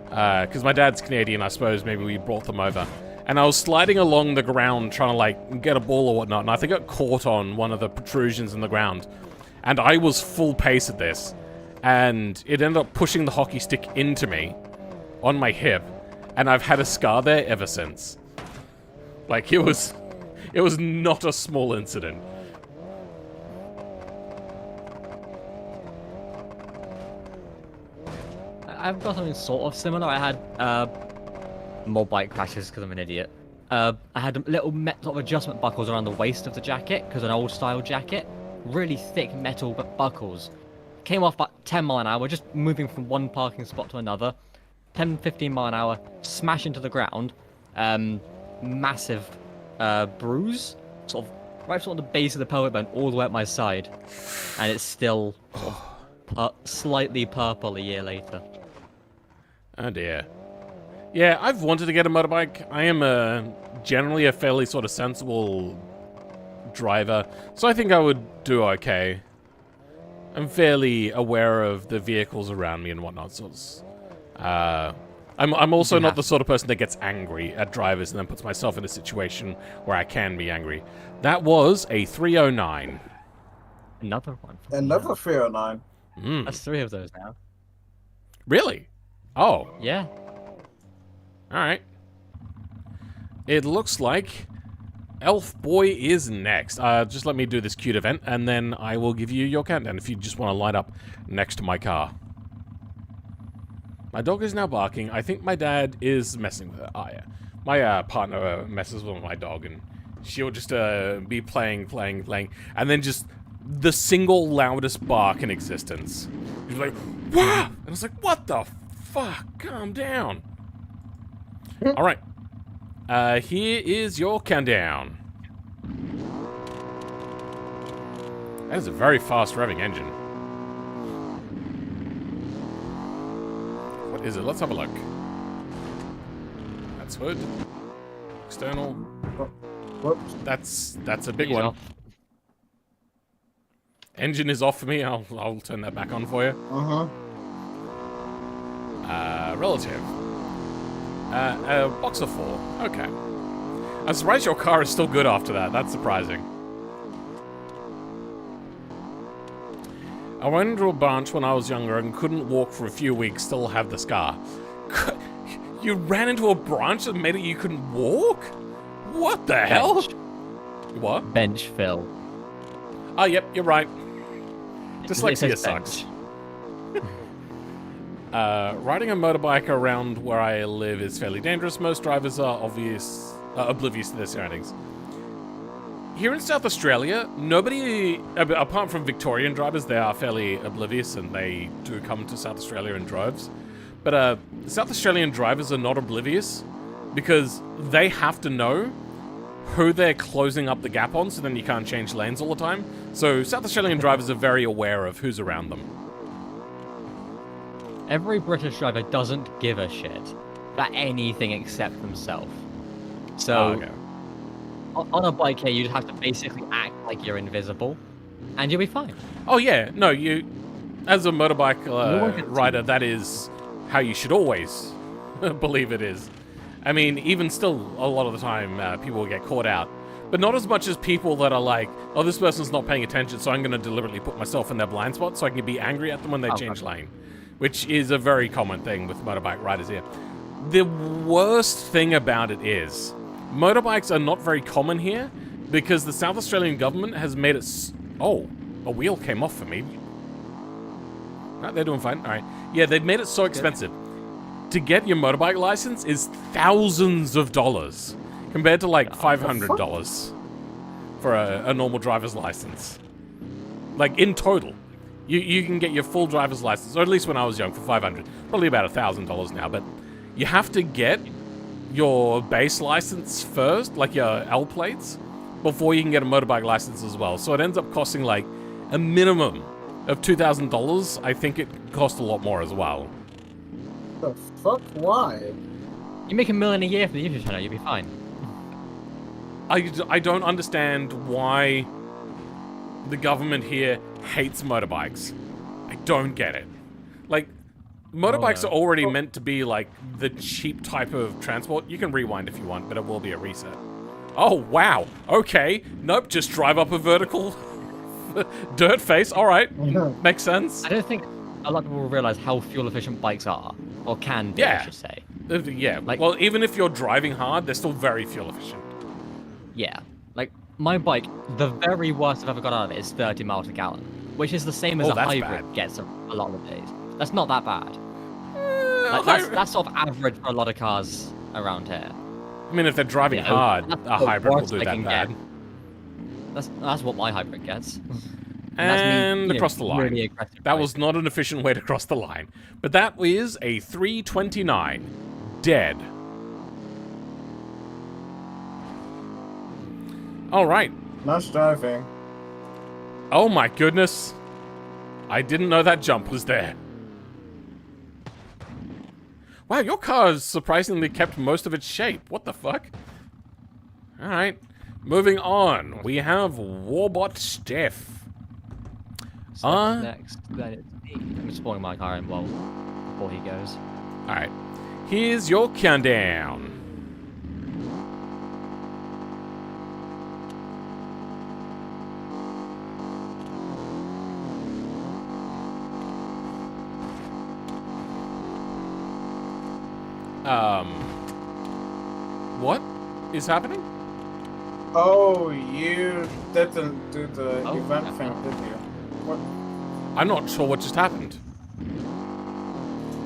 Speaker 1: because my dad's Canadian, I suppose. Maybe we brought them over. And I was sliding along the ground trying to, like, get a ball or whatnot, and I think I got caught on one of the protrusions in the ground. And I was full pace at this, and it ended up pushing the hockey stick into me on my hip, and I've had a scar there ever since. Like, it was not a small incident.
Speaker 3: I've got something sort of similar. I had more bike crashes because I'm an idiot. I had little sort of adjustment buckles around the waist of the jacket because an old style jacket. Really thick metal buckles. Came off about 10 mile an hour, just moving from one parking spot to another. 10, 15 mile an hour, smash into the ground. Massive bruise, sort of the base of the pelvic bone, all the way up my side. And it's still sort of slightly purple a year later.
Speaker 1: Oh dear. Yeah, I've wanted to get a motorbike. I am generally a fairly sort of sensible driver, so I think I would do okay. I'm fairly aware of the vehicles around me and whatnot, so I'm also not the sort of person that gets angry at drivers and then puts myself in a situation where I can be angry. That was a 309.
Speaker 3: Another one.
Speaker 7: Another 309.
Speaker 3: That's 3 of those now.
Speaker 1: Really? Oh.
Speaker 3: Yeah.
Speaker 1: Alright. It looks like Elf Boy is next. Just let me do this cute event, and then I will give you your countdown if you just want to line up next to my car. My dog is now barking. I think my dad is messing with it. Oh, yeah. My partner messes with my dog, and she'll just be playing, and then just the single loudest bark in existence. She's like, "Wow!" And I was like, "What the fuck? Calm down." All right. Here is your countdown. That is a very fast revving engine. What is it? Let's have a look. That's hood. External.
Speaker 7: Whoops.
Speaker 1: That's a big one. Engine is off for me. I'll turn that back on for you. Relative. Box of 4. Okay. I'm surprised your car is still good after that. That's surprising. I went into a branch when I was younger and couldn't walk for a few weeks, still have the scar. You ran into a branch that made it you couldn't walk? What the hell? What?
Speaker 3: Bench fill.
Speaker 1: Oh, yep, you're right. Dyslexia sucks. Riding a motorbike around where I live is fairly dangerous. Most drivers are oblivious to their surroundings. Here in South Australia, nobody, apart from Victorian drivers, they are fairly oblivious and they do come to South Australia in droves. But South Australian drivers are not oblivious because they have to know who they're closing up the gap on, so then you can't change lanes all the time. So South Australian drivers are very aware of who's around them.
Speaker 3: Every British driver doesn't give a shit about anything except themselves. So,
Speaker 1: okay.
Speaker 3: On a bike here, you'd have to basically act like you're invisible, and you'll be fine.
Speaker 1: Oh yeah, no, you, as a motorbike rider, that is how you should always believe it is. I mean, even still, a lot of the time, people will get caught out. But not as much as people that are like, oh, this person's not paying attention, so I'm going to deliberately put myself in their blind spot so I can be angry at them when they change lane. Which is a very common thing with motorbike riders here. The worst thing about it is, motorbikes are not very common here because the South Australian government has made it... Oh, a wheel came off for me. No, they're doing fine. All right. Yeah, they've made it so expensive. To get your motorbike license is thousands of dollars compared to like $500 for a normal driver's license. Like, in total. You can get your full driver's license, or at least when I was young, for $500. Probably about $1,000 now, but you have to get your base license first, like your L plates, before you can get a motorbike license as well. So it ends up costing like a minimum of $2,000. I think it cost a lot more as well.
Speaker 7: The fuck? Why?
Speaker 3: You make $1 million a year for the YouTube channel, you'll be fine.
Speaker 1: I don't understand why the government here hates motorbikes. I don't get it. Like, motorbikes are already meant to be like the cheap type of transport. You can rewind if you want, but it will be a reset. Oh, wow. Okay. Nope, just drive up a vertical dirt face. All right. Makes sense.
Speaker 3: I don't think a lot of people will realize how fuel efficient bikes are, or can be, I should say.
Speaker 1: Yeah.
Speaker 3: Like,
Speaker 1: well, even if you're driving hard, they're still very fuel efficient.
Speaker 3: Yeah. Like, my bike, the very worst I've ever got out of it is 30 miles a gallon, which is the same as a
Speaker 1: that's
Speaker 3: hybrid
Speaker 1: bad.
Speaker 3: gets a lot of the days. That's not that bad. Like, that's sort of average for a lot of cars around here.
Speaker 1: I mean, if they're driving hard, a hybrid will do that bad.
Speaker 3: That's what my hybrid gets.
Speaker 1: And across the line.
Speaker 3: Really
Speaker 1: that was not an efficient way to cross the line. But that is a 329. Dead. Alright.
Speaker 7: Nice driving.
Speaker 1: Oh my goodness. I didn't know that jump was there. Wow, your car has surprisingly kept most of its shape. What the fuck? Alright. Moving on. We have Warbot Steph.
Speaker 3: So next, then it's me. I'm spawning my car in before he goes.
Speaker 1: Alright. Here's your countdown. What is happening?
Speaker 7: Oh, you didn't do the event thing, did you? What?
Speaker 1: I'm not sure what just happened.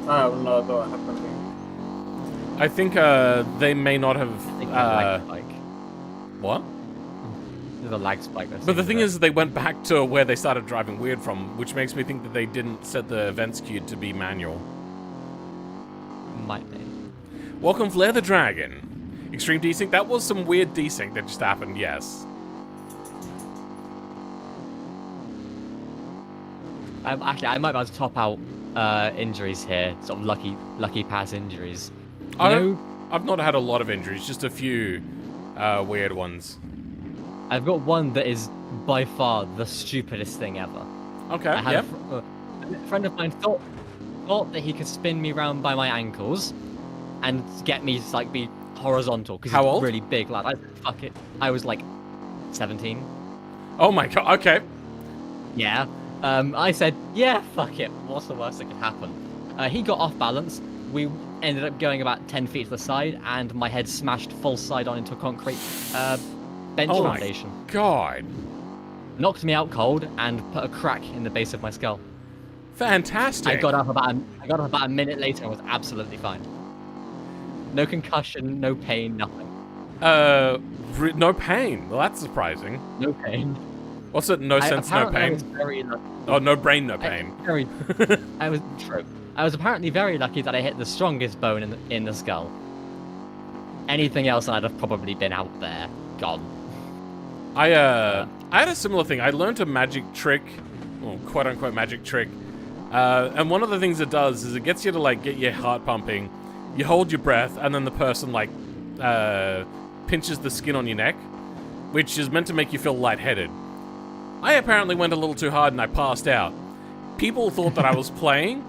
Speaker 7: I have no idea what happened.
Speaker 1: I think they may not have.
Speaker 3: Lag spike.
Speaker 1: What?
Speaker 3: There's a lag spike.
Speaker 1: But the thing is, they went back to where they started driving weird from, which makes me think that they didn't set the events queue to be manual.
Speaker 3: Might be.
Speaker 1: Welcome, Flare the Dragon. Extreme desync. That was some weird desync that just happened. Yes.
Speaker 3: Actually, I might be able to top out injuries here. Sort of lucky pass injuries.
Speaker 1: I've not had a lot of injuries, just a few weird ones.
Speaker 3: I've got one that is by far the stupidest thing ever.
Speaker 1: Okay,
Speaker 3: I had a friend of mine thought that he could spin me round by my ankles and get me to like be horizontal because he's really big lad. I said, fuck it. I was like 17.
Speaker 1: Oh my god. Okay.
Speaker 3: Yeah. I said, yeah, fuck it. What's the worst that could happen? He got off balance. We ended up going about 10 feet to the side, and my head smashed full side on into a concrete bench foundation.
Speaker 1: Oh my god.
Speaker 3: Knocked me out cold and put a crack in the base of my skull.
Speaker 1: Fantastic.
Speaker 3: I got up about a minute later and was absolutely fine. No concussion, no pain, nothing.
Speaker 1: No pain. Well, that's surprising.
Speaker 3: No pain.
Speaker 1: What's it? No sense, no pain. Oh, no brain, no pain.
Speaker 3: I was apparently very lucky that I hit the strongest bone in the skull. Anything else, I'd have probably been out there, gone.
Speaker 1: I had a similar thing. I learned a magic trick, or quote unquote magic trick, and one of the things it does is it gets you to like get your heart pumping. You hold your breath, and then the person like pinches the skin on your neck, which is meant to make you feel lightheaded. I apparently went a little too hard and I passed out. People thought that I was playing,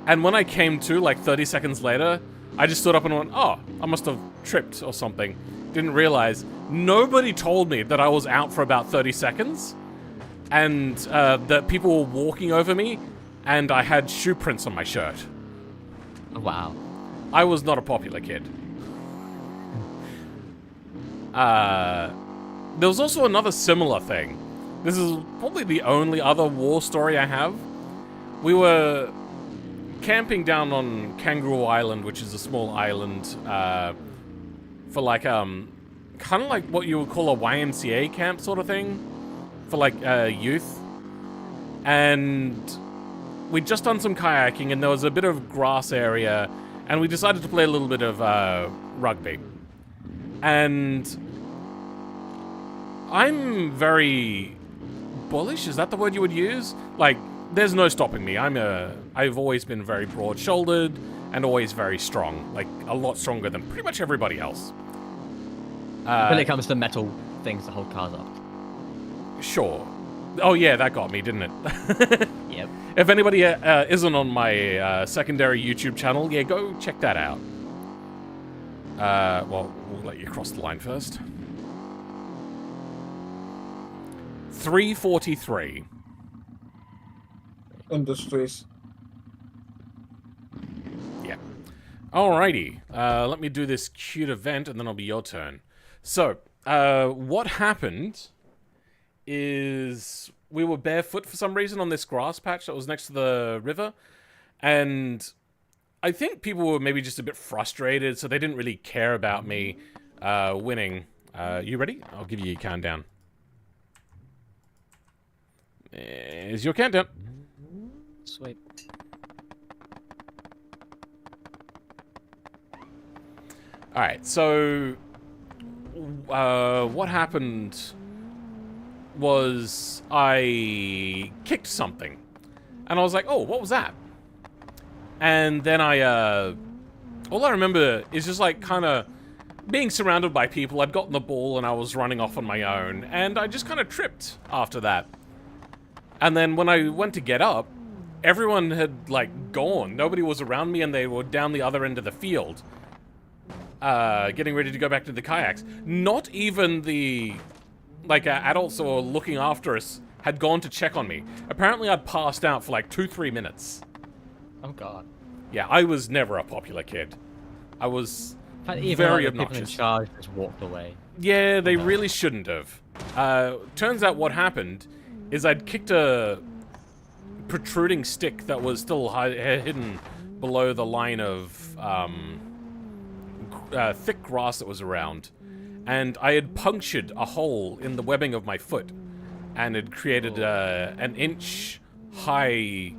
Speaker 1: and when I came to, like 30 seconds later, I just stood up and went, oh, I must have tripped or something. Didn't realize. Nobody told me that I was out for about 30 seconds, and that people were walking over me, and I had shoe prints on my shirt.
Speaker 3: Wow.
Speaker 1: I was not a popular kid. There was also another similar thing. This is probably the only other war story I have. We were camping down on Kangaroo Island, which is a small island, for like, kind of like what you would call a YMCA camp sort of thing, for like, youth. and we'd just done some kayaking, and there was a bit of grass area, and we decided to play a little bit of rugby. And I'm very bullish. Is that the word you would use? Like, there's no stopping me. I've always been very broad-shouldered and always very strong. Like, a lot stronger than pretty much everybody else.
Speaker 3: When it comes to metal things to hold cars up.
Speaker 1: Sure. Oh yeah, that got me, didn't it?
Speaker 3: Yep.
Speaker 1: If anybody isn't on my secondary YouTube channel, yeah, go check that out. Well, we'll let you cross the line first. 343.
Speaker 7: Industries.
Speaker 1: Yeah. Alrighty. Let me do this cute event, and then it'll be your turn. So, what happened is we were barefoot for some reason on this grass patch that was next to the river, and I think people were maybe just a bit frustrated, so they didn't really care about me winning. You ready? I'll give you your countdown. Is your countdown?
Speaker 3: Sweet.
Speaker 1: Alright, so what happened was I kicked something. And I was like, oh, what was that? And then all I remember is just like kind of being surrounded by people. I'd gotten the ball and I was running off on my own. And I just kind of tripped after that. And then when I went to get up, everyone had like gone. Nobody was around me and they were down the other end of the field. Getting ready to go back to the kayaks. Not even the adults who were looking after us had gone to check on me. Apparently I'd passed out for like 2-3 minutes.
Speaker 3: Oh god.
Speaker 1: Yeah, I was never a popular kid. I was
Speaker 3: Even
Speaker 1: very
Speaker 3: like, the people in
Speaker 1: obnoxious.
Speaker 3: charge just walked away.
Speaker 1: Yeah, they really shouldn't have. Turns out what happened is I'd kicked a protruding stick that was still hidden below the line of thick grass that was around. And I had punctured a hole in the webbing of my foot. And had created an inch high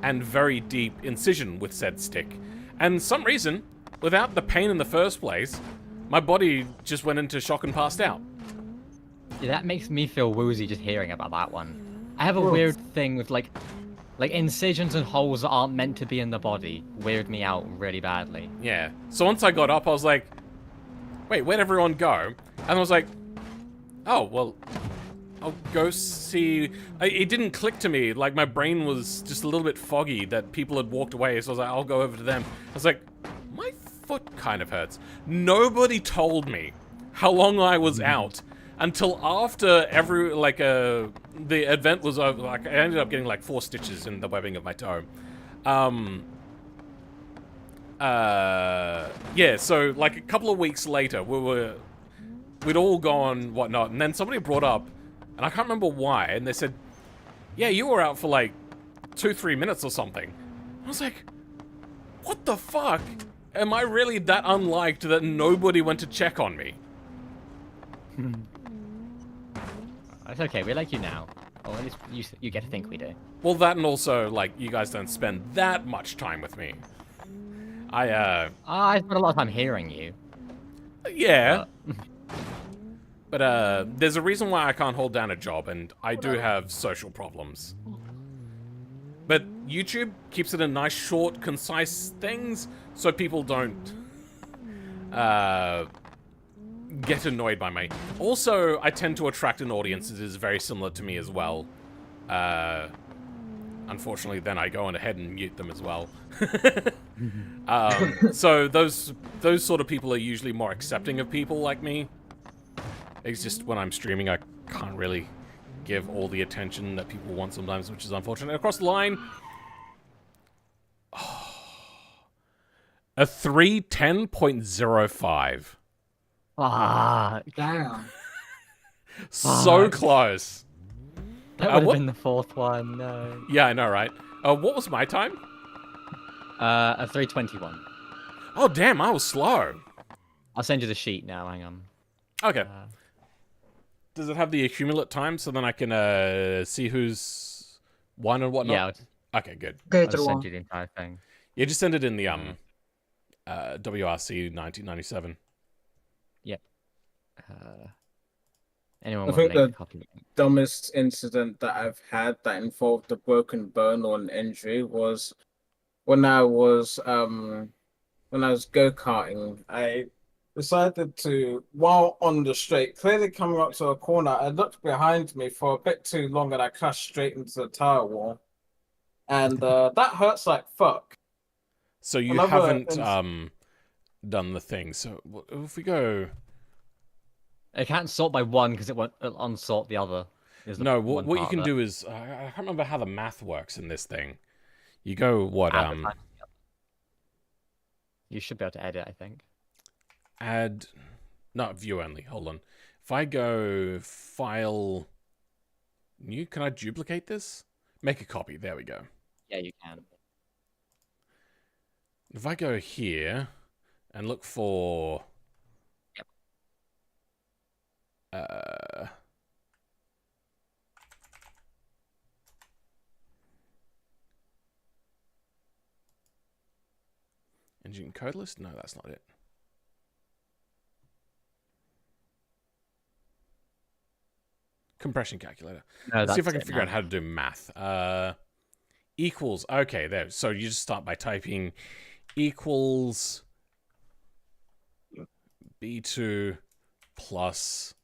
Speaker 1: and very deep incision with said stick. And some reason, without the pain in the first place, my body just went into shock and passed out.
Speaker 3: Yeah, that makes me feel woozy just hearing about that one. I have a weird thing with like incisions and holes that aren't meant to be in the body weird me out really badly.
Speaker 1: Yeah. So once I got up, I was like, wait, where'd everyone go? And I was like, oh, well, I'll go see. It didn't click to me. Like, my brain was just a little bit foggy that people had walked away. So I was like, I'll go over to them. I was like, my foot kind of hurts. Nobody told me how long I was out until after the event was over. Like, I ended up getting like 4 stitches in the webbing of my toe. Yeah, so like a couple of weeks later, we'd all gone whatnot, and then somebody brought up, and I can't remember why, and they said, yeah, you were out for like 2-3 minutes or something. I was like, what the fuck? Am I really that unliked that nobody went to check on me?
Speaker 3: It's okay, we like you now. Or at least you get to think we do.
Speaker 1: Well, that, and also, like, you guys don't spend that much time with me. I
Speaker 3: spent a lot of time hearing you.
Speaker 1: Yeah. But there's a reason why I can't hold down a job, and I do have social problems. But YouTube keeps it in nice, short, concise things, so people don't get annoyed by me. Also, I tend to attract an audience that is very similar to me as well. Unfortunately, then I go on ahead and mute them as well. So those sort of people are usually more accepting of people like me. It's just when I'm streaming, I can't really give all the attention that people want sometimes, which is unfortunate. Across the line, a 310.05.
Speaker 3: Ah,
Speaker 2: Damn.
Speaker 1: So close.
Speaker 3: that would have
Speaker 1: what-
Speaker 3: been the 4th one. No.
Speaker 1: Yeah, I know, right? What was my time?
Speaker 3: A 321.
Speaker 1: Oh, damn, I was slow.
Speaker 3: I'll send you the sheet now. Hang on.
Speaker 1: Okay. Does it have the accumulate time so then I can see who's One and whatnot?
Speaker 3: Yeah,
Speaker 1: Okay, good.
Speaker 3: I'll
Speaker 5: Gator
Speaker 3: just send
Speaker 5: one.
Speaker 3: you the entire thing.
Speaker 1: Yeah, just send it in the WRC 1997.
Speaker 3: Yep. Anyone
Speaker 7: I
Speaker 3: want
Speaker 7: think
Speaker 3: to link
Speaker 7: the
Speaker 3: a copy?
Speaker 7: dumbest incident that I've had that involved a broken bone or an injury was when I was go-karting. I decided to, while on the straight, clearly coming up to a corner, I looked behind me for a bit too long and I crashed straight into the tire wall. And that hurts like fuck.
Speaker 1: So you
Speaker 7: Another
Speaker 1: haven't
Speaker 7: ins-
Speaker 1: done the thing. So if we go...
Speaker 3: It can't sort by one because it won't unsort the other. Is the
Speaker 1: No,
Speaker 3: one
Speaker 1: what you
Speaker 3: part
Speaker 1: can
Speaker 3: of it.
Speaker 1: do is... I can't remember how the math works in this thing. You go, what,
Speaker 3: Add the time. You should be able to edit, I think.
Speaker 1: add... Not view only, hold on. If I go file... New, can I duplicate this? Make a copy, there we go.
Speaker 3: Yeah, you can.
Speaker 1: If I go here and look for... engine code list? No, that's not it. Compression calculator.
Speaker 3: No,
Speaker 1: Let's see if I
Speaker 3: that's
Speaker 1: can
Speaker 3: it
Speaker 1: figure out
Speaker 3: now.
Speaker 1: how to do math. Equals. Okay, there. So you just start by typing equals B2 plus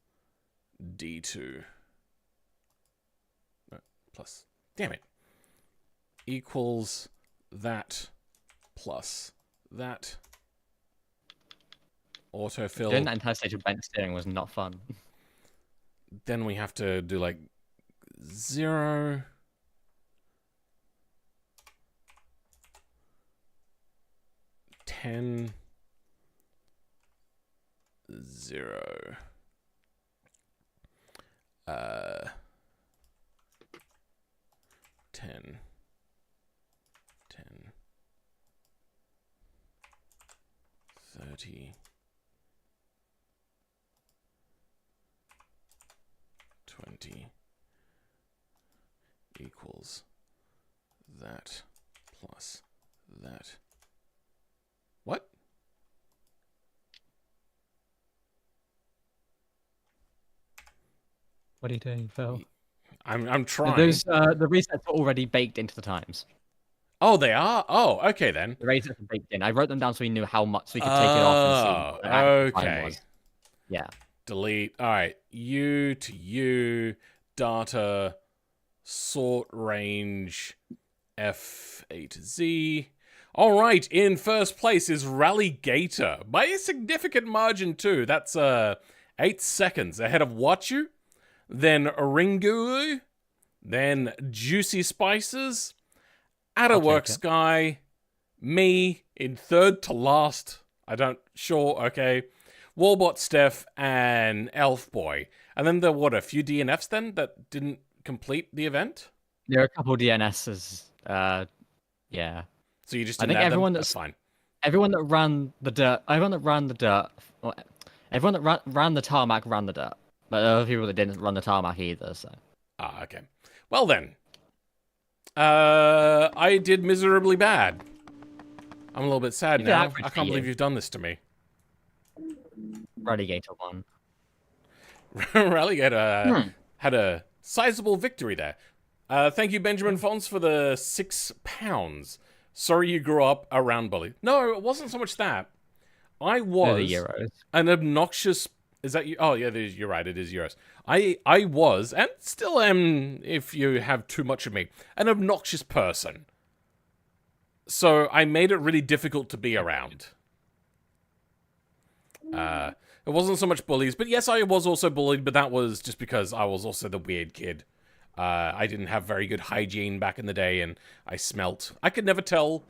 Speaker 1: D2. No, plus. Damn it. Equals that plus that. Autofill.
Speaker 3: Doing that entire stage of bent steering was not fun.
Speaker 1: Then we have to do like 0. 10 0 10 10 30 20 equals that plus that. What?
Speaker 3: What are you doing, Phil?
Speaker 1: I'm trying.
Speaker 3: Those the resets are already baked into the times.
Speaker 1: Oh, they are? Oh, okay then.
Speaker 3: The resets are baked in. I wrote them down so we knew how much, so we could take it off and see what the actual time
Speaker 1: okay.
Speaker 3: was. Yeah.
Speaker 1: Delete. All right. U to U, data, sort range, F A to Z. All right. In first place is Rallygator by a significant margin too. That's 8 seconds ahead of Watchu, then Ringu, then Juicy Spices, Atterworks Guy, me in third to last. I don't, sure, okay. Warbot Steph and Elf Boy. And then there were, what, a few DNFs then that didn't complete the event?
Speaker 3: There are a couple DNSs. Yeah.
Speaker 1: So you just
Speaker 3: I
Speaker 1: didn't
Speaker 3: think
Speaker 1: add
Speaker 3: everyone
Speaker 1: them?
Speaker 3: that's
Speaker 1: fine.
Speaker 3: everyone that ran the dirt, everyone that ran the dirt, well, everyone that ran the tarmac ran the dirt. But there are people that didn't run the tarmac either. So.
Speaker 1: Ah, okay. Well then. I did miserably bad. I'm a little bit sad
Speaker 3: You did
Speaker 1: now.
Speaker 3: average
Speaker 1: I can't
Speaker 3: for
Speaker 1: believe
Speaker 3: you.
Speaker 1: you've done this to me.
Speaker 3: Rallygator won.
Speaker 1: Rallygator had a sizable victory there. Thank you, Benjamin Fons, for the £6. Sorry you grew up around bully. No, it wasn't so much that. I
Speaker 3: They're
Speaker 1: was
Speaker 3: the Euros.
Speaker 1: an obnoxious... Is that you? Oh, yeah, you're right. It is Euros. I was, and still am, if you have too much of me, an obnoxious person. So I made it really difficult to be around. It wasn't so much bullies, but yes, I was also bullied, but that was just because I was also the weird kid. I didn't have very good hygiene back in the day, and I smelt. I could never tell,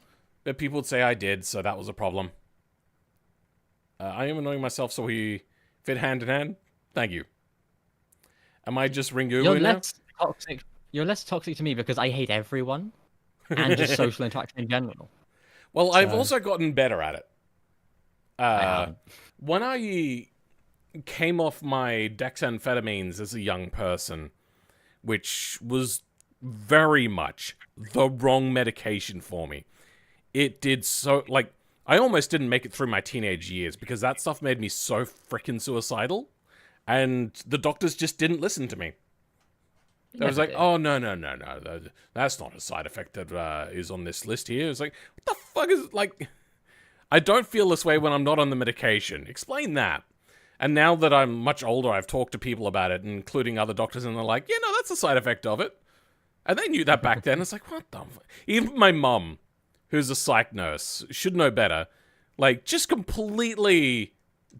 Speaker 1: but people would say I did, so that was a problem. I am annoying myself, so we fit hand in hand. Thank you. Am I just Ringu
Speaker 3: You're
Speaker 1: now?
Speaker 3: less toxic. You're less toxic to me because I hate everyone, and just social interaction in general.
Speaker 1: Well, I've also gotten better at it.
Speaker 3: haven't.
Speaker 1: When I came off my dexamphetamines as a young person, which was very much the wrong medication for me. It did so, like, I almost didn't make it through my teenage years because that stuff made me so freaking suicidal, and the doctors just didn't listen to me. I was like, oh, no, that's not a side effect that is on this list here. It's like, what the fuck is, like, I don't feel this way when I'm not on the medication. Explain that. And now that I'm much older, I've talked to people about it, including other doctors, and they're like, yeah, no, that's a side effect of it. And they knew that back then. It's like, what the fuck? Even my mum, who's a psych nurse, should know better, like, just completely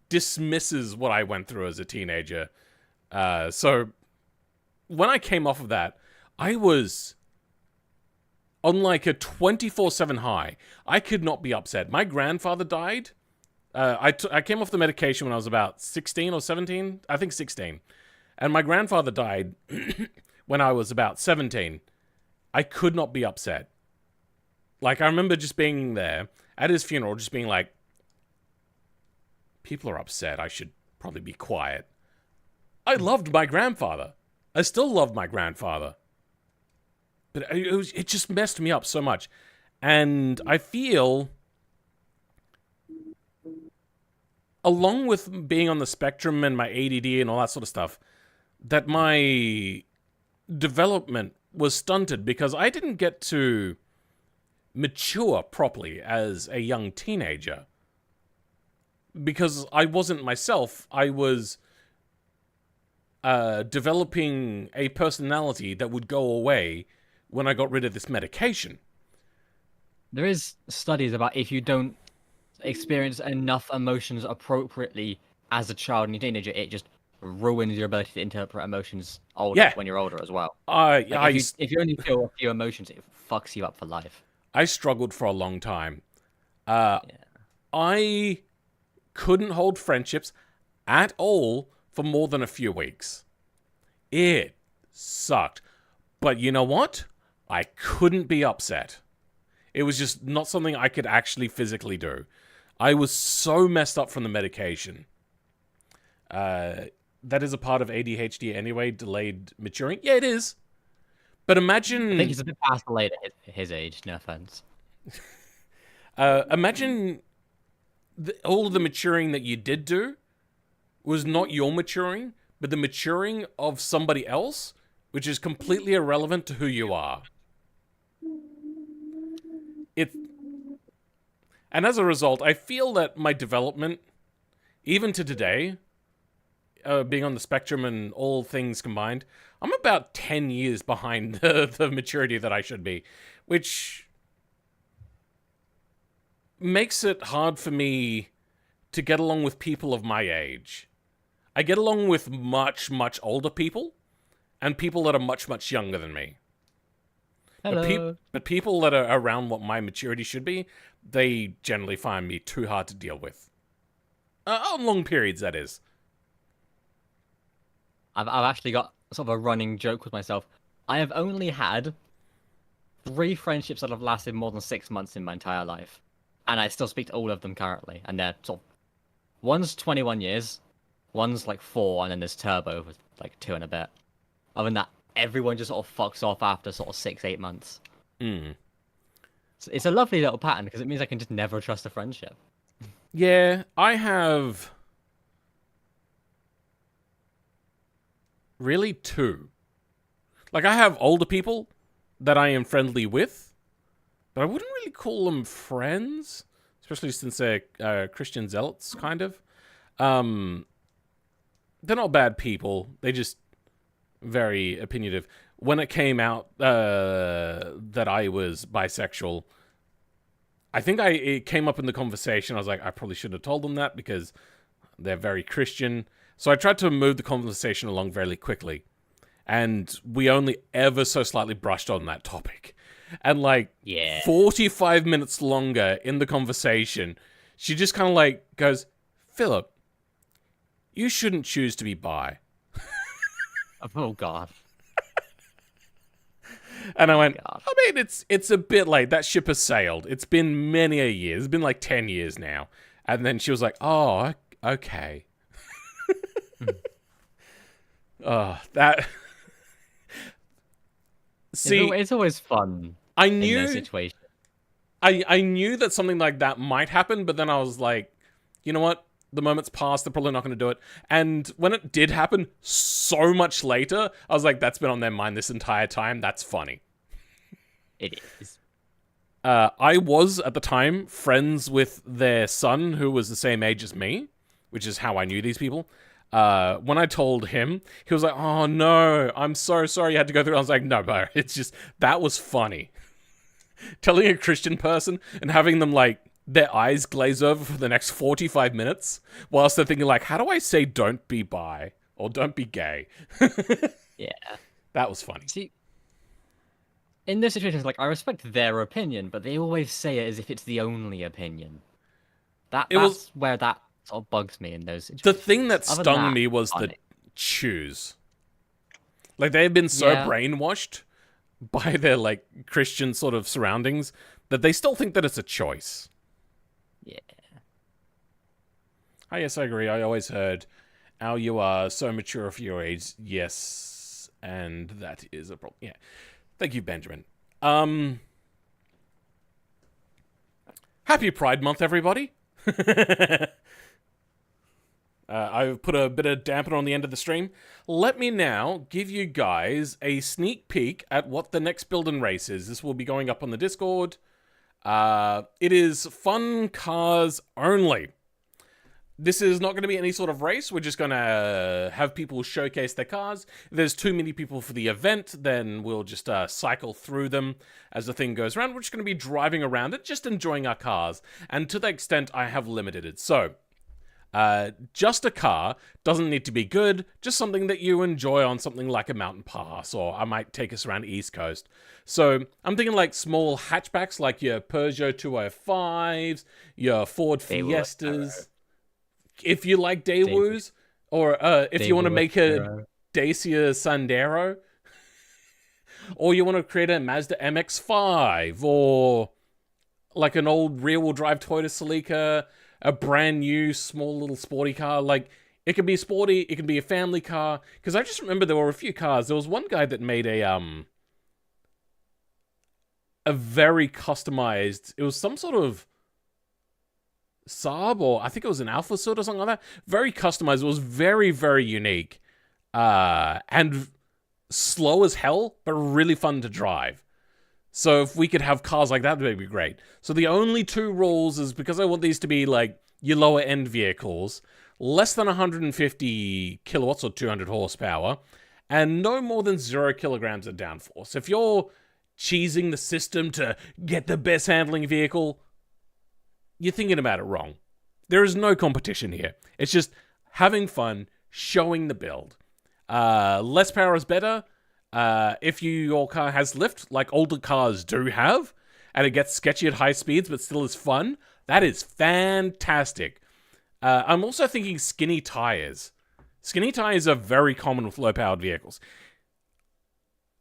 Speaker 1: dismisses what I went through as a teenager. So when I came off of that, I was on like a 24/7 high. I could not be upset. My grandfather died. I came off the medication when I was about 16 or 17. I think 16. And my grandfather died when I was about 17. I could not be upset. Like, I remember just being there at his funeral, just being like, people are upset. I should probably be quiet. I loved my grandfather. I still love my grandfather. But it just messed me up so much. And I feel, along with being on the spectrum and my ADD and all that sort of stuff, that my development was stunted because I didn't get to mature properly as a young teenager. Because I wasn't myself. I was developing a personality that would go away when I got rid of this medication.
Speaker 3: There is studies about if you don't experience enough emotions appropriately as a child and a teenager, it just ruins your ability to interpret emotions when you're older as well. If you only feel a few emotions, it fucks you up for life.
Speaker 1: I struggled for a long time. I couldn't hold friendships at all for more than a few weeks. It sucked. But you know what? I couldn't be upset. It was just not something I could actually physically do. I was so messed up from the medication. That is a part of ADHD anyway, delayed maturing. Yeah, it is. But imagine...
Speaker 3: I think he's a bit past late at his age, no offense.
Speaker 1: Imagine all of the maturing that you did do was not your maturing, but the maturing of somebody else, which is completely irrelevant to who you are. And as a result, I feel that my development, even to today, being on the spectrum and all things combined, I'm about 10 years behind the maturity that I should be, which makes it hard for me to get along with people of my age. I get along with much, much older people and people that are much, much younger than me.
Speaker 3: Hello.
Speaker 1: But people that are around what my maturity should be, they generally find me too hard to deal with. On long periods, that is.
Speaker 3: I've actually got sort of a running joke with myself. I have only had 3 friendships that have lasted more than 6 months in my entire life. And I still speak to all of them currently. And they're sort of... One's 21 years, one's like 4, and then there's Turbo with like 2 and a bit. Other than that, everyone just sort of fucks off after sort of 6-8 months. So it's a lovely little pattern because it means I can just never trust a friendship.
Speaker 1: Yeah, I have... really 2. Like, I have older people that I am friendly with, but I wouldn't really call them friends, especially since they're Christian zealots, kind of. They're not bad people. They just very opinionative. When it came out that I was bisexual, I think it came up in the conversation. I was like, I probably shouldn't have told them that because they're very Christian. So I tried to move the conversation along very quickly. And we only ever so slightly brushed on that topic. And like 45 minutes longer in the conversation, she just kind of like goes, Philip, you shouldn't choose to be bi.
Speaker 3: Oh, God.
Speaker 1: And I went, I mean, it's a bit late. That ship has sailed. It's been many a year. It's been like 10 years now. And then she was like, oh, okay. Oh, See,
Speaker 3: It's always fun
Speaker 1: I
Speaker 3: in
Speaker 1: knew
Speaker 3: their situation.
Speaker 1: I knew that something like that might happen, but then I was like, you know what? The moment's passed, they're probably not going to do it. And when it did happen so much later, I was like, that's been on their mind this entire time. That's funny.
Speaker 3: It is.
Speaker 1: I was, at the time, friends with their son, who was the same age as me, which is how I knew these people. When I told him, he was like, oh no, I'm so sorry you had to go through it. I was like, no, bro, it's just, that was funny. Telling a Christian person and having them, like, their eyes glaze over for the next 45 minutes whilst they're thinking, like, how do I say don't be bi or don't be gay?
Speaker 3: Yeah.
Speaker 1: That was funny.
Speaker 3: See, in those situations, like, I respect their opinion, but they always say it as if it's the only opinion. That's where that sort of bugs me in those situations.
Speaker 1: The thing that
Speaker 3: Other than
Speaker 1: stung
Speaker 3: that,
Speaker 1: me was the
Speaker 3: funny.
Speaker 1: choose. Like, they've been so
Speaker 3: Yeah.
Speaker 1: brainwashed by their, like, Christian sort of surroundings that they still think that it's a choice.
Speaker 3: Yeah.
Speaker 1: Oh, yes, I agree. I always heard, Al, you are so mature for your age. Yes, and that is a problem. Yeah. Thank you, Benjamin. Happy Pride Month, everybody. I've put a bit of dampener on the end of the stream. Let me now give you guys a sneak peek at what the next build and race is. This will be going up on the Discord. It is fun cars only. This is not going to be any sort of race. We're just going to have people showcase their cars. If there's too many people for the event, then we'll just cycle through them as the thing goes around. We're just going to be driving around it, just enjoying our cars. And to the extent I have limited it. So, just a car doesn't need to be good, just something that you enjoy on something like a mountain pass, or I might take us around the East Coast. So I'm thinking like small hatchbacks like your Peugeot 205s, your Ford Fiestas. If you like Daewoo's, or if you want to make a Dacia Sandero, or you want to create a Mazda MX-5, or like an old rear-wheel drive Toyota Celica, a brand new small little sporty car. Like, it can be sporty, it can be a family car. Because I just remember there were a few cars. There was one guy that made a very customized, it was some sort of Saab, or I think it was an Alpha Suit or something like that. Very customized. It was very, very unique. And slow as hell, but really fun to drive. So if we could have cars like that, would be great. So the only two rules is, because I want these to be like your lower end vehicles, less than 150 kilowatts or 200 horsepower, and no more than 0 kilograms of downforce. If you're cheesing the system to get the best handling vehicle, you're thinking about it wrong. There is no competition here. It's just having fun, showing the build. Less power is better. If your car has lift, like older cars do have, and it gets sketchy at high speeds but still is fun, that is fantastic. I'm also thinking skinny tires. Skinny tires are very common with low-powered vehicles.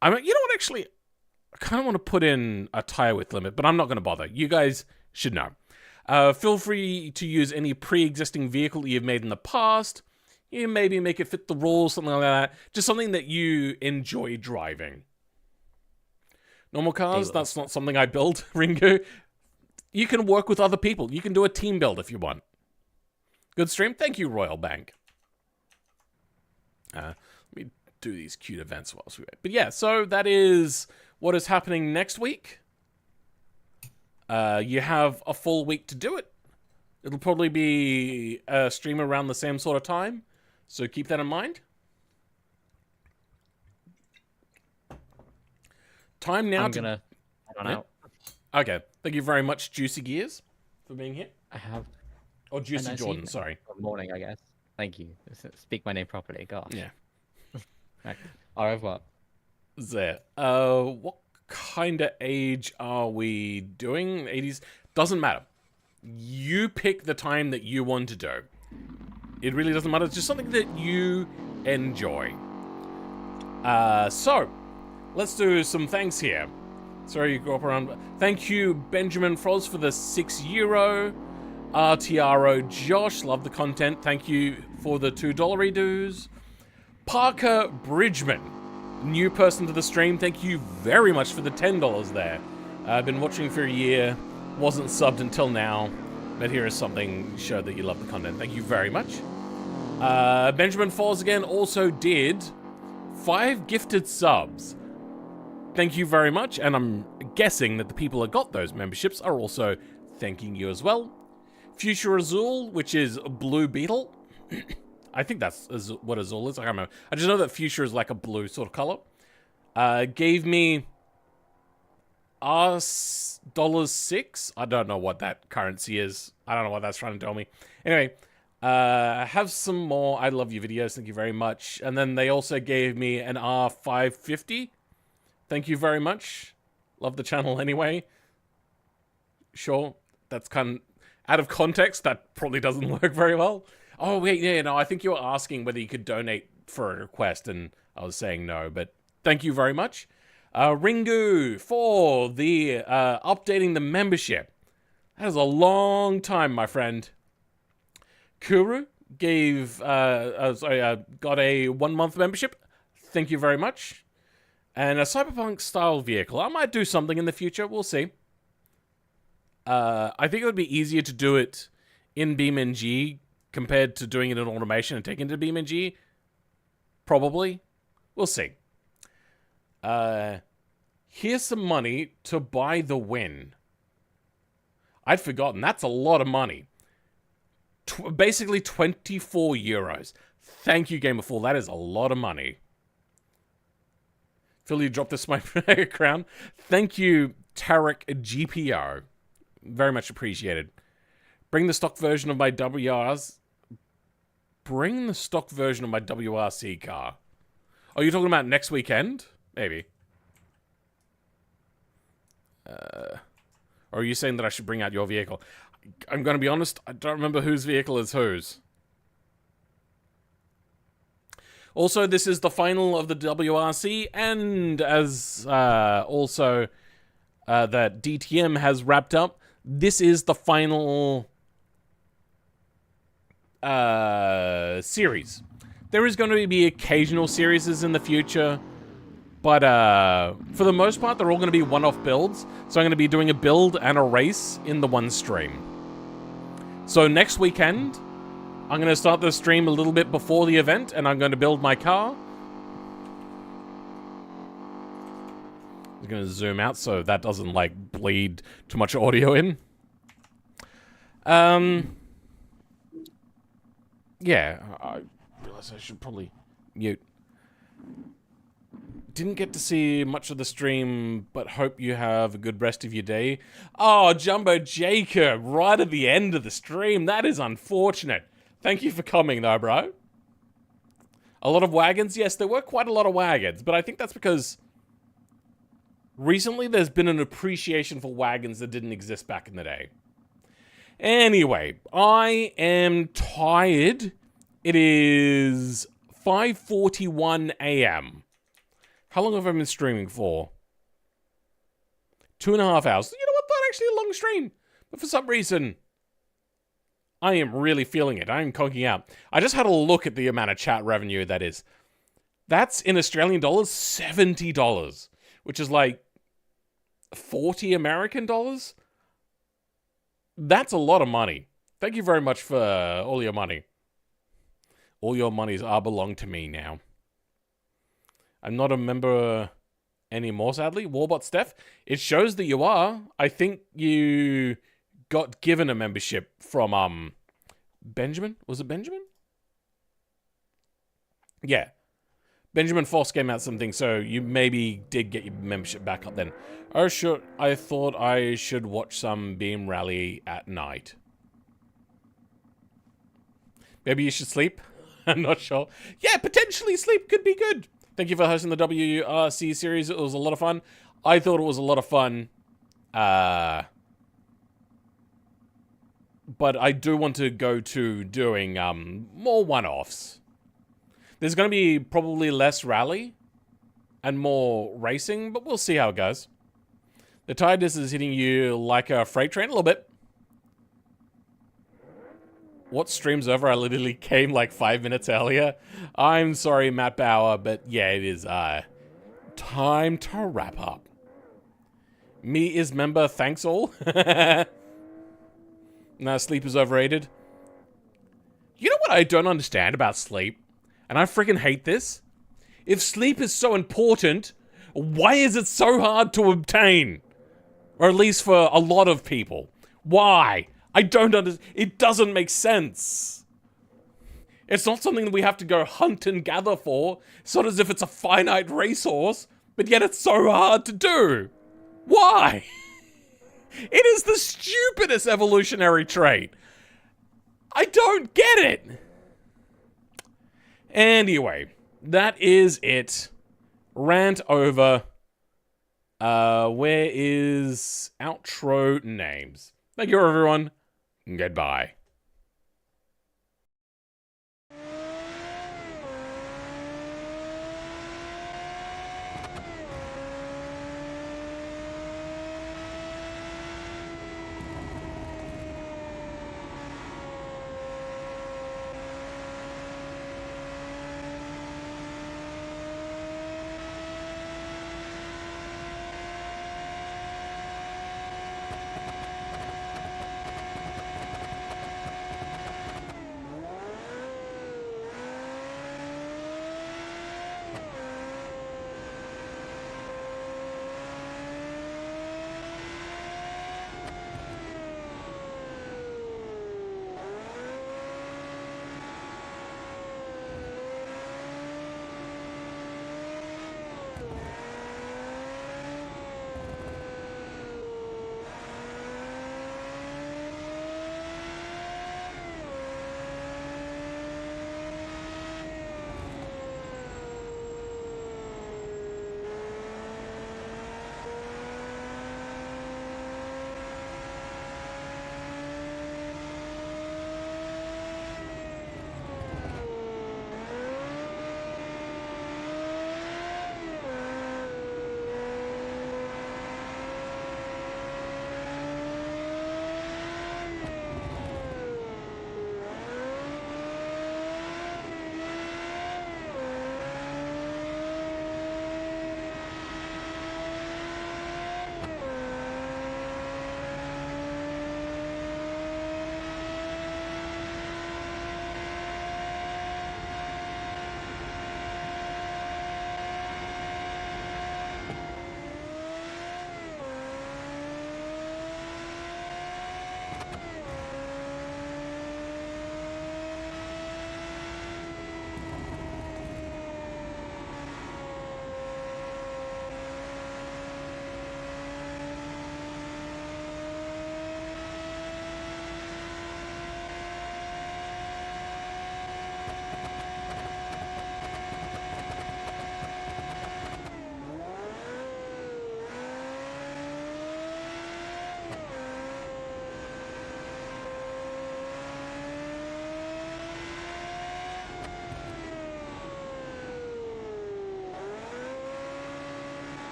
Speaker 1: I mean, you know what, actually, I kind of want to put in a tire width limit, but I'm not going to bother. You guys should know. Feel free to use any pre-existing vehicle that you've made in the past. You maybe make it fit the rules, something like that. Just something that you enjoy driving. Normal cars, that's not something I build, Ringo. You can work with other people. You can do a team build if you want. Good stream. Thank you, Royal Bank. Let me do these cute events whilst we wait. But yeah, so that is what is happening next week. You have a full week to do it. It'll probably be a stream around the same sort of time. So keep that in mind. Time now
Speaker 3: I'm gonna head on out.
Speaker 1: Okay. Thank you very much, Juicy Gears, for being here.
Speaker 3: I have.
Speaker 1: Or Juicy
Speaker 3: nice
Speaker 1: Jordan,
Speaker 3: evening.
Speaker 1: sorry.
Speaker 3: Or morning, I guess. Thank you. Speak my name properly. Gosh.
Speaker 1: Yeah.
Speaker 3: Right. Au revoir.
Speaker 1: There. What kind of age are we doing? 80s? Doesn't matter. You pick the time that you want to do. It really doesn't matter. It's just something that you enjoy. So, let's do some thanks here. Sorry you grew up around. Thank you, Benjamin Froz, for the €6. RTRO Josh, love the content. Thank you for the $2 dues. Parker Bridgman, New person to the stream, thank you very much for the $10 there. I've been watching for a year, wasn't subbed until now, but here is something show that you love the content. Thank you very much. Benjamin Falls again also did 5 gifted subs. Thank you very much, and I'm guessing that the people that got those memberships are also thanking you as well. Future Azul, which is Blue Beetle. I think that's what Azul is. I can't remember. I just know that Fuchsia is like a blue sort of color. Gave me $6. I don't know what that currency is. I don't know what that's trying to tell me. Anyway, have some more I love you videos. Thank you very much. And then they also gave me an R550. Thank you very much. Love the channel anyway. Sure, that's kind of out of context. That probably doesn't work very well. Oh, wait, yeah, no, I think you were asking whether you could donate for a request, and I was saying no, but thank you very much. Ringu for the updating the membership. That is a long time, my friend. Kuru gave, got a 1-month membership. Thank you very much. And a cyberpunk-style vehicle. I might do something in the future, we'll see. I think it would be easier to do it in BeamNG compared to doing it in automation and taking it to BeamNG. Probably. We'll see. Here's some money to buy the win. I'd forgotten. That's a lot of money. Basically 24 euros. Thank you, Game of Fool. That is a lot of money. Phil, you dropped this my crown. Thank you, Tarek GPO. Very much appreciated. Bring the stock version of my WRC car. Oh, you're talking about next weekend? Maybe. Or are you saying that I should bring out your vehicle? I'm going to be honest, I don't remember whose vehicle is whose. Also, this is the final of the WRC, and as also that DTM has wrapped up, this is the final series. There is going to be occasional series in the future, but for the most part, they're all going to be one-off builds. So I'm going to be doing a build and a race in the one stream. So next weekend, I'm going to start the stream a little bit before the event, and I'm going to build my car. I'm going to zoom out so that doesn't, like, bleed too much audio in. Yeah, I realize I should probably mute. Didn't get to see much of the stream, but hope you have a good rest of your day. Oh, Jumbo Jacob, right at the end of the stream. That is unfortunate. Thank you for coming, though, bro. A lot of wagons? Yes, there were quite a lot of wagons, but I think that's because recently there's been an appreciation for wagons that didn't exist back in the day. Anyway, I am tired. It is 5:41 a.m. How long have I been streaming for? 2.5 hours. You know what? That's actually a long stream. But for some reason, I am really feeling it. I am conking out. I just had a look at the amount of chat revenue that is. That's in Australian dollars, $70, which is like 40 American dollars. That's a lot of money. Thank you very much for all your money. All your monies are belong to me now. I'm not a member anymore, sadly. Warbot Steph, it shows that you are. I think you got given a membership from, Benjamin? Was it Benjamin? Yeah. Benjamin Foss came out something, so you maybe did get your membership back up then. Oh, sure. I thought I should watch some Beam Rally at night. Maybe you should sleep? I'm not sure. Yeah, potentially sleep could be good. Thank you for hosting the WRC series. It was a lot of fun. I thought it was a lot of fun. But I do want to go to doing more one-offs. There's going to be probably less rally and more racing, but we'll see how it goes. The tiredness is hitting you like a freight train a little bit. What stream's over? I literally came like 5 minutes earlier. I'm sorry, Matt Bauer, but yeah, it is time to wrap up. Me is member, thanks all. Nah, sleep is overrated. You know what I don't understand about sleep? And I freaking hate this. If sleep is so important, why is it so hard to obtain? Or at least for a lot of people. Why? I don't understand. It doesn't make sense. It's not something that we have to go hunt and gather for. It's not as if it's a finite resource, but yet it's so hard to do. Why? It is the stupidest evolutionary trait. I don't get it. Anyway, that is it. Rant over. Where is outro names? Thank you, everyone. Goodbye.